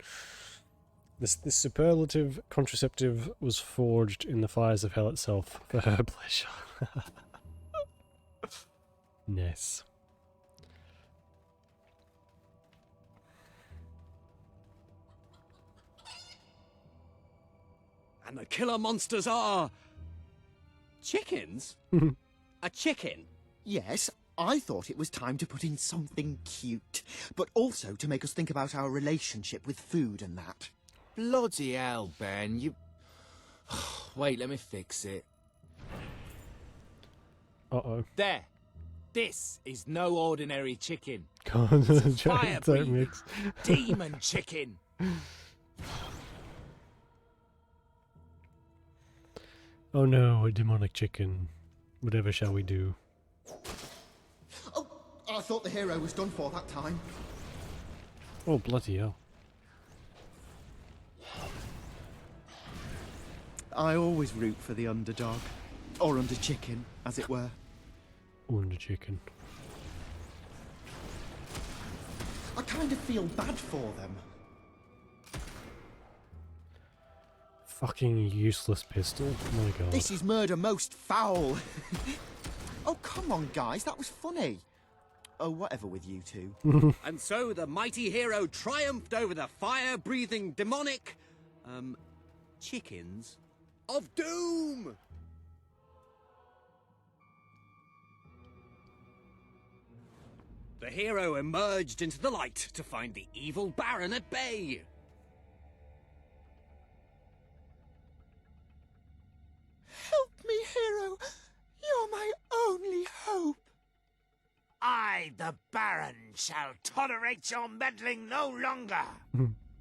This superlative contraceptive was forged in the fires of hell itself for her pleasure. Nice. And the killer monsters are... chickens? A chicken? Yes, I thought it was time to put in something cute, but also to make us think about our relationship with food and that. Bloody hell, Ben, you... Wait, let me fix it. Uh-oh. There. This is no ordinary chicken. God, It's giant don't mix. demon chicken. Oh no, a demonic chicken. Whatever shall we do? Oh, I thought the hero was done for that time. Oh, bloody hell. I always root for the underdog. Or under chicken, as it were. Under chicken. I kind of feel bad for them. Fucking useless pistol. Oh my god. This is murder most foul. Oh, come on, guys, that was funny. Oh, whatever with you two. And so the mighty hero triumphed over the fire-breathing demonic... chickens of doom! The hero emerged into the light to find the evil Baron at bay. Help me, hero. You're my only hope. I, the Baron, shall tolerate your meddling no longer.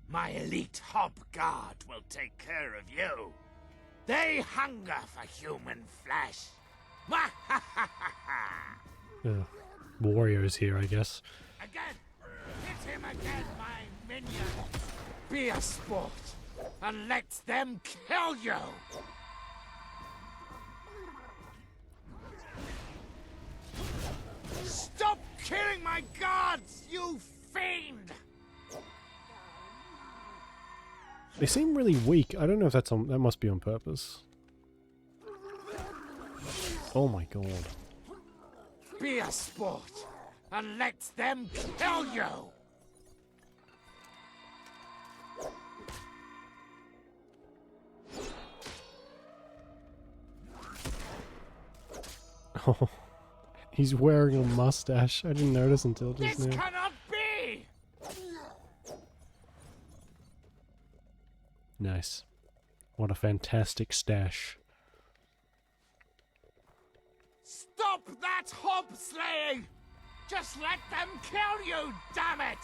My elite hob guard will take care of you. They hunger for human flesh. Warriors here, I guess. Again! Hit him again, my minion! Be a sport, and let them kill you! Stop killing my guards, you fiend! They seem really weak. I don't know if that's on. That must be on purpose. Oh my god. Be a sport, and let them kill you! Oh, he's wearing a mustache. I didn't notice until just This now. cannot be! Nice. What a fantastic stash. Stop that hob slaying! Just let them kill you, damn it!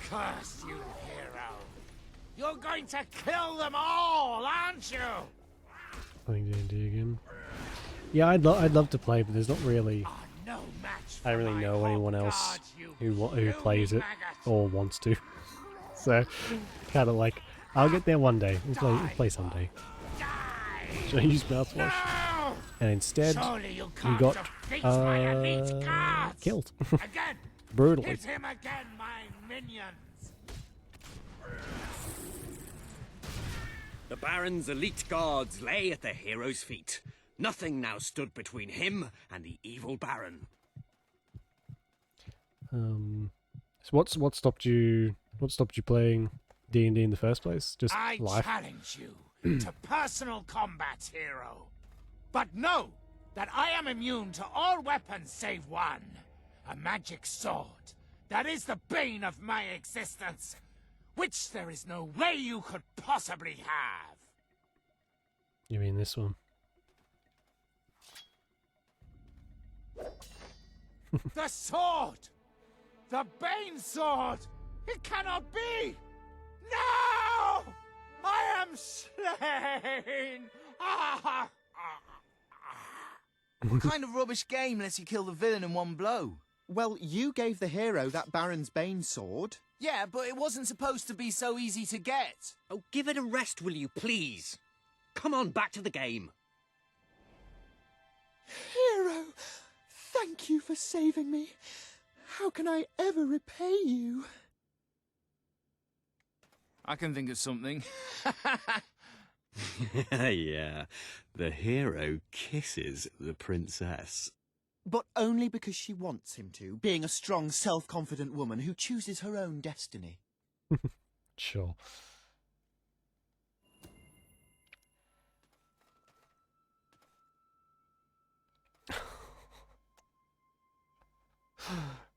Curse you, hero! You're going to kill them all, aren't you? Playing D&D again. Yeah, I'd love to play, but there's not really. No match I don't really know anyone else who plays it or wants to. So, kind of like, I'll get there one day. We'll play someday. Should I use mouthwash? And instead, we got killed Again! brutally. Hit him again, my minions! The Baron's elite guards lay at the hero's feet. Nothing now stood between him and the evil Baron. So what stopped you? What stopped you playing D&D in the first place? Just I life. challenge you to personal combat, hero. But know that I am immune to all weapons save one. A magic sword. That is the bane of my existence. Which there is no way you could possibly have. You mean this one? The sword! The Bane sword! It cannot be! No! I am slain! Ah! What kind of rubbish game lets you kill the villain in one blow? Well, you gave the hero that Baron's Bane sword. Yeah, but it wasn't supposed to be so easy to get. Oh, give it a rest, will you, please? Come on, back to the game. Hero, thank you for saving me. How can I ever repay you? I can think of something. Yeah, the hero kisses the princess. But only because she wants him to, being a strong, self-confident woman who chooses her own destiny. Sure.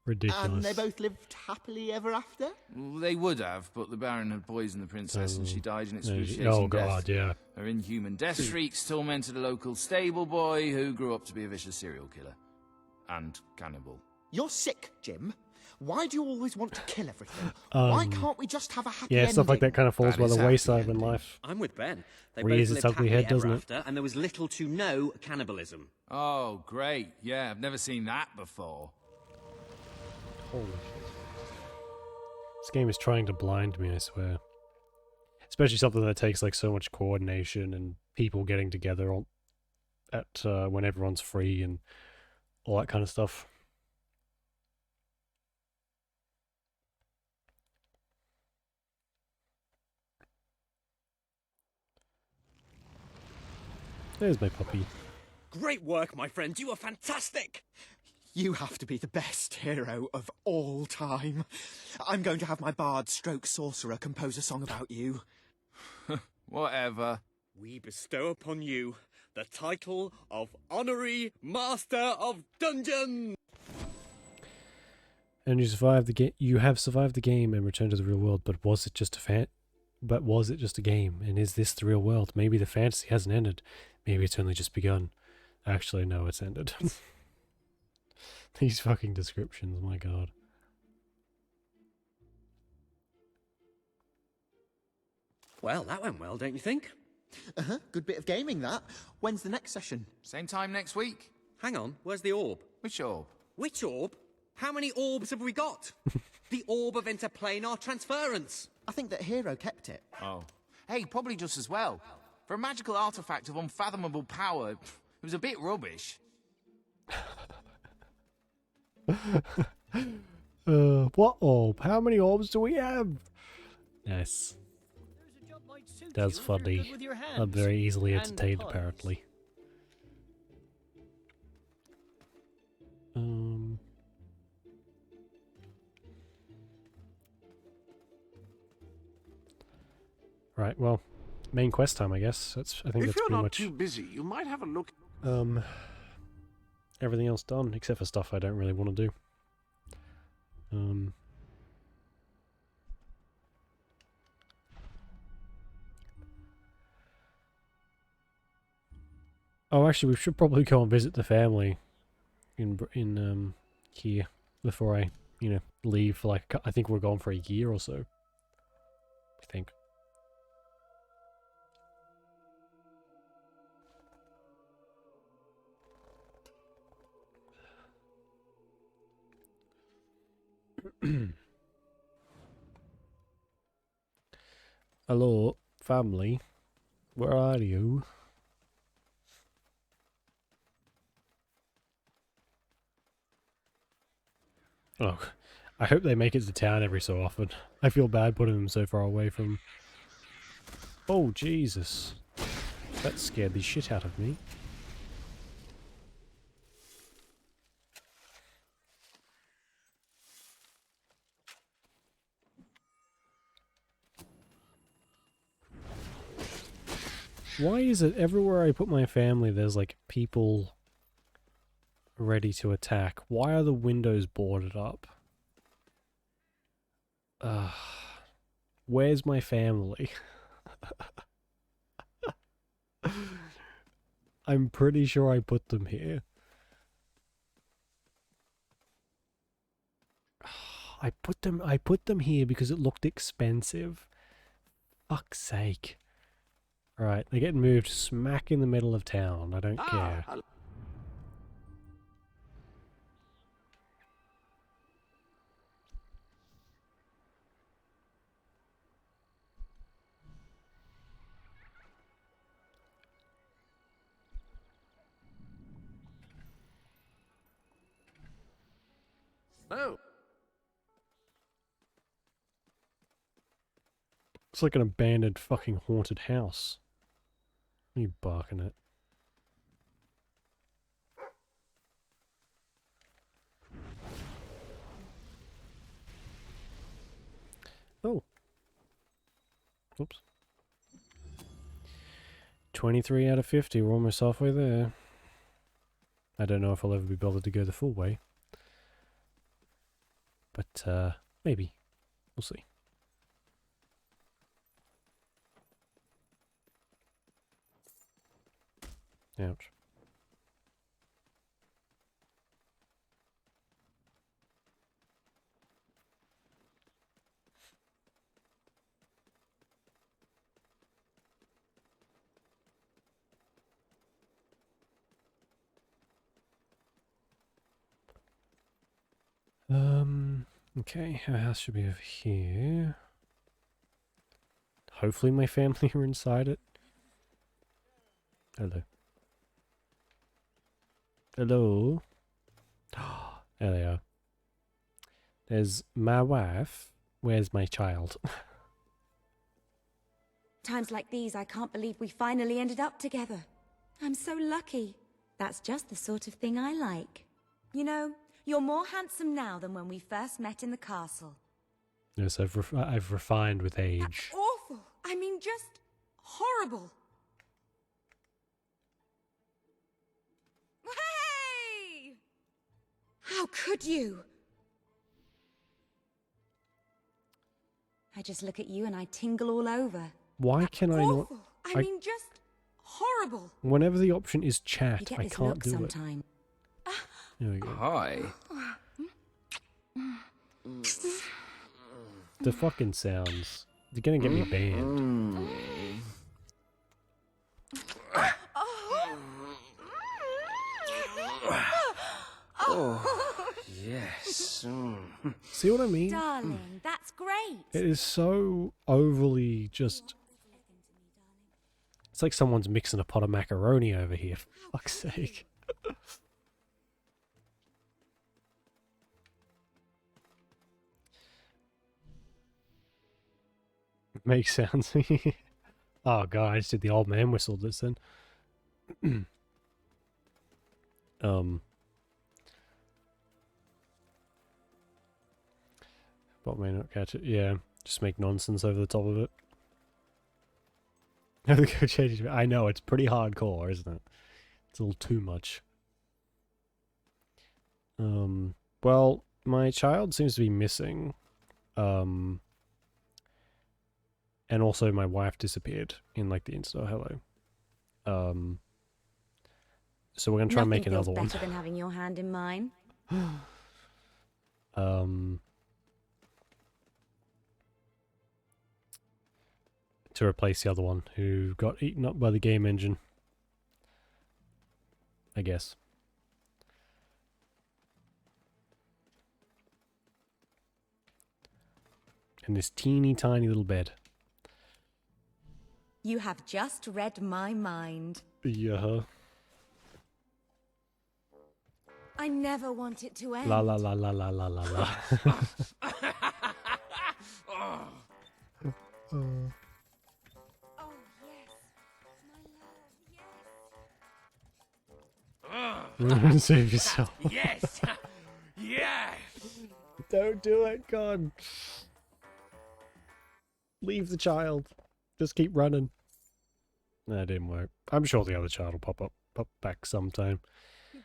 Ridiculous. And they both lived happily ever after? Well, they would have, but the Baron had poisoned the princess and she died in excruciating oh death. god, yeah. Her inhuman death shrieks tormented a local stable boy who grew up to be a vicious serial killer. And cannibal. You're sick, Jim. Why do you always want to kill everything? Why can't we just have a happy ending? Yeah, stuff like that kind of falls by the wayside in life. I'm with Ben. They Rears both its lived ugly happily head, doesn't ever it? after, and there was little to no cannibalism. Oh, great. Yeah, I've never seen that before. Holy shit. This game is trying to blind me, I swear. Especially something that takes like so much coordination and people getting together at when everyone's free and all that kind of stuff. There's my puppy. Great work, my friend. You were fantastic. You have to be the best hero of all time. I'm going to have my bard stroke sorcerer compose a song about you. Whatever. We bestow upon you the title of Honorary Master of Dungeons. And you survived the game. You have survived the game and returned to the real world. But was it just a game? And is this the real world? Maybe the fantasy hasn't ended. Maybe it's only just begun. Actually, no, it's ended. These fucking descriptions, my god. Well, that went well, don't you think? Uh-huh, good bit of gaming, that. When's the next session? Same time next week. Hang on, where's the orb? Which orb? Which orb? How many orbs have we got? The orb of interplanar transference. I think that hero kept it. Oh. Hey, probably just as well. For a magical artifact of unfathomable power, it was a bit rubbish. What orb? How many orbs do we have? Yes. That's funny. I'm very easily entertained, apparently. Right, well, main quest time, I guess. I think If that's you're pretty not much too busy, you might have a look. everything else done, except for stuff I don't really want to do. Oh, actually, we should probably go and visit the family in here before I, leave for like I think we're gone for a year or so. I think. Hello, family. Where are you? Oh, I hope they make it to town every so often. I feel bad putting them so far away from... Oh, Jesus. That scared the shit out of me. Why is it everywhere I put my family there's like people ready to attack? Why are the windows boarded up? Where's my family? I'm pretty sure I put them here. I put them here because it looked expensive. Fuck's sake. Alright, they're getting moved smack in the middle of town. I don't care. Oh. It's like an abandoned fucking haunted house. What are you barking at? Oh. Oops. 23 out of 50. We're almost halfway there. I don't know if I'll ever be bothered to go the full way. But, maybe. We'll see. Ouch. Okay, our house should be over here. Hopefully my family are inside it. Hello. Hello. There they are. There's my wife. Where's my child? Times like these, I can't believe we finally ended up together. I'm so lucky. That's just the sort of thing I like. You know, you're more handsome now than when we first met in the castle. Yes, I've refined with age. Awful. I mean, just horrible. Hey! How could you? I just look at you and I tingle all over. Why can I not? I mean, just horrible. Whenever the option is chat, You get I this can't look do sometime. it. There we go. Hi. The fucking sounds. They're gonna get me banned. Oh, yes. See what I mean? Darling, that's great. It is so overly just... It's like someone's mixing a pot of macaroni over here, for fuck's sake. Makes sounds. Oh god, I just did the old man whistle this then. But may not catch it. Yeah, just make nonsense over the top of it. I know, it's pretty hardcore, isn't it? It's a little too much. Well, my child seems to be missing. And also my wife disappeared in like the Insta hello. So we're gonna try and make another one. Nothing feels better than having your hand in mine. To replace the other one who got eaten up by the game engine. I guess. In this teeny tiny little bed. You have just read my mind. Yeah. I never want it to end. La la la la la la la la. Save yourself. Yes! Yes! Don't do it, God. Leave the child. Just keep running. That didn't work. I'm sure the other child will pop back sometime.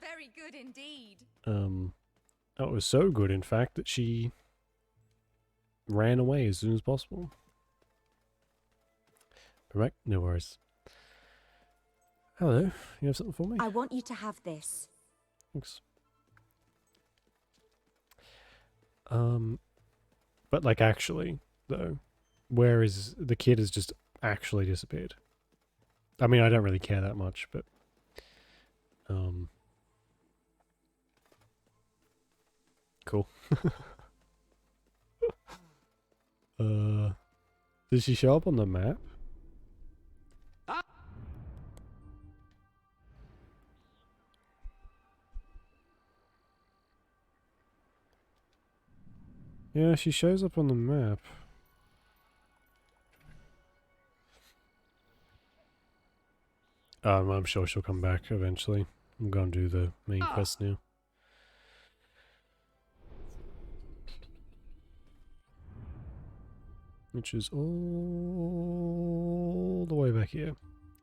Very good indeed. That was so good, in fact, that she ran away as soon as possible. Right, no worries. Hello, you have something for me? I want you to have this. Thanks. But like actually, though, where is the kid has just actually disappeared? I mean, I don't really care that much, but cool. Did she show up on the map? Yeah, she shows up on the map. I'm sure she'll come back eventually. I'm gonna do the main quest now. Which is all the way back here.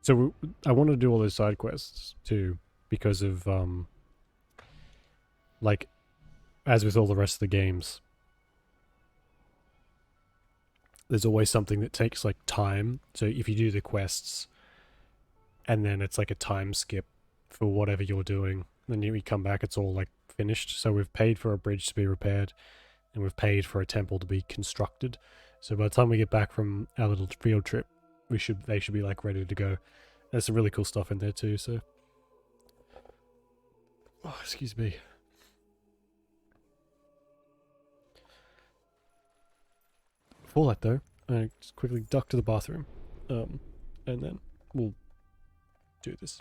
So I want to do all those side quests too, because of like, as with all the rest of the games, there's always something that takes like time. So if you do the quests, and then it's like a time skip for whatever you're doing, then you come back, it's all like finished. So we've paid for a bridge to be repaired, and we've paid for a temple to be constructed. So by the time we get back from our little field trip, they should be like ready to go. There's some really cool stuff in there too, so oh, excuse me. Before that though, I just quickly duck to the bathroom. And then we'll do this.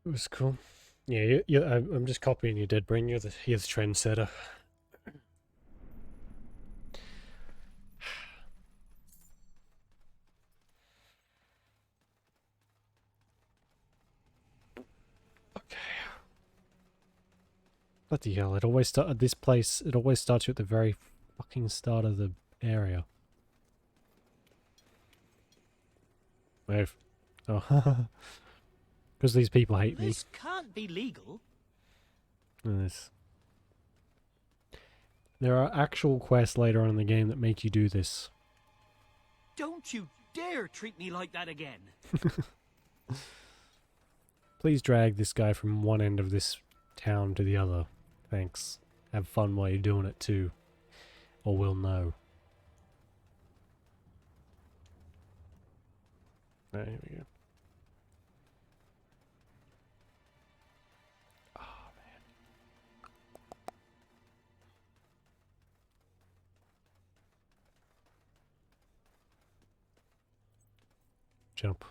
It was cool. Yeah, I'm just copying you, Deadbrain. You're the trendsetter. Bloody hell! It always this place. It always starts you at the very fucking start of the area. Move. Oh, because these people hate me. This can't be legal. Nice. There are actual quests later on in the game that make you do this. Don't you dare treat me like that again. Please drag this guy from one end of this town to the other. Thanks. Have fun while you're doing it too. Or we'll know. Right, here we go. Oh, man. Jump.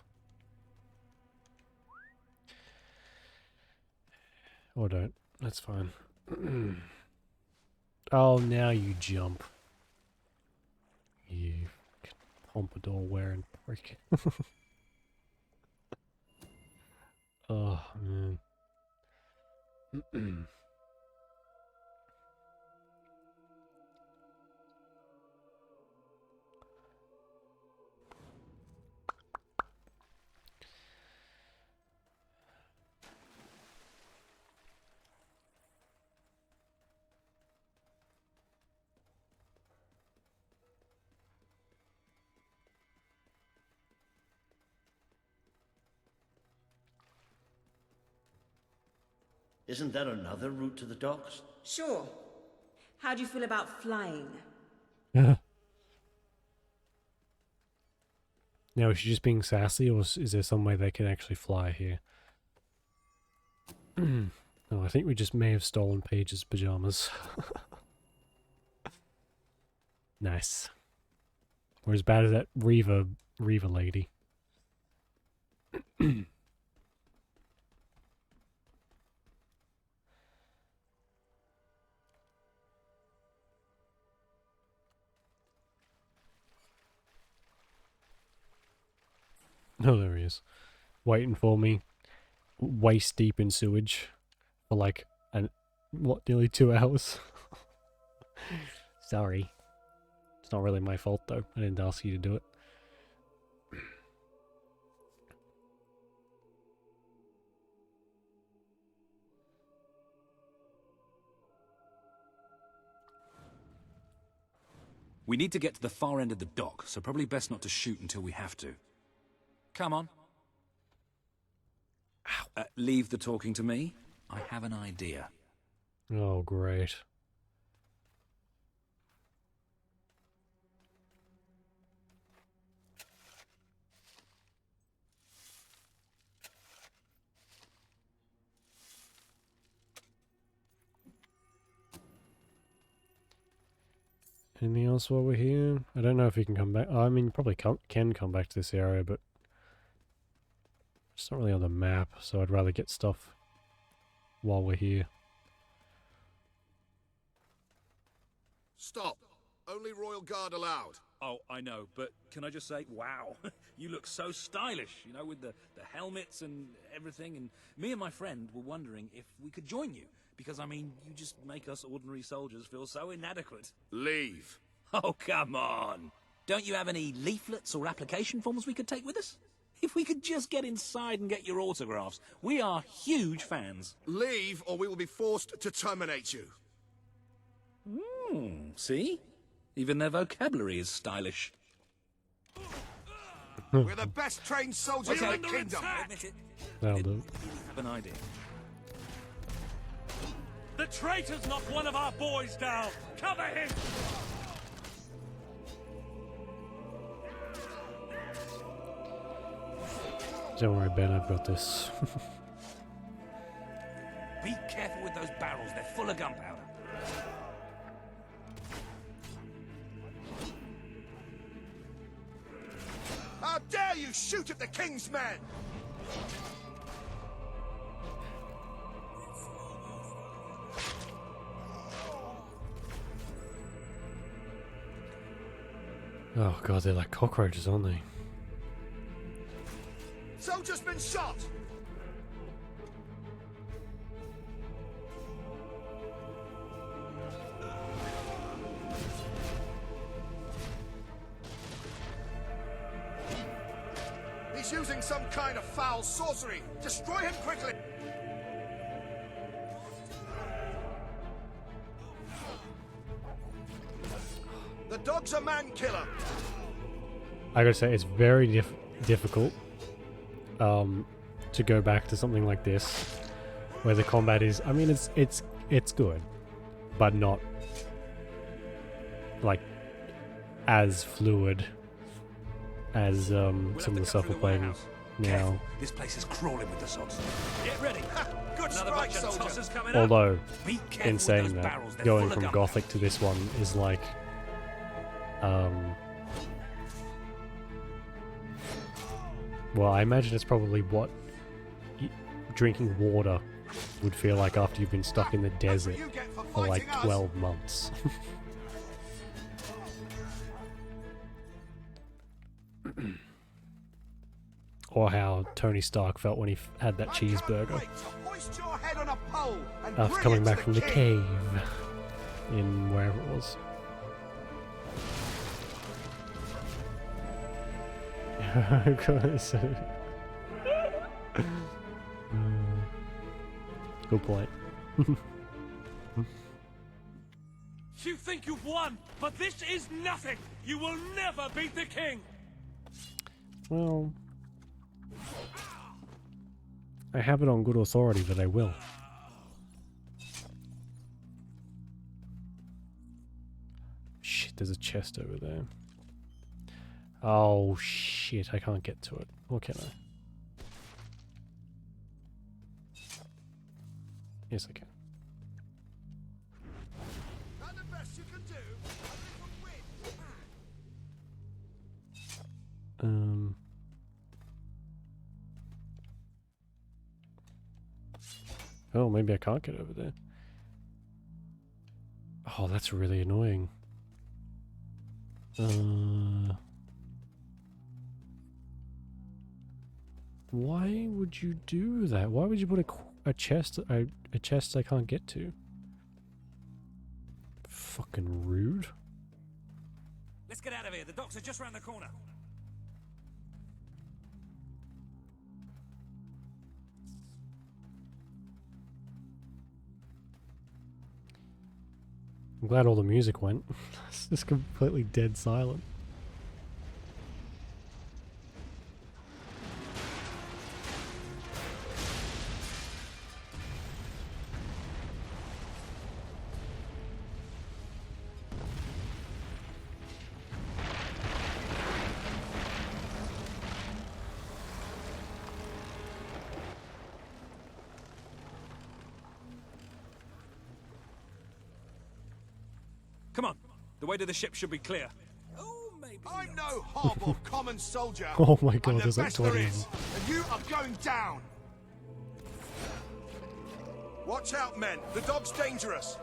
Or don't. That's fine. Oh, now you jump. You pompadour wearing prick. Oh, man. Isn't there another route to the docks? Sure. How do you feel about flying? Now, is she just being sassy, or is there some way they can actually fly here? No, I think we just may have stolen Paige's pajamas. Nice. We're as bad as that Reaver lady. Oh, there he is. Waiting for me. Waist deep in sewage. For like, nearly 2 hours? Sorry. It's not really my fault, though. I didn't ask you to do it. We need to get to the far end of the dock, so probably best not to shoot until we have to. Come on. Leave the talking to me. I have an idea. Oh, great. Anything else while we're here? I don't know if you can come back. I mean, you probably can come back to this area, but it's not really on the map, so I'd rather get stuff while we're here. Stop. Only Royal Guard allowed. Oh, I know, but can I just say, wow, you look so stylish, you know, with the helmets and everything, and me and my friend were wondering if we could join you, because, I mean, you just make us ordinary soldiers feel so inadequate. Leave. Oh, come on. Don't you have any leaflets or application forms we could take with us? If we could just get inside and get your autographs, we are huge fans. Leave, or we will be forced to terminate you. See? Even their vocabulary is stylish. We're the best trained soldiers in the kingdom. Admit it. That'll do. Have an idea. The traitor's knocked one of our boys down! Cover him! Don't worry, Ben, I've got this. Be careful with those barrels, they're full of gunpowder. How dare you shoot at the king's men! Oh god, they're like cockroaches, aren't they? Soldier's been shot! He's using some kind of foul sorcery! Destroy him quickly! The dog's a man-killer! I gotta say, it's very difficult to go back to something like this, where the combat is, I mean, it's good, but not like as fluid as some of the stuff we're playing now. This place is crawling with the sods. Get ready. Good Another strike, bunch of soldier. tossers coming up. Although, Be careful in with saying those that, barrels, they're going full of from gunpowder. Gothic to this one is like, well, I imagine it's probably what drinking water would feel like after you've been stuck in the desert for like 12 months. Or how Tony Stark felt when he had that cheeseburger Hoist your head on a pole and after bring coming it to back from the king. cave in wherever it was. Good point. You think you've won, but this is nothing! You will never beat the king! Well, I have it on good authority that I will. Shit, there's a chest over there. Oh shit, I can't get to it. Or can I? Yes, I can. Not the best you can do. Oh, maybe I can't get over there. Oh, that's really annoying. Why would you do that? Why would you put a chest a chest I can't get to? Fucking rude. Let's get out of here. The docks are just round the corner. I'm glad all the music went. It's just completely dead silent. Come on. The way to the ship should be clear. I'm no horrible common soldier. Oh my god, I'm the there's like best there 20 of is, them. and you are going down. Watch out, men. The dog's dangerous.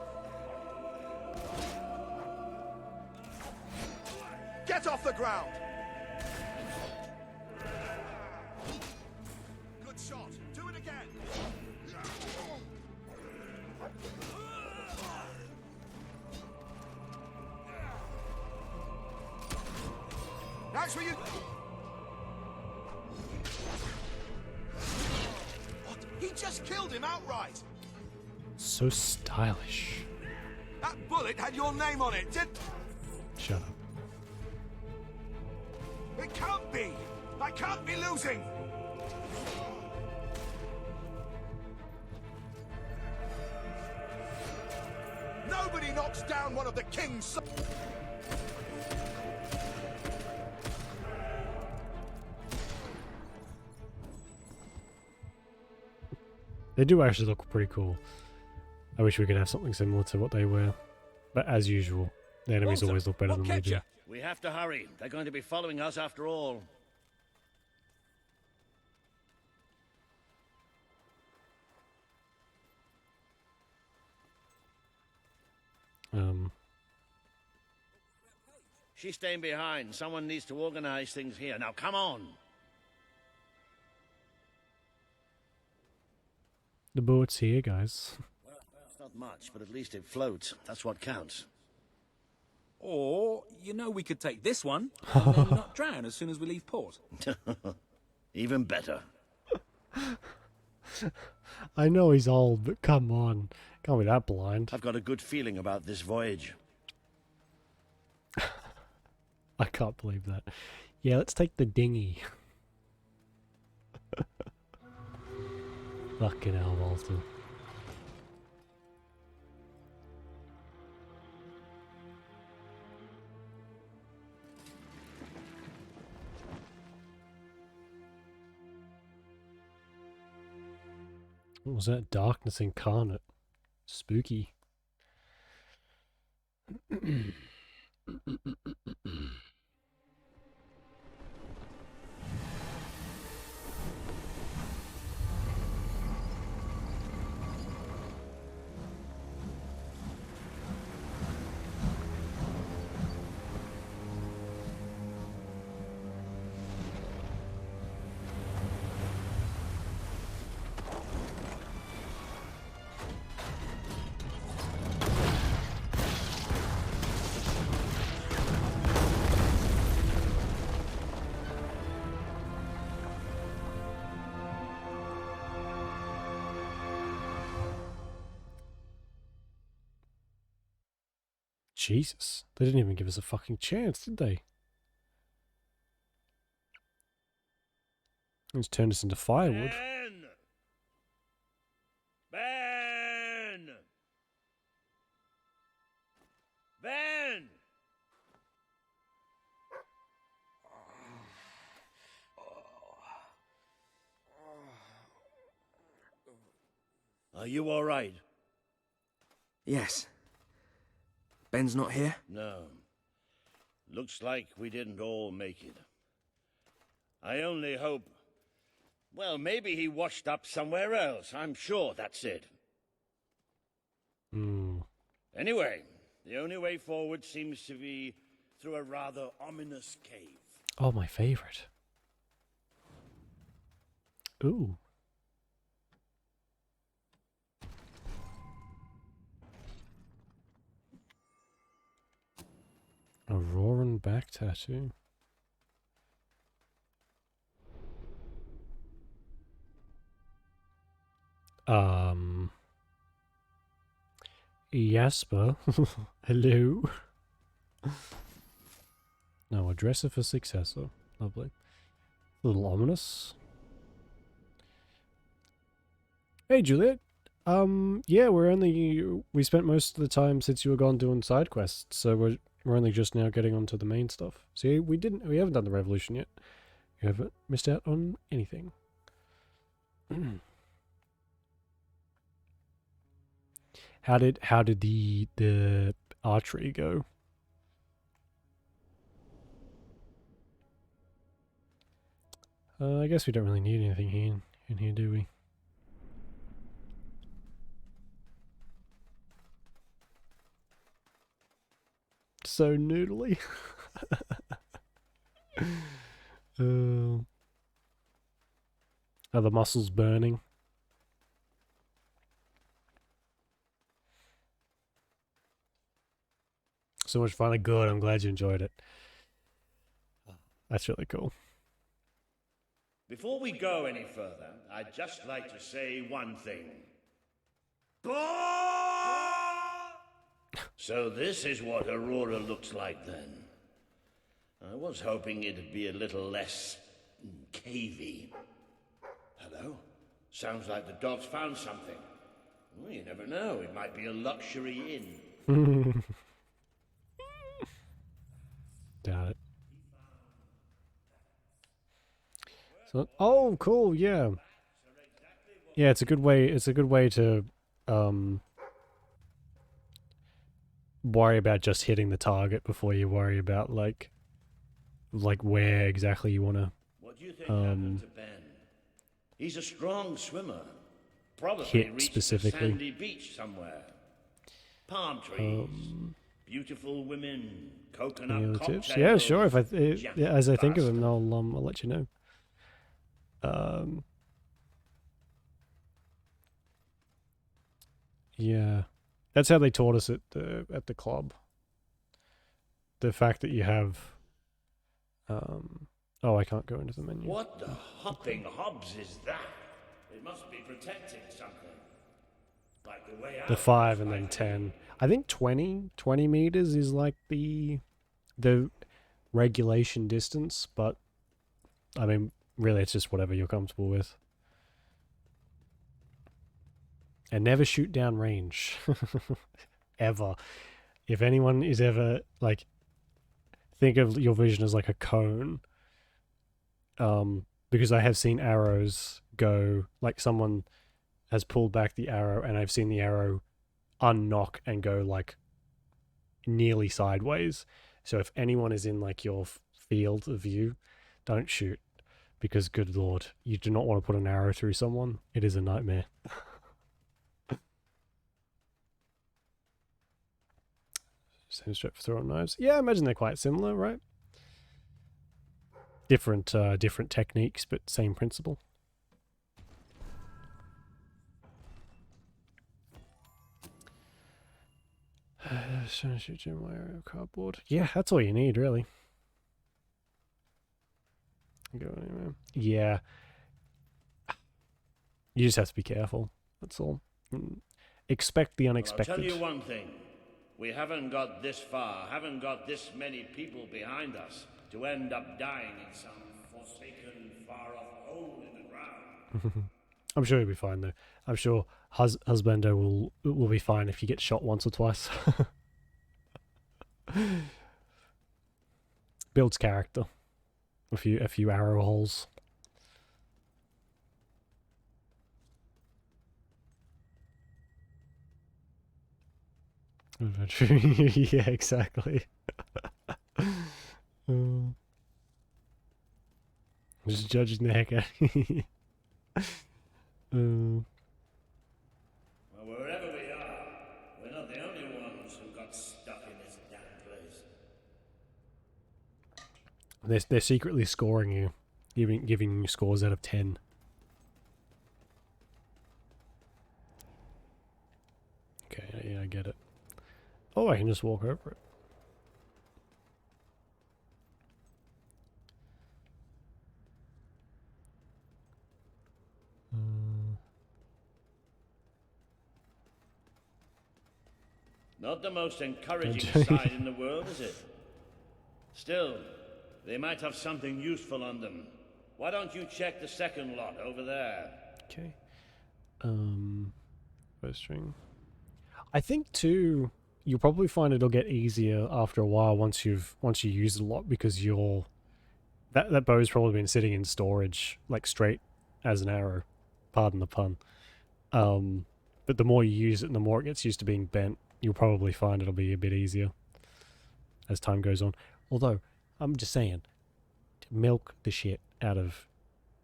Get off the ground. Good shot. Do it again. That's where you... What? He just killed him outright. So stylish. That bullet had your name on it, did... Shut up. It can't be. I can't be losing. Nobody knocks down one of the king's... They do actually look pretty cool. I wish we could have something similar to what they were. But as usual, the enemies Walter, always look better what than we kept do. you? We have to hurry. They're going to be following us after all. she's staying behind. Someone needs to organize things here. Now, come on. The boat's here, guys. It's not much, but at least it floats. That's what counts. Or, you know, we could take this one and then not drown as soon as we leave port. Even better. I know he's old, but come on. Can't be that blind. I've got a good feeling about this voyage. I can't believe that. Yeah, let's take the dinghy. Fucking hell, Walter. What was that? Darkness incarnate. Spooky. Jesus, they didn't even give us a fucking chance, did they? Let's turn us into firewood. Ben! Ben! Are you all right? Yes. Ben's not here? No. Looks like we didn't all make it. I only hope... Well, maybe he washed up somewhere else. I'm sure that's it. Anyway, the only way forward seems to be through a rather ominous cave. Oh, my favorite. Ooh. A roaring back tattoo. Jasper. Hello. No, a dresser for successor. Lovely. A little ominous. Hey, Juliet. Yeah, we spent most of the time since you were gone doing side quests, so we're only just now getting onto the main stuff. See, we haven't done the revolution yet. You haven't missed out on anything. How did the archery go? I guess we don't really need anything in here, do we? So noodly. Are the muscles burning? So much fun. Good. I'm glad you enjoyed it. That's really cool. Before we go any further, I'd just like to say one thing. So this is what Aurora looks like then. I was hoping it'd be a little less cavey. Hello? Sounds like the dog's found something. Well, you never know. It might be a luxury inn. Doubt it. So, oh, cool. Yeah. Yeah, it's a good way. It's a good way to worry about just hitting the target before you worry about like where exactly you want to. What do you think happened to Ben? He's a strong swimmer. Probably Hit reached specifically. a sandy beach somewhere. Palm trees. Beautiful women, Any coconut other cocktails. tips? Yeah, sure. If as I think of Jack them, I'll let you know. Yeah, that's how they taught us at the club. The fact that you have, oh, I can't go into the menu. What the hopping hobs is that? It must be protecting something. Like the way The 5 and then 10. I think 20 meters is like the regulation distance, but I mean, really, it's just whatever you're comfortable with. And never shoot down range. Ever. If anyone is ever, like, think of your vision as like a cone. Because I have seen arrows go, like someone has pulled back the arrow and I've seen the arrow unknock and go like nearly sideways. So if anyone is in like your field of view, don't shoot. Because good lord, you do not want to put an arrow through someone. It is a nightmare. Same strap for throwing knives. Yeah, I imagine they're quite similar, right? Different techniques, but same principle. Trying to shoot you in my area of cardboard. Yeah, that's all you need, really. Go anywhere. Yeah. You just have to be careful. That's all. Expect the unexpected. I'll tell you one thing. We haven't got this far, haven't got this many people behind us to end up dying in some forsaken, far-off hole in the ground. I'm sure you'll be fine, though. I'm sure Husbando will be fine if you get shot once or twice. Builds character. A few arrow holes. Yeah, exactly. Just judging the heck out of you. Well, wherever we are, we're not the only ones who got stuck in this damn place. They're secretly scoring you, giving you scores out of 10. Okay, yeah, I get it. Oh, I can just walk over it. Not the most encouraging sight in the world, is it? Still, they might have something useful on them. Why don't you check the second lot over there? Okay. Bowstring. I think too, you'll probably find it'll get easier after a while once you use it a lot, because that bow's probably been sitting in storage like straight as an arrow. Pardon the pun. But the more you use it and the more it gets used to being bent, you'll probably find it'll be a bit easier as time goes on. Although, I'm just saying, milk the shit out of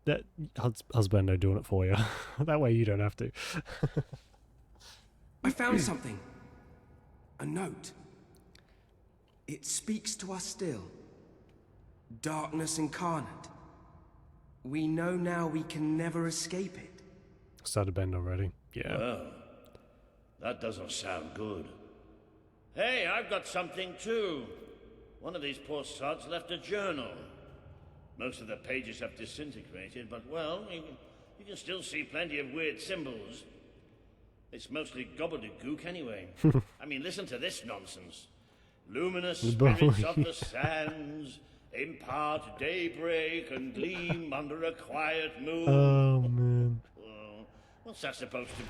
that husbando doing it for you. That way you don't have to. I found something. A note. It speaks to us still. Darkness incarnate. We know now we can never escape it. Started bend already. Yeah. Well, that doesn't sound good. Hey, I've got something too. One of these poor sods left a journal. Most of the pages have disintegrated, but well, you can still see plenty of weird symbols. It's mostly gobbledygook anyway. I mean, listen to this nonsense. Luminous spirits of the sands impart daybreak and gleam under a quiet moon. Oh, man. What's that supposed to...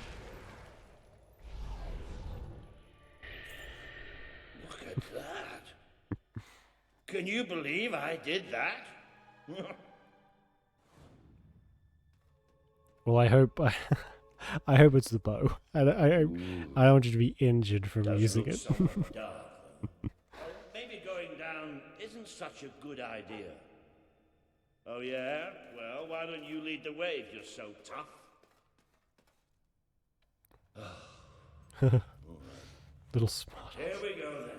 Look at that. Can you believe I did that? Well, I hope I hope it's the bow. I don't want you to be injured from using it. Maybe going down isn't such a good idea. Oh yeah? Well, why don't you lead the way if you're so tough? Little smart. Here we go then.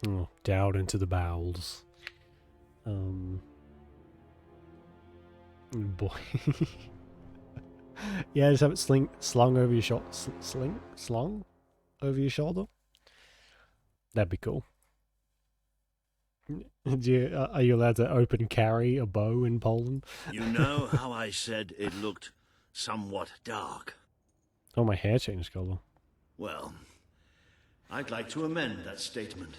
Oh, down into the bowels. Boy. Yeah, just have it slung over your shoulder. Slung over your shoulder. That'd be cool. Are you allowed to open carry a bow in Poland? You know how I said it looked somewhat dark? Oh, my hair changed color. Well, I'd like to amend that statement.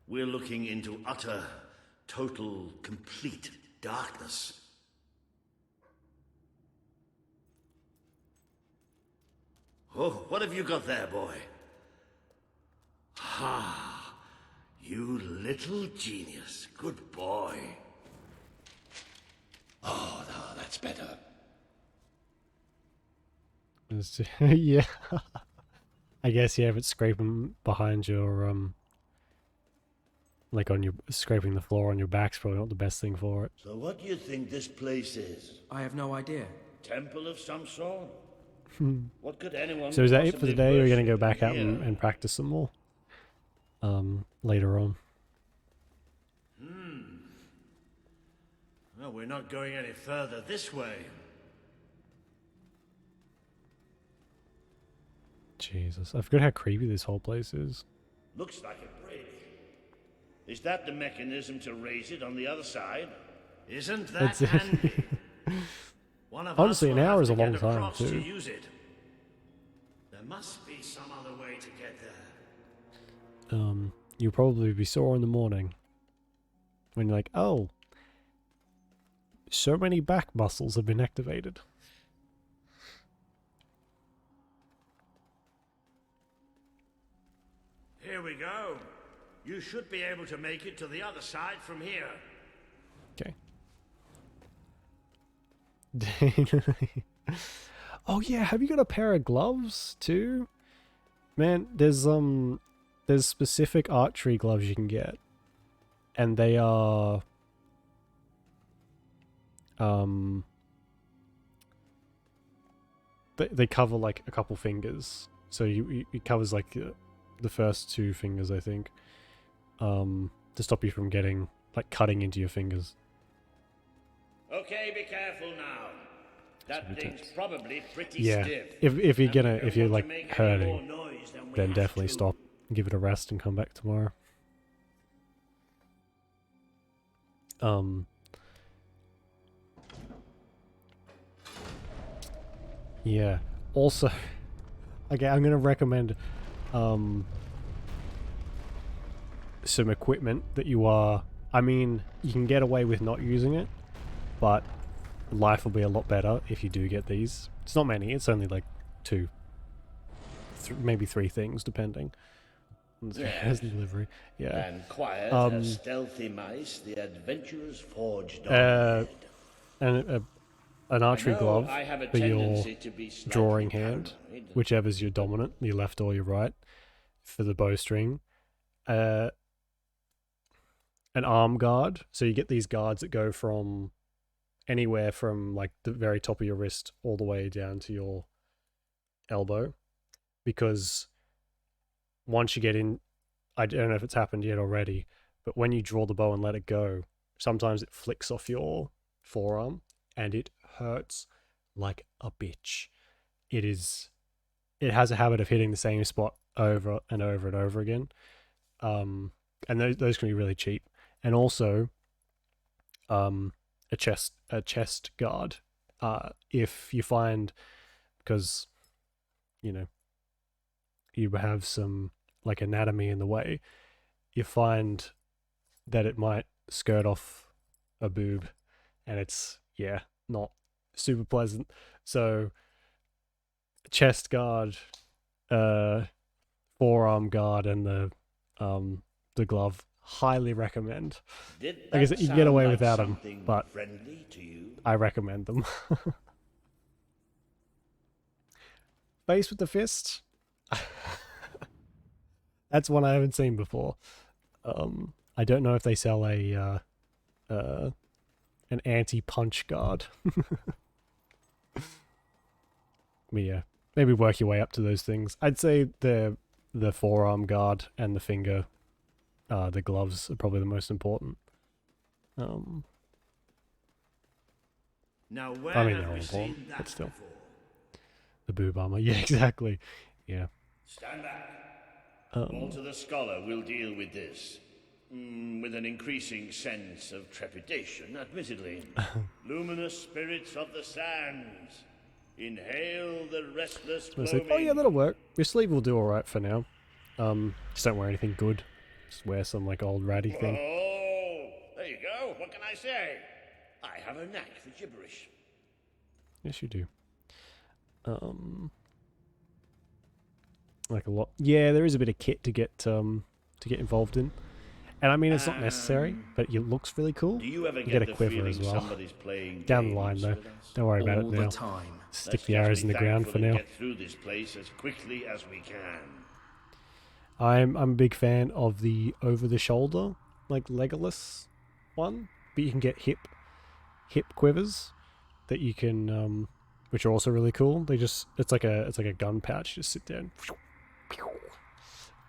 We're looking into utter, total, complete darkness. Oh, what have you got there, boy? Ha! You little genius. Good boy. Oh, no, that's better. Yeah. I guess, yeah, if it's scraping behind your, like on your, scraping the floor on your back's probably not the best thing for it. So what do you think this place is? I have no idea. Temple of some sort? What could anyone So is that it for the day, or are you going to go worship back out here? and practice some more? Later on. Well, we're not going any further this way. Jesus, I forgot how creepy this whole place is. Looks like a bridge. Is that the mechanism to raise it on the other side? Isn't that That's it. handy? One of Honestly, us an will hour have is a to long get time, across to too. use it. There must be some other way to get there. You'll probably be sore in the morning. When you're like, oh, so many back muscles have been activated. Here we go. You should be able to make it to the other side from here. Okay. Oh yeah, have you got a pair of gloves too? Man, there's specific archery gloves you can get. And they are they cover like a couple fingers. So it covers like the first two fingers, I think. To stop you from getting like cutting into your fingers. Okay, be careful now. That thing's probably pretty Yeah, stiff. if you're And we gonna don't if you're want like to make any hurting, more noise than we then have definitely to. stop, give it a rest, and come back tomorrow. Yeah. Also, okay, I'm gonna recommend some equipment that you are. I mean, you can get away with not using it, but life will be a lot better if you do get these. It's not many. It's only like two, maybe three things, depending. As delivery, yeah. And quiet as stealthy mice, the adventurers forged on. And an archery I know glove I have a for your tendency to be slightly drawing hand, paranoid. whichever's your dominant, your left or your right, for the bowstring. An arm guard, so you get these guards that go from anywhere from like the very top of your wrist all the way down to your elbow, because once you get in, I don't know if it's happened yet already, but when you draw the bow and let it go, sometimes it flicks off your forearm and it hurts like a bitch. It has a habit of hitting the same spot over and over and over again. And those can be really cheap. And also a chest guard. If you find, because you have some like anatomy in the way, you find that it might skirt off a boob, and it's not super pleasant. So chest guard, forearm guard, and the glove, highly recommend. Did Like I said, that you can get sound away like without them, something but friendly to you? I recommend them. Face with the fist. That's one I haven't seen before. I don't know if they sell an anti-punch guard. But yeah, maybe work your way up to those things. I'd say the forearm guard and the finger the gloves are probably the most important. Now, where I mean, have they're all we important, seen that but still. before? The boob armor, yeah, exactly. Yeah. Stand back. Um, Walter the Scholar will deal with this. With an increasing sense of trepidation, admittedly. Luminous spirits of the sands, inhale the restless I said, gloaming. oh yeah, that'll work. Your sleeve will do alright for now. Just don't wear anything good. Just wear some like old ratty thing. Oh, there you go. What can I say? I have a knack for gibberish. Yes, you do. Like a lot. Yeah, there is a bit of kit to get involved in, and I mean it's not necessary, but it looks really cool. Do you ever You get get a the quiver as feeling well. somebody's playing Down the line games though. with us? Don't worry about it All now. the time. Stick Let's the just arrows be in the ground thankful for and now. Get through this place as quickly as we can. I'm a big fan of the over the shoulder like Legolas one, but you can get hip quivers that you can which are also really cool. They just it's like a gun pouch. Just sit there and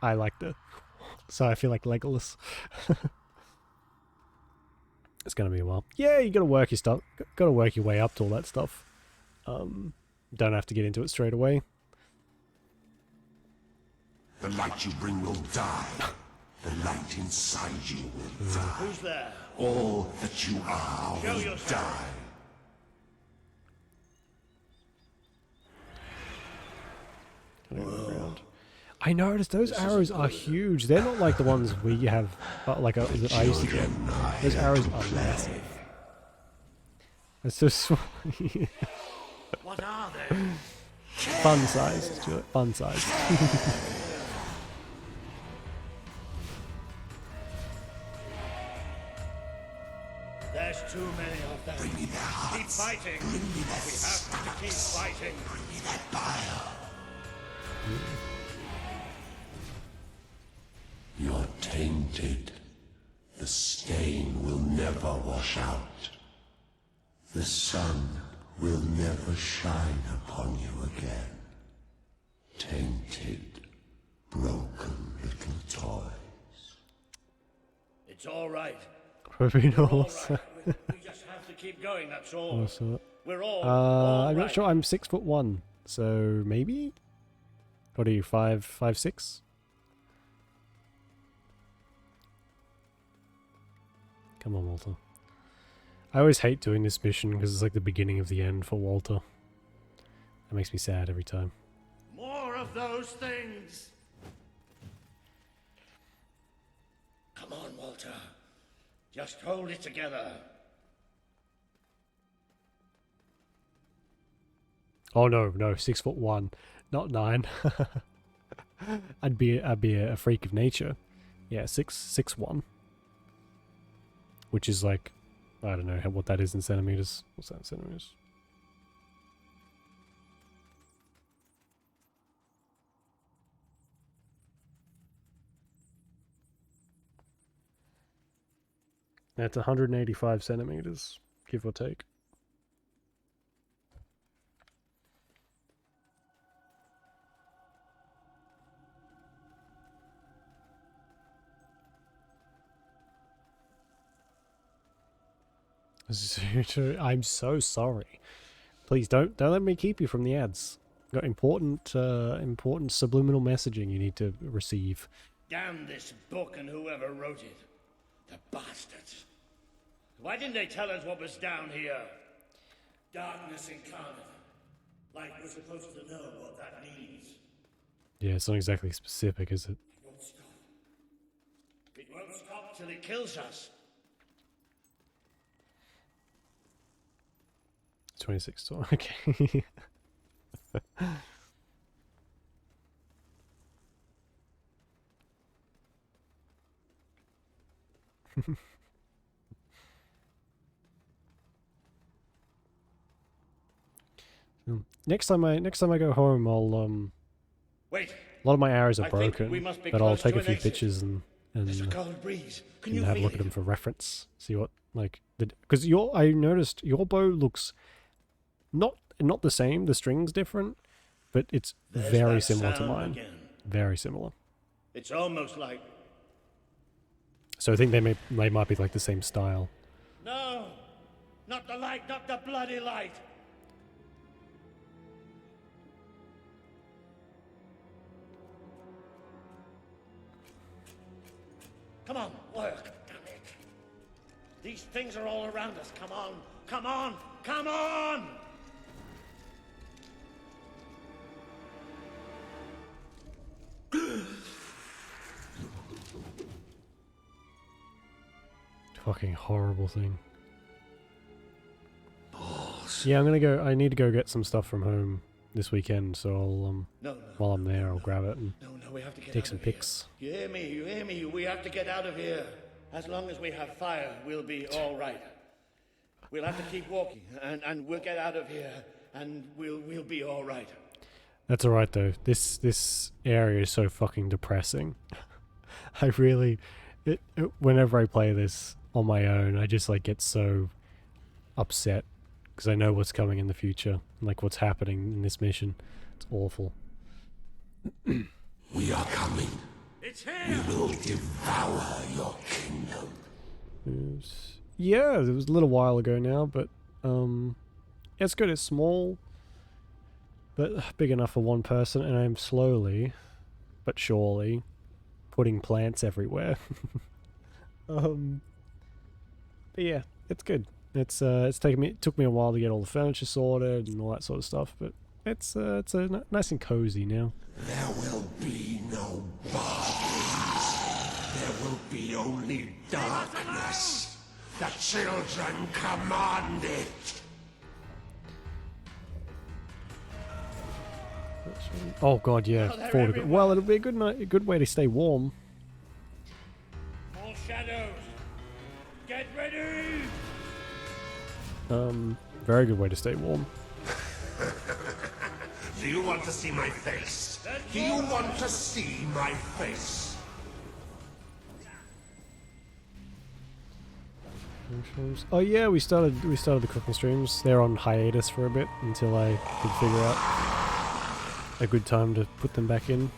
I like the so I feel like Legolas. It's gonna be a while. Yeah, you gotta work your stuff. Gotta work your way up to all that stuff. Don't have to get into it straight away. The light you bring will die. The light inside you will die. Who's there? All that you are Show will yourself. die. I noticed those arrows are huge. They're not like the ones we have, that I used to get. Those arrows are massive. It's just What are they? fun size, Stuart. Fun size. There's too many of them. Bring me their hearts. Keep fighting. Bring me their We have to keep fighting. Bring me that bile. You're tainted. The stain will never wash out. The sun will never shine upon you again. Tainted, broken little toys. It's all right. Probably We're all not. right. We just have to keep going, that's all. Also, We're all I'm right. not sure. I'm 6'1", so maybe. What are you? 5'6"? Come on, Walter. I always hate doing this mission because it's like the beginning of the end for Walter. That makes me sad every time. More of those things. Come on, Walter. Just hold it together. Oh no, 6'1", not 9. I'd be a freak of nature. Yeah, 6'1", which is like, I don't know what that is in centimeters. What's that in centimeters? That's 185 centimeters, give or take. I'm so sorry. Please don't let me keep you from the ads. Got important subliminal messaging you need to receive. Damn this book and whoever wrote it. The bastards. Why didn't they tell us what was down here? Darkness incarnate. Like we're supposed to know what that means. Yeah, it's not exactly specific, is it? It won't stop. It won't stop till it kills us. 26. Okay. Next time I go home, I'll Wait. A lot of my arrows are I think we broken, must be but I'll close take to a an few exit. pictures and There's a cold breeze. Can you have a feel look it? at them for reference. See what because I noticed your bow looks not the same. The string's different, but it's There's very that similar to sound mine. again. Very similar. It's almost like So I think they might be like the same style. No! Not the light, not the bloody light! Come on, work, damn it. These things are all around us. Come on, come on, come on! Fucking horrible thing. Balls. Yeah, I'm gonna go. I need to go get some stuff from home this weekend, so I'll while I'm there, I'll grab it and No, we have to get take out some of here. pics. You hear me? You hear me? We have to get out of here. As long as we have fire, we'll be all right. We'll have to keep walking, and we'll get out of here, and we'll be all right. That's alright though. This area is so fucking depressing. I really, whenever I play this on my own, I just like get so upset because I know what's coming in the future, like what's happening in this mission. It's awful. We are coming. It's here. We will devour your kingdom. Yeah, it was a little while ago now, but it's good. It's small, but big enough for one person, and I'm slowly, but surely, putting plants everywhere. But yeah, it's good. It took me a while to get all the furniture sorted and all that sort of stuff, but it's nice and cozy now. There will be no bodies. There will be only darkness. The children command it. Oh god, yeah. Well, it'll be a good way to stay warm. All shadows. Get ready. Very good way to stay warm. Do you want to see my face? Do you want to see my face? Oh yeah, we started the cooking streams. They're on hiatus for a bit until I could figure out a good time to put them back in.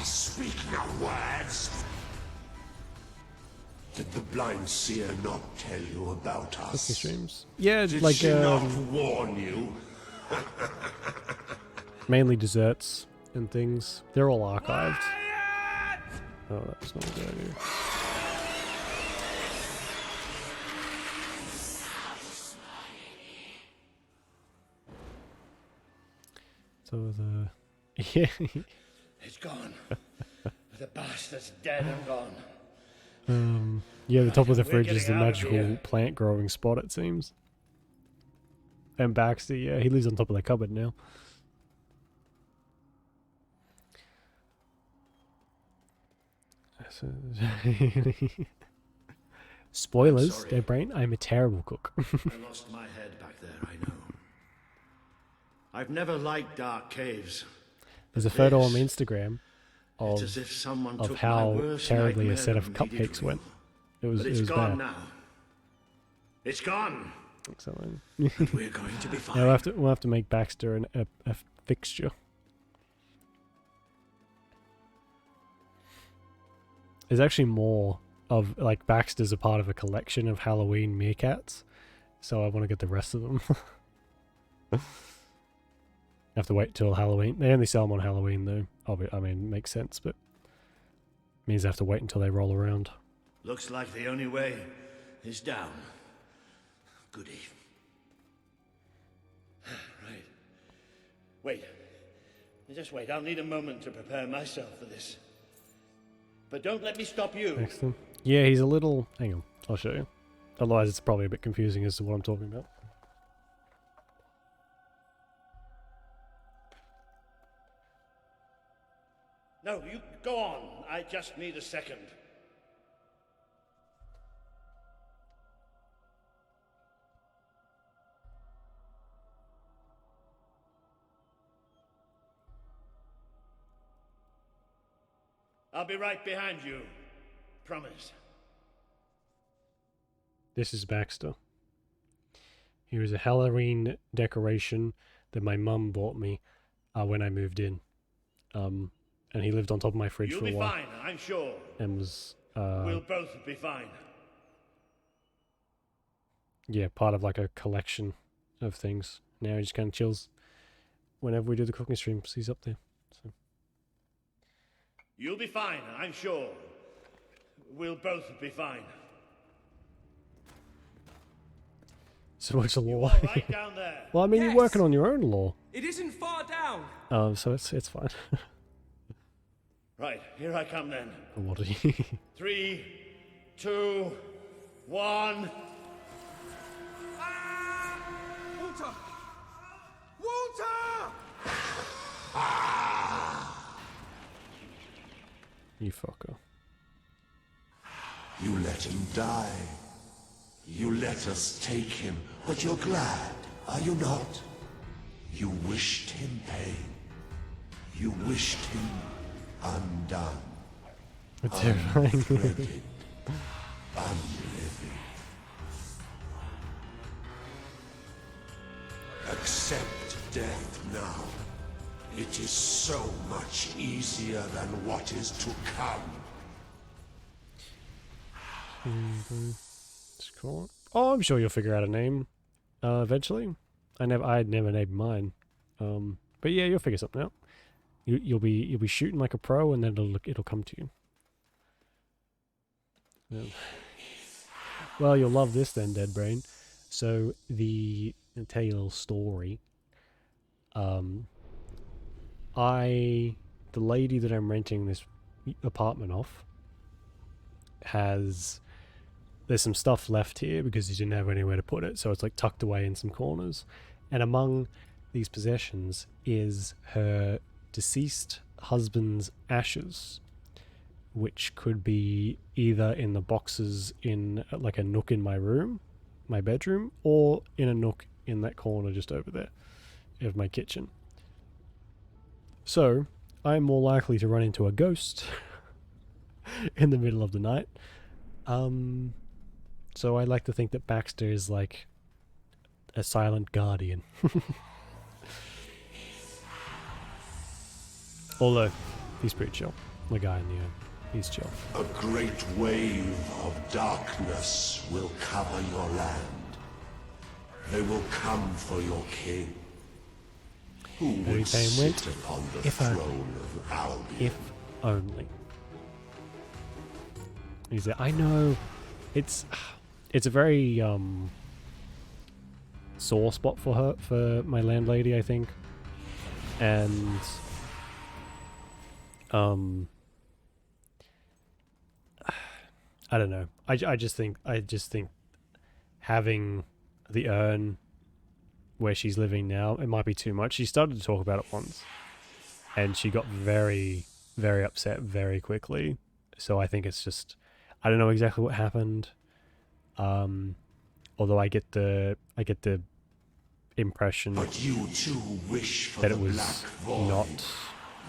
Speak no words. Did the blind seer not tell you about us? Cooking streams. Yeah, Did like she not warn you? mainly desserts and things. They're all archived. Oh, that's not a good idea. So yeah. It's gone. The bastard's dead and gone. Yeah, the top of the fridge is the getting out of magical here. plant growing spot, it seems. And Baxter, yeah, he lives on top of the cupboard now. Spoilers, sorry. dead brain, I'm a terrible cook. I lost my head back there, I know. I've never liked dark caves. There's a photo on This- my Instagram It's as if someone of took my how worst terribly a nightmare set of and made it cupcakes real. went. It was But it's bad. gone now. It's gone. Excellent. And we're going to be fine. Yeah, we'll have to make Baxter a fixture. There's actually more of, like, Baxter's a part of a collection of Halloween meerkats, so I want to get the rest of them. I have to wait till Halloween. They only sell them on Halloween, though. I mean, it makes sense, but means I have to wait until they roll around. Looks like the only way is down. Goody. Right. Wait. Just wait. I'll need a moment to prepare myself for this. But don't let me stop you. Excellent. Yeah, he's a little... Hang on, I'll show you. Otherwise it's probably a bit confusing as to what I'm talking about. No, you go on. I just need a second. I'll be right behind you. Promise. This is Baxter. He was a Halloween decoration that my mum bought me when I moved in. And he lived on top of my fridge You'll for a be while. fine, I'm sure. And was We'll both be fine. yeah, part of like a collection of things. Now he just kind of chills whenever we do the cooking streams. He's up there. So You'll be fine, I'm sure. We'll both be fine. so what's the law? all right down there? Well, I mean, you're working on your own law. It isn't far down. So it's fine. Right, here I come then. What did he? 3, 2, 1. Walter! Walter! You fucker. You let him die. You let us take him, but you're glad, are you not? You wished him pain. You wished him undone. Terrifying. Unthreaded, unliving. Accept death now. It is so much easier than what is to come. It's cool. Oh, I'm sure you'll figure out a name eventually. I'd never named mine. But yeah, you'll figure something out. You'll be shooting like a pro, and then it'll come to you. Yeah. Well, you'll love this then, Dead Brain. So I'll tell you a little story. The lady that I'm renting this apartment off there's some stuff left here because he didn't have anywhere to put it, so it's like tucked away in some corners. And among these possessions is her deceased husband's ashes, which could be either in the boxes in like a nook in my bedroom, or in a nook in that corner just over there of my kitchen. So I'm more likely to run into a ghost in the middle of the night. So I like to think that Baxter is like a silent guardian. Although he's pretty chill. The guy in the end, he's chill. A great wave of darkness will cover your land. They will come for your king, who would sit upon the throne of Albion. If only. He's like, I know, it's a very sore spot for my landlady, I think, and I don't know. I just think having the urn where she's living now, it might be too much. She started to talk about it once, and she got very, very upset very quickly. So I think it's just, I don't know exactly what happened. Although I get the impression but you too wish for that the it was black void. not.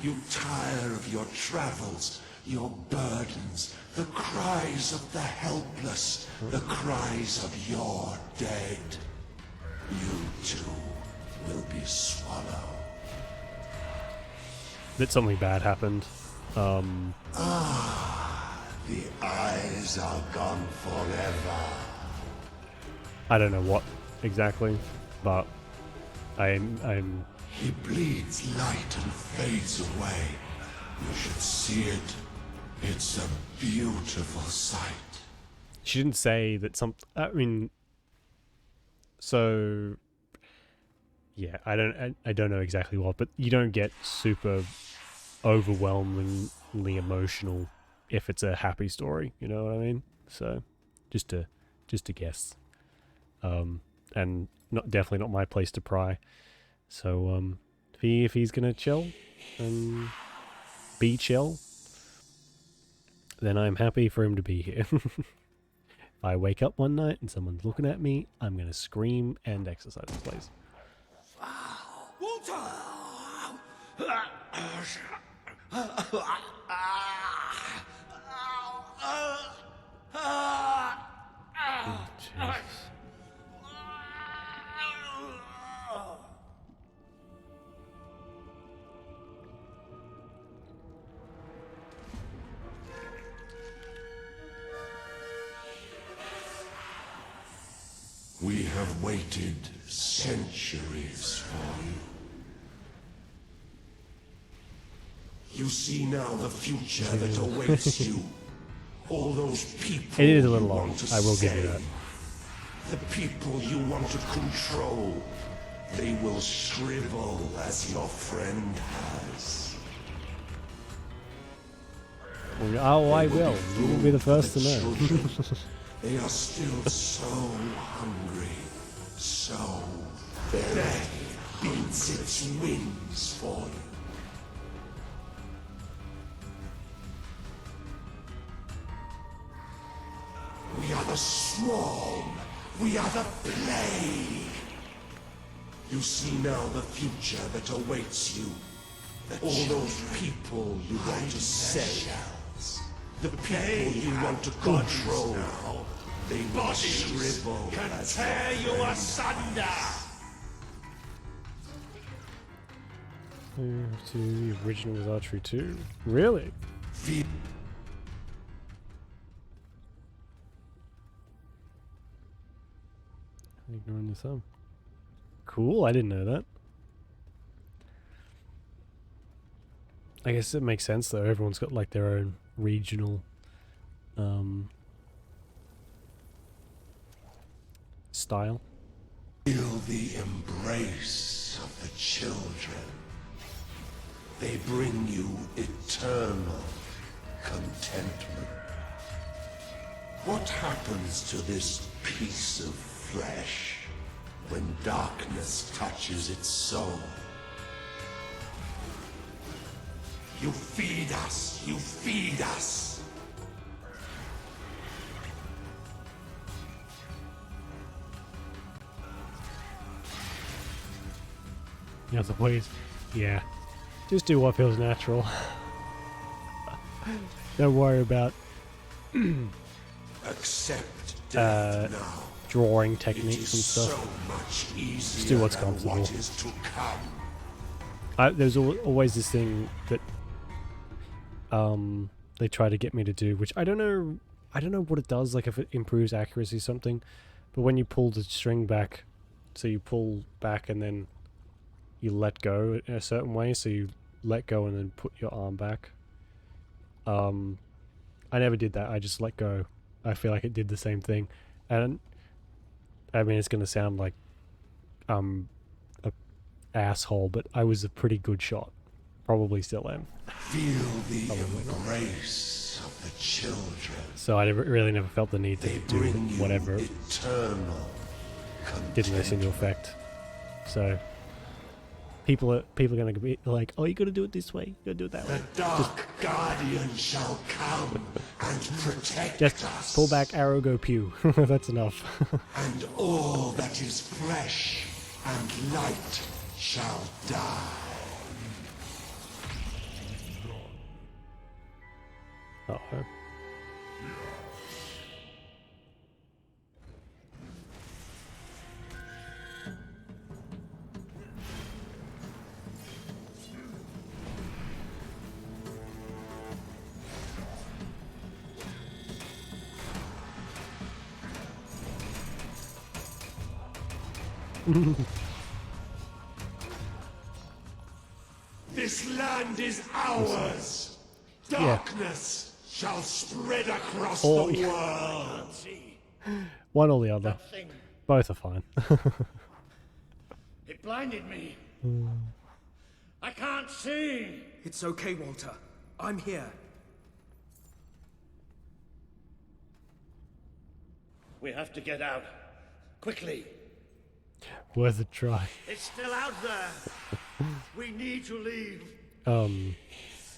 You tire of your travels, your burdens, the cries of the helpless, the cries of your dead. You too will be swallowed. That something bad happened. The eyes are gone forever. I don't know what exactly, but I'm. He bleeds light and fades away. You should see it. It's a beautiful sight. She didn't say that some. I mean, so yeah, I don't know exactly what, but you don't get super overwhelmingly emotional if it's a happy story. You know what I mean? So just to guess, and definitely not my place to pry. So if he's gonna chill and be chill, then I'm happy for him to be here. If I wake up one night and someone's looking at me, I'm gonna scream and exercise this place. Walter! have waited centuries for you. You see now the future that awaits you. All those people It is a you little long. want to I will give you save. that. The people you want to control. They will shrivel as your friend has. Oh, I will. You will be the first to know. Children, they are still so hungry, so death beats its wings for you. We are the swarm. We are the plague. You see now the future that awaits you. All those people you want to save. The people you want to control. They will shrivel can as tear your you friend. asunder. To the original was Archery 2. Really? Ignoring the thumb. Cool, I didn't know that. I guess it makes sense though, everyone's got like their own regional style. Feel the embrace of the children. They bring you eternal contentment. What happens to this piece of flesh when darkness touches its soul? You feed us, you feed us. The other ways, yeah. Just do what feels natural. Don't worry about Accept death now. drawing techniques and stuff. So much easier Just do what's than comfortable. what is to come. There's always this thing that they try to get me to do, which I don't know what it does, like if it improves accuracy or something, but when you pull the string back, so you pull back and then you let go in a certain way, so you let go and then put your arm back. I never did that, I just let go. I feel like it did the same thing, and I mean it's gonna sound like a asshole, but I was a pretty good shot. Probably still am. Feel the embrace of the children. So I really never felt the need to do whatever Eternal didn't this into effect. So people are gonna be like, oh, you gotta do it this way, you gotta do it that way. The Dark Guardian shall come and protect Just us. pull back, arrow, go pew. That's enough. And all that is flesh and light shall die. Uh-oh. This land is ours. Darkness shall spread across Oh, the yeah. world. One or the other. Thing. Both are fine. It blinded me. I can't see. It's okay, Walter. I'm here. We have to get out. Quickly. Worth a try. It's still out there. We need to leave.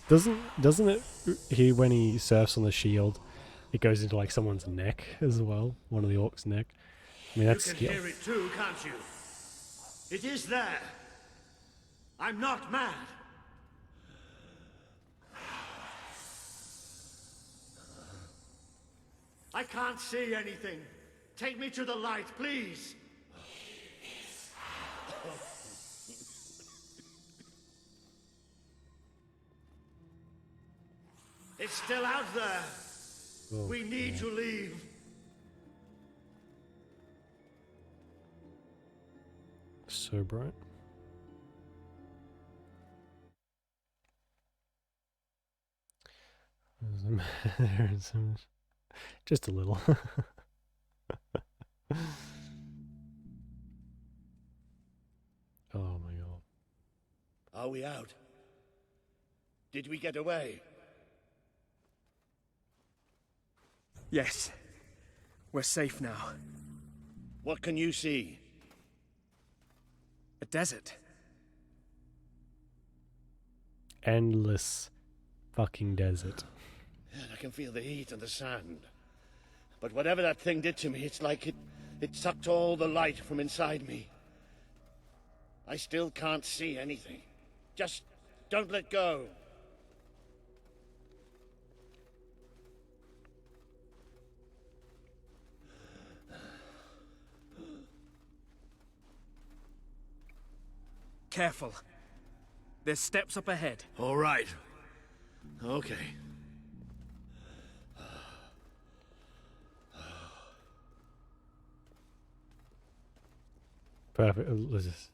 Doesn't it when he surfs on the shield, it goes into like someone's neck as well, one of the orcs' neck. I mean that's You can skill. hear it too, can't you? It is there. I'm not mad. I can't see anything. Take me to the light, please. It's still out there. Oh, We need to leave. So bright. Just a little. Oh my god. Are we out? Did we get away? Yes. We're safe now. What can you see? A desert. Endless fucking desert. Yeah, I can feel the heat and the sand. But whatever that thing did to me, it's like it sucked all the light from inside me. I still can't see anything. Just don't let go. Careful. There's steps up ahead. All right. Okay. Perfect. Let's just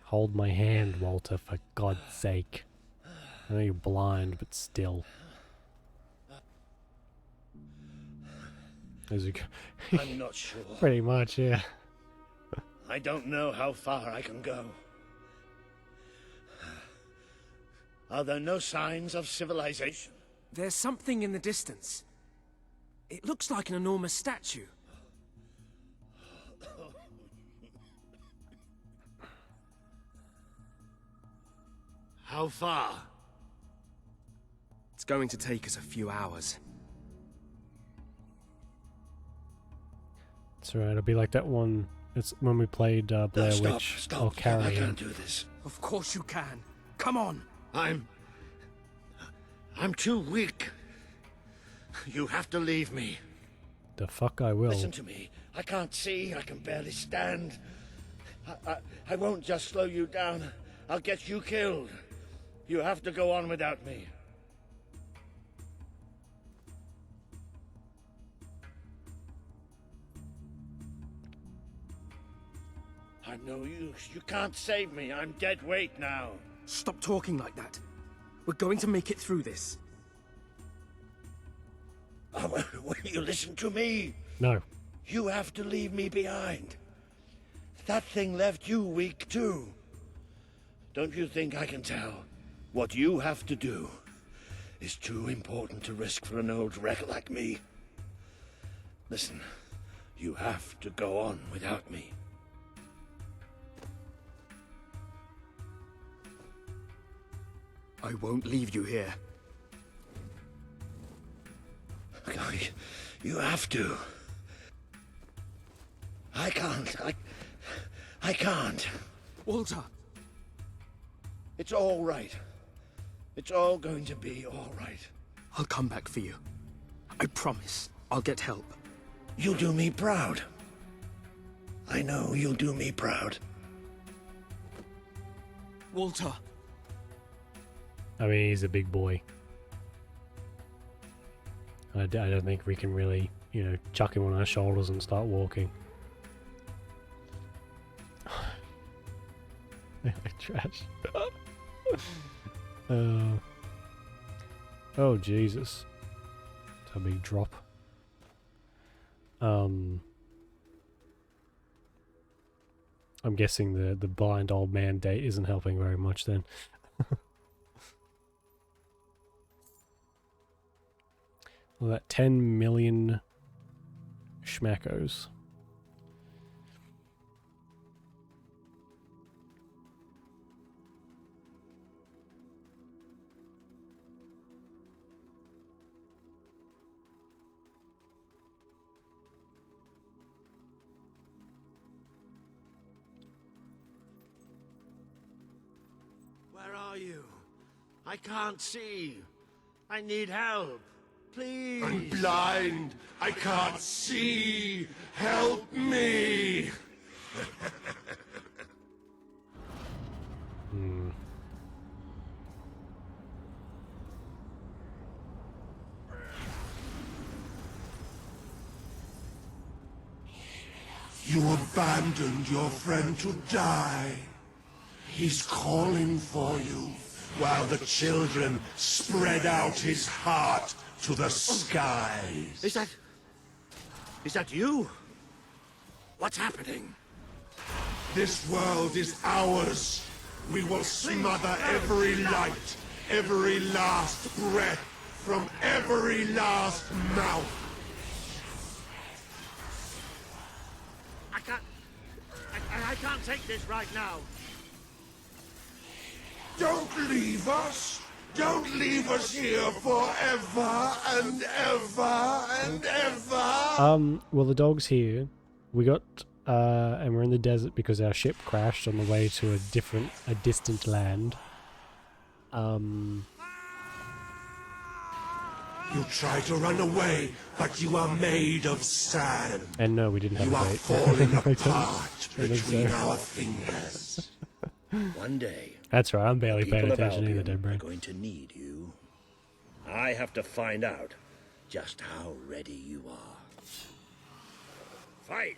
hold my hand, Walter, for God's sake. I know you're blind, but still. As we go. I'm not sure. Pretty much, yeah. I don't know how far I can go. Are there no signs of civilization? There's something in the distance. It looks like an enormous statue. How far? It's going to take us a few hours. It's alright, it'll be like that one. It's when we played Blair Witch. Stop. Or Carrie. I can't do this. Of course you can. Come on. I'm too weak. You have to leave me. The fuck I will. Listen to me. I can't see. I can barely stand. I won't just slow you down. I'll get you killed. You have to go on without me. I'm no use. You can't save me. I'm dead weight now. Stop talking like that. We're going to make it through this. Oh, will you listen to me? No. You have to leave me behind. That thing left you weak too. Don't you think I can tell? What you have to do is too important to risk for an old wreck like me. Listen, you have to go on without me. I won't leave you here. You have to. I can't. I can't. Walter! It's all right. It's all going to be all right. I'll come back for you. I promise. I'll get help. You'll do me proud. I know you'll do me proud. Walter! I mean, he's a big boy. I don't think we can really, chuck him on our shoulders and start walking. Trash. Oh, Jesus. It's a big drop. I'm guessing the blind old man date isn't helping very much then. Well, that 10 million schmackos. Where are you? I can't see. I need help. Please. I'm blind. I can't see. Help me. You abandoned your friend to die. He's calling for you, while the children spread out his heart to the skies. Is that you? What's happening? This world is ours. We will smother every light, every last breath, from every last mouth. I can't take this right now. Don't leave us. Don't leave us here forever and ever and ever. Well, the dog's here. We got, and we're in the desert because our ship crashed on the way to a distant land. You try to run away, but you are made of sand. And no, we didn't have You a are date. falling I apart don't think between so. our fingers. One day, That's right, I'm barely paying people of attention either, Albion Dead Brain. are going to need you. I have to find out just how ready you are. Fight!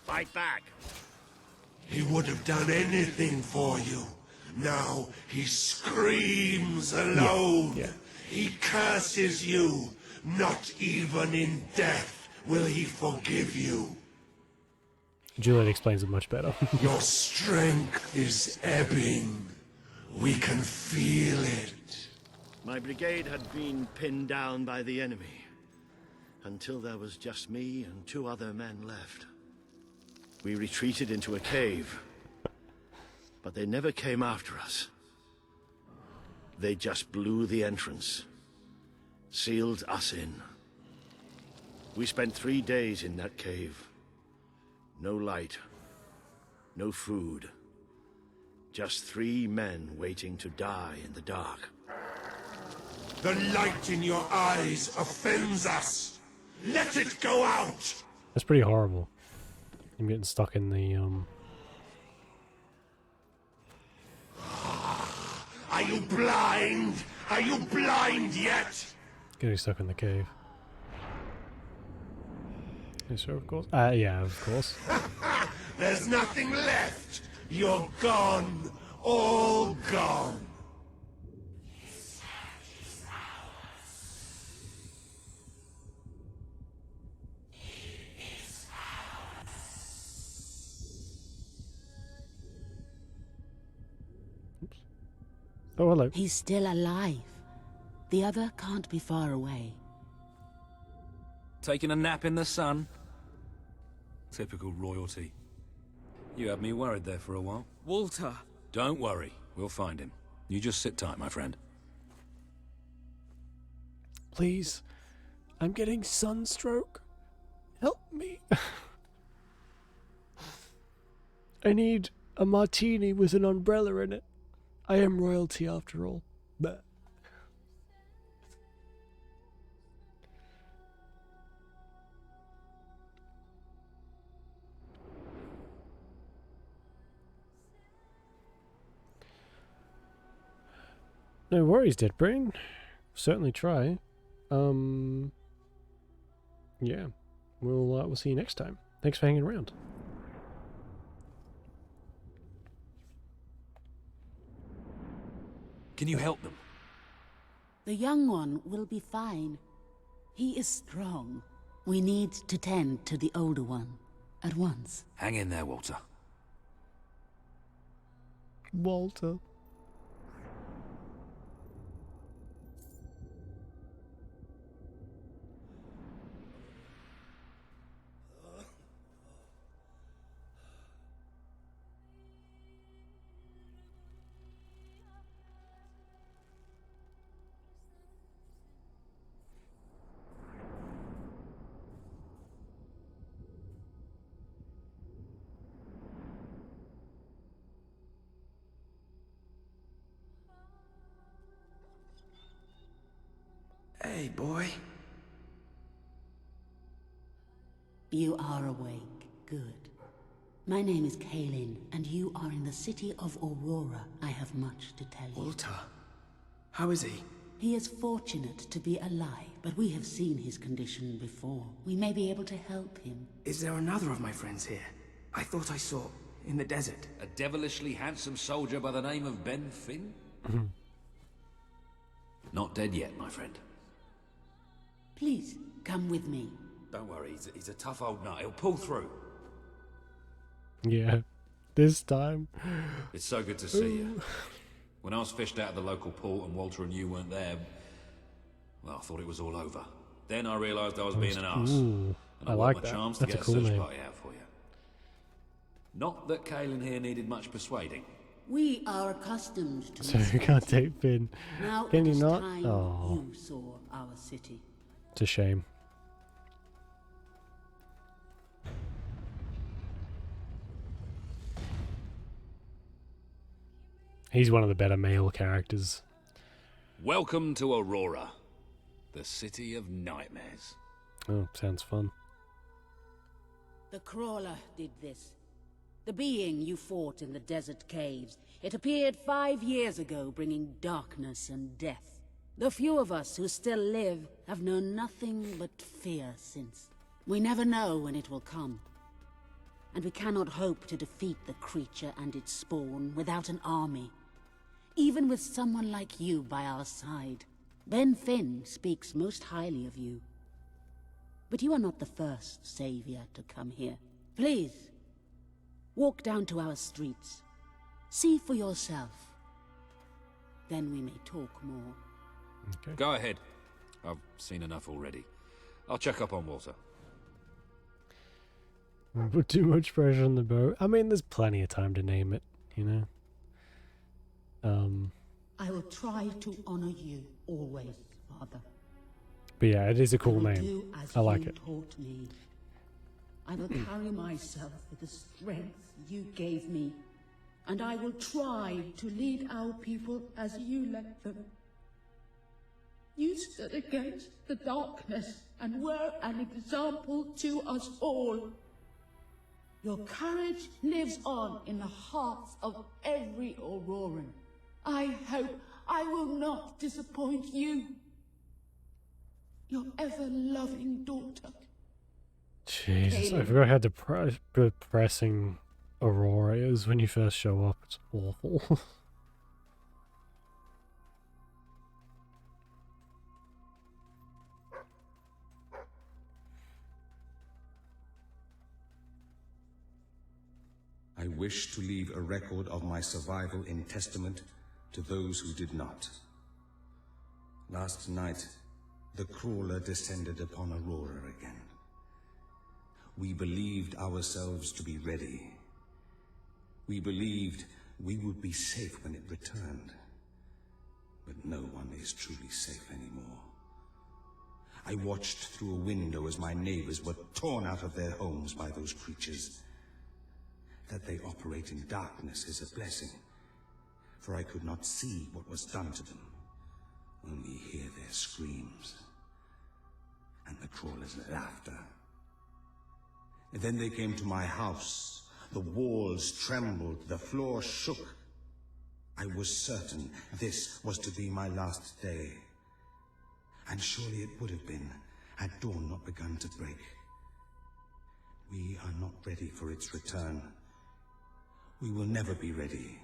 Fight back! He would have done anything for you. Now he screams alone. Yeah. He curses you. Not even in death will he forgive you. Juliet explains it much better. Your strength is ebbing. We can feel it. My brigade had been pinned down by the enemy, until there was just me and 2 other men left. We retreated into a cave, but they never came after us. They just blew the entrance, sealed us in. We spent 3 days in that cave. No light, no food. Just 3 men waiting to die in the dark. The light in your eyes offends us. Let it go out. That's pretty horrible. I'm getting stuck in the, Are you blind? Are you blind yet? getting stuck in the cave. Yes, sir, of course. Yeah, of course. There's nothing left. You're gone. All gone. Oh, hello. He's still alive. The other can't be far away. Taking a nap in the sun? Typical royalty. You had me worried there for a while. Walter! Don't worry, we'll find him. You just sit tight, my friend. Please. I'm getting sunstroke. Help me. I need a martini with an umbrella in it. I am royalty after all. But no worries, Dead Brain. Certainly try. Yeah. We'll see you next time. Thanks for hanging around. Can you help them? The young one will be fine. He is strong. We need to tend to the older one at once. Hang in there, Walter. Walter. Hey, boy. You are awake. Good. My name is Kaelin, and you are in the city of Aurora. I have much to tell you. Walter. How is he? He is fortunate to be alive, but we have seen his condition before. We may be able to help him. Is there another of my friends here? I thought I saw in the desert. A devilishly handsome soldier by the name of Ben Finn? Not dead yet, my friend. Please, come with me. Don't worry, he's a tough old nut. He'll pull through. Yeah, this time. It's so good to see you. When I was fished out of the local port and Walter and you weren't there, well, I thought it was all over. Then I realised I was being an arse. And I worked like my that. charms That's to a get cool a search name. party out for you. Not that Kaelin here needed much persuading. We are accustomed to So you can't take Finn. Now Can it you is not? time Oh, you saw our city. it's a shame. He's one of the better male characters. Welcome to Aurora, the city of nightmares. Oh, sounds fun. The crawler did this. The being you fought in the desert caves. It appeared 5 years ago, bringing darkness and death. The few of us who still live have known nothing but fear since. We never know when it will come. And we cannot hope to defeat the creature and its spawn without an army. Even with someone like you by our side. Ben Finn speaks most highly of you. But you are not the first savior to come here. Please, walk down to our streets. See for yourself. Then we may talk more. Okay. Go ahead. I've seen enough already. I'll check up on Walter. Put too much pressure on the bow. I mean, there's plenty of time to name it, you know? I will try to honor you always, Father. But yeah, it is a I cool will name. do as I like you it. taught me. I will carry myself with the strength you gave me, and I will try to lead our people as you led them. You stood against the darkness and were an example to us all. Your courage lives on in the hearts of every Auroran. I hope I will not disappoint you. Your ever-loving daughter. Jesus, I Caleb. forgot how depressing Aurora is when you first show up. It's awful. I wish to leave a record of my survival in testament to those who did not. Last night, the crawler descended upon Aurora again. We believed ourselves to be ready. We believed we would be safe when it returned. But no one is truly safe anymore. I watched through a window as my neighbors were torn out of their homes by those creatures. That they operate in darkness is a blessing, for I could not see what was done to them, only hear their screams and the crawler's laughter. And then they came to my house. The walls trembled, the floor shook. I was certain this was to be my last day. And surely it would have been, had dawn not begun to break. We are not ready for its return. We will never be ready.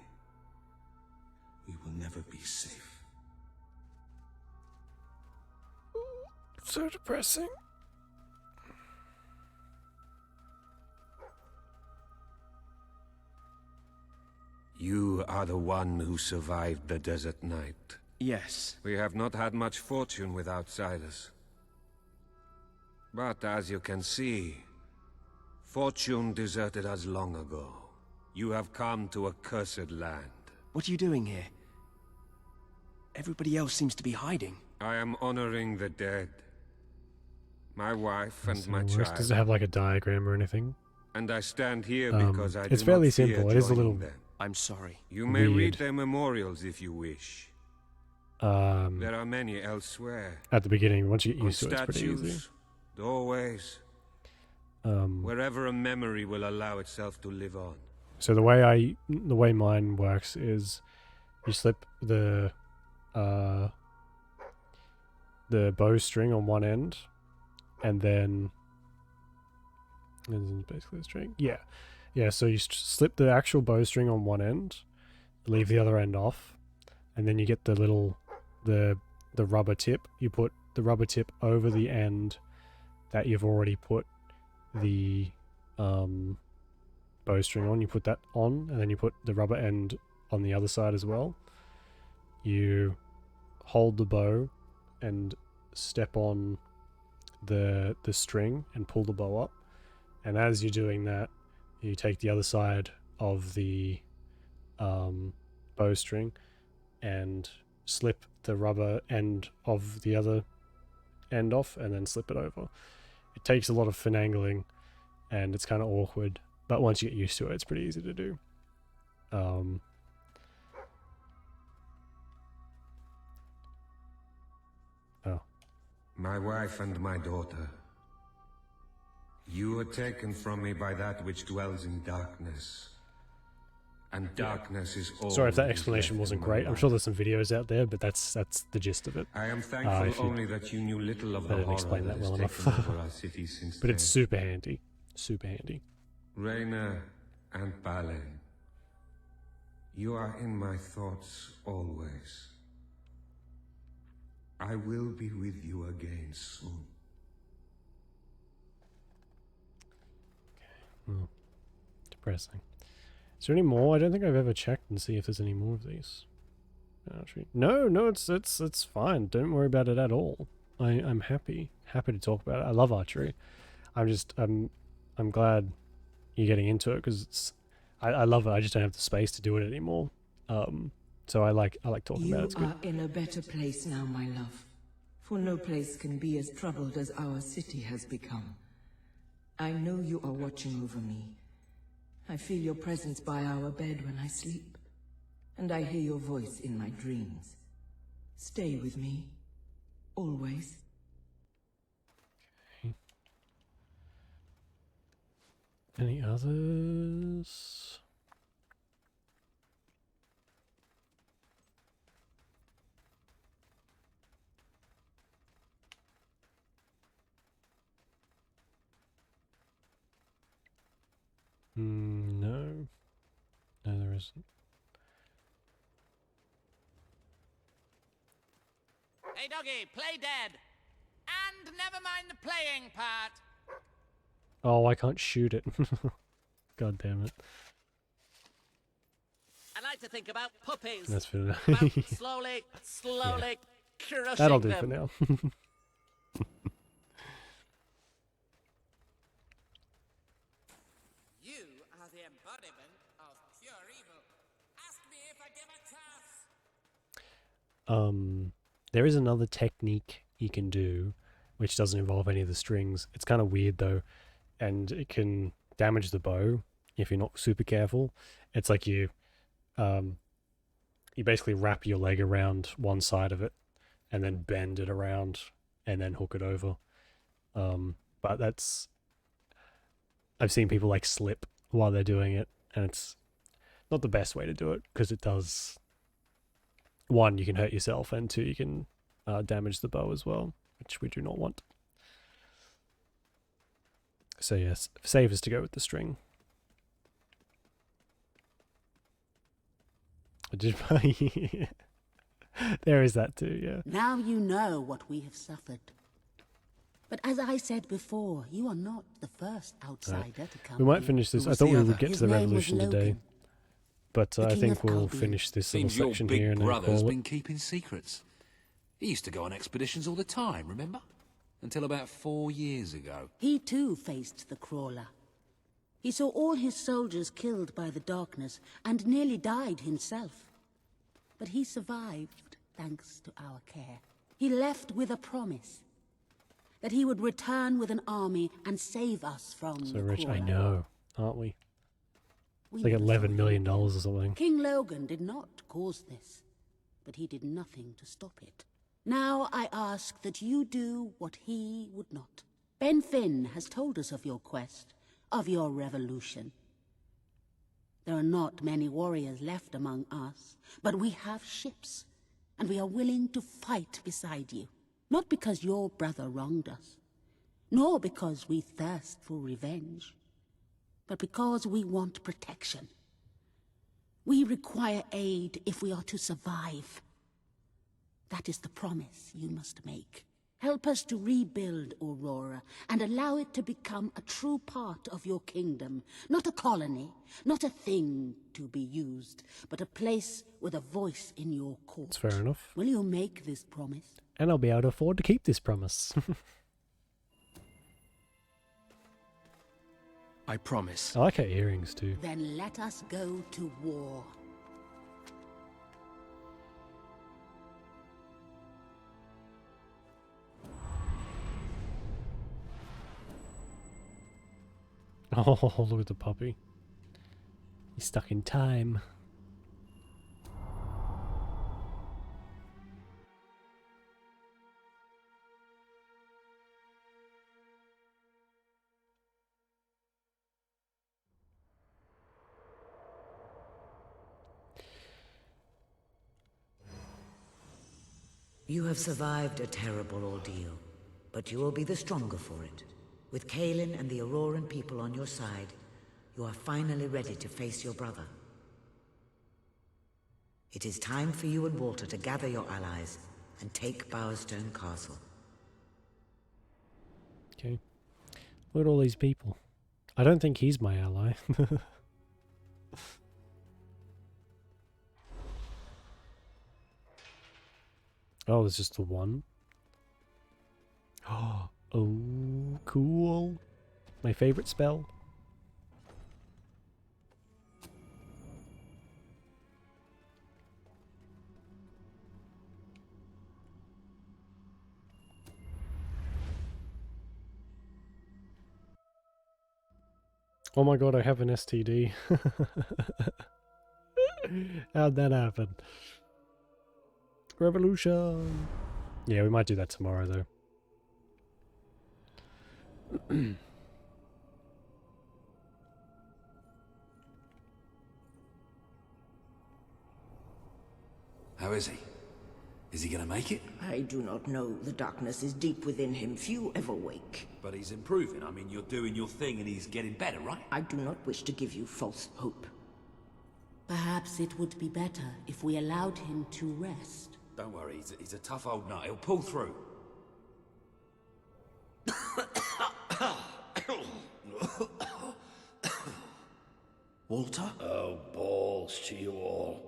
We will never be safe. So depressing. You are the one who survived the desert night. Yes. We have not had much fortune with outsiders. But as you can see, fortune deserted us long ago. You have come to a cursed land. What are you doing here? Everybody else seems to be hiding. I am honoring the dead. My wife and my Does child. it have like a diagram or anything? And I stand here Um, because I it's do fairly not fear simple. It is a joining little them. I'm sorry. You may read weird. their memorials if you wish. Um, There are many elsewhere. At the beginning, once you get On used to it, it's pretty statues, easy. doorways, wherever a memory will allow itself to live on. So the way mine works is you slip the the bowstring on one end, and then basically the string. Yeah. So you slip the actual bowstring on one end, leave the other end off, and then you get the little the rubber tip. You put the rubber tip over the end that you've already put the bowstring on. You put that on, and then you put the rubber end on the other side as well. You hold the bow and step on the string and pull the bow up, and as you're doing that, you take the other side of the bowstring and slip the rubber end of the other end off, and then slip it over. It takes a lot of finagling, and it's kind of awkward, but once you get used to it, it's pretty easy to do. My wife and my daughter. You were taken from me by that which dwells in darkness. And darkness is all. Sorry if that explanation wasn't great. I'm sure there's some videos out there, but that's the gist of it. I am thankful only that you knew little of the horror explain that well enough. over our city since but it's super handy. Super handy. Raina and Balen, you are in my thoughts always. I will be with you again soon. Okay. Depressing. Is there any more? I don't think I've ever checked and see if there's any more of these. No, it's fine. Don't worry about it at all. I'm happy to talk about it. I love archery. I'm glad you're getting into it, because I love it. I just don't have the space to do it anymore. So I like talking about it. It's good. You are in a better place now, my love. For no place can be as troubled as our city has become. I know you are watching over me. I feel your presence by our bed when I sleep, and I hear your voice in my dreams. Stay with me, always. Okay. Any others? No. No, there isn't. Hey, doggy, play dead. And never mind the playing part. Oh, I can't shoot it. God damn it. I like to think about puppies. That's for now. About slowly crushing That'll do them. for now. You are the embodiment of pure evil. Ask me if I give a chance. There is another technique you can do, which doesn't involve any of the strings. It's kind of weird though, and it can damage the bow if you're not super careful. It's like you basically wrap your leg around one side of it, and then bend it around, and then hook it over. But that's, I've seen people like slip while they're doing it, and it's not the best way to do it, because it does, one, you can hurt yourself, and two, you can damage the bow as well, which we do not want. So yes, safest to go with the string. There is that too, yeah. Now you know what we have suffered. But as I said before, you are not the first outsider to come. We might here. finish this. I thought we would get to the revolution today, but I king think of we'll Albion. finish this little Seems your section big here and then brother's call been it. keeping secrets. He used to go on expeditions all the time, remember? Until about 4 years ago. He too faced the crawler. He saw all his soldiers killed by the darkness and nearly died himself. But he survived thanks to our care. He left with a promise that he would return with an army and save us from So the rich, I crawler. know, aren't we? It's We like never $11 million or something. King Logan did not cause this, but he did nothing to stop it. Now I ask that you do what he would not. Ben Finn has told us of your quest, of your revolution. There are not many warriors left among us, but we have ships, and we are willing to fight beside you. Not because your brother wronged us, nor because we thirst for revenge, but because we want protection. We require aid if we are to survive. That is the promise you must make. Help us to rebuild Aurora and allow it to become a true part of your kingdom. Not a colony, not a thing to be used, but a place with a voice in your court. That's fair enough. Will you make this promise? And I'll be able to afford to keep this promise. I promise. I like her earrings too. Then let us go to war. Oh, look at the puppy. He's stuck in time. You have survived a terrible ordeal, but you will be the stronger for it. With Kaelin and the Auroran people on your side, you are finally ready to face your brother. It is time for you and Walter to gather your allies and take Bowerstone Castle. Okay. Look at all these people. I don't think he's my ally. Oh, there's just the one. Oh, cool. My favorite spell. Oh my god, I have an STD. How'd that happen? Revolution! Yeah, we might do that tomorrow though. How is he? Is he gonna make it? I do not know. The darkness is deep within him. Few ever wake. But he's improving. I mean, you're doing your thing and he's getting better, right? I do not wish to give you false hope. Perhaps it would be better if we allowed him to rest. Don't worry, he's a tough old nut. He'll pull through. Walter? Oh, balls to you all.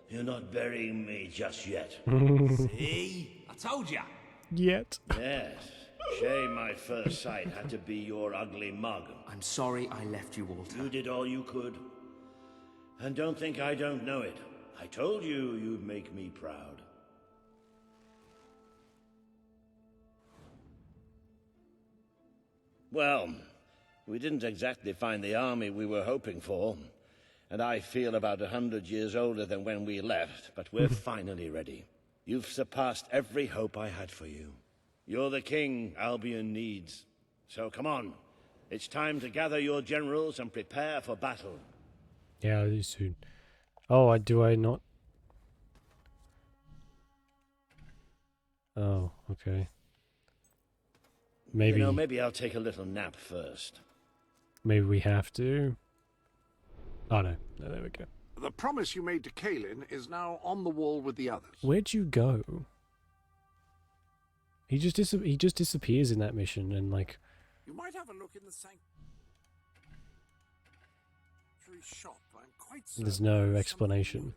You're not burying me just yet. See? I told ya. Yet. Yes. Shame my first sight had to be your ugly mug. I'm sorry I left you, Walter. You did all you could. And don't think I don't know it. I told you you'd make me proud. Well, we didn't exactly find the army we were hoping for. And I feel about 100 years older than when we left, but we're finally ready. You've surpassed every hope I had for you. You're the king Albion needs. So come on. It's time to gather your generals and prepare for battle. Yeah, I'll do soon. Oh, do I not? Oh, okay. Maybe. You know, maybe I'll take a little nap first. Maybe we have to. Oh no, there we go. The promise you made to Kaelin is now on the wall with the others. Where'd you go? He just disappears in that mission and like. You might have a look in the sanctuary shop. I'm quite certain There's no explanation.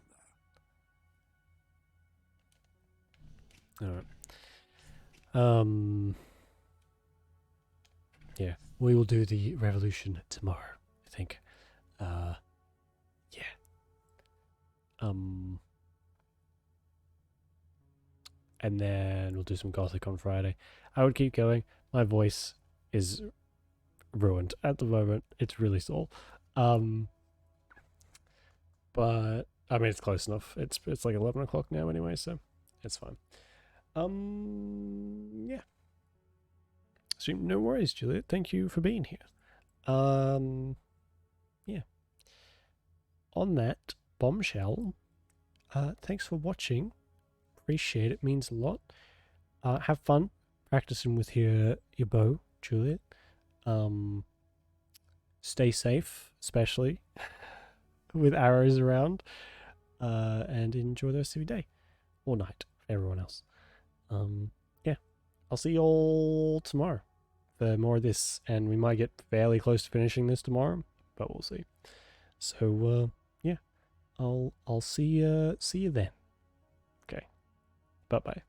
Alright. Yeah, we will do the revolution tomorrow, I think. Yeah. And then we'll do some Gothic on Friday. I would keep going. My voice is ruined at the moment. It's really sore. But I mean, it's close enough. It's like 11 o'clock now anyway, so it's fine. Yeah. So no worries, Juliet. Thank you for being here. Yeah. On that bombshell, thanks for watching. Appreciate it. Means a lot. have fun practicing with your bow, Juliet. Stay safe, especially with arrows around, and enjoy the rest of your day or night for everyone else. Yeah, I'll see you all tomorrow for more of this, and we might get fairly close to finishing this tomorrow, but we'll see. So yeah, I'll see you then. Okay, bye bye.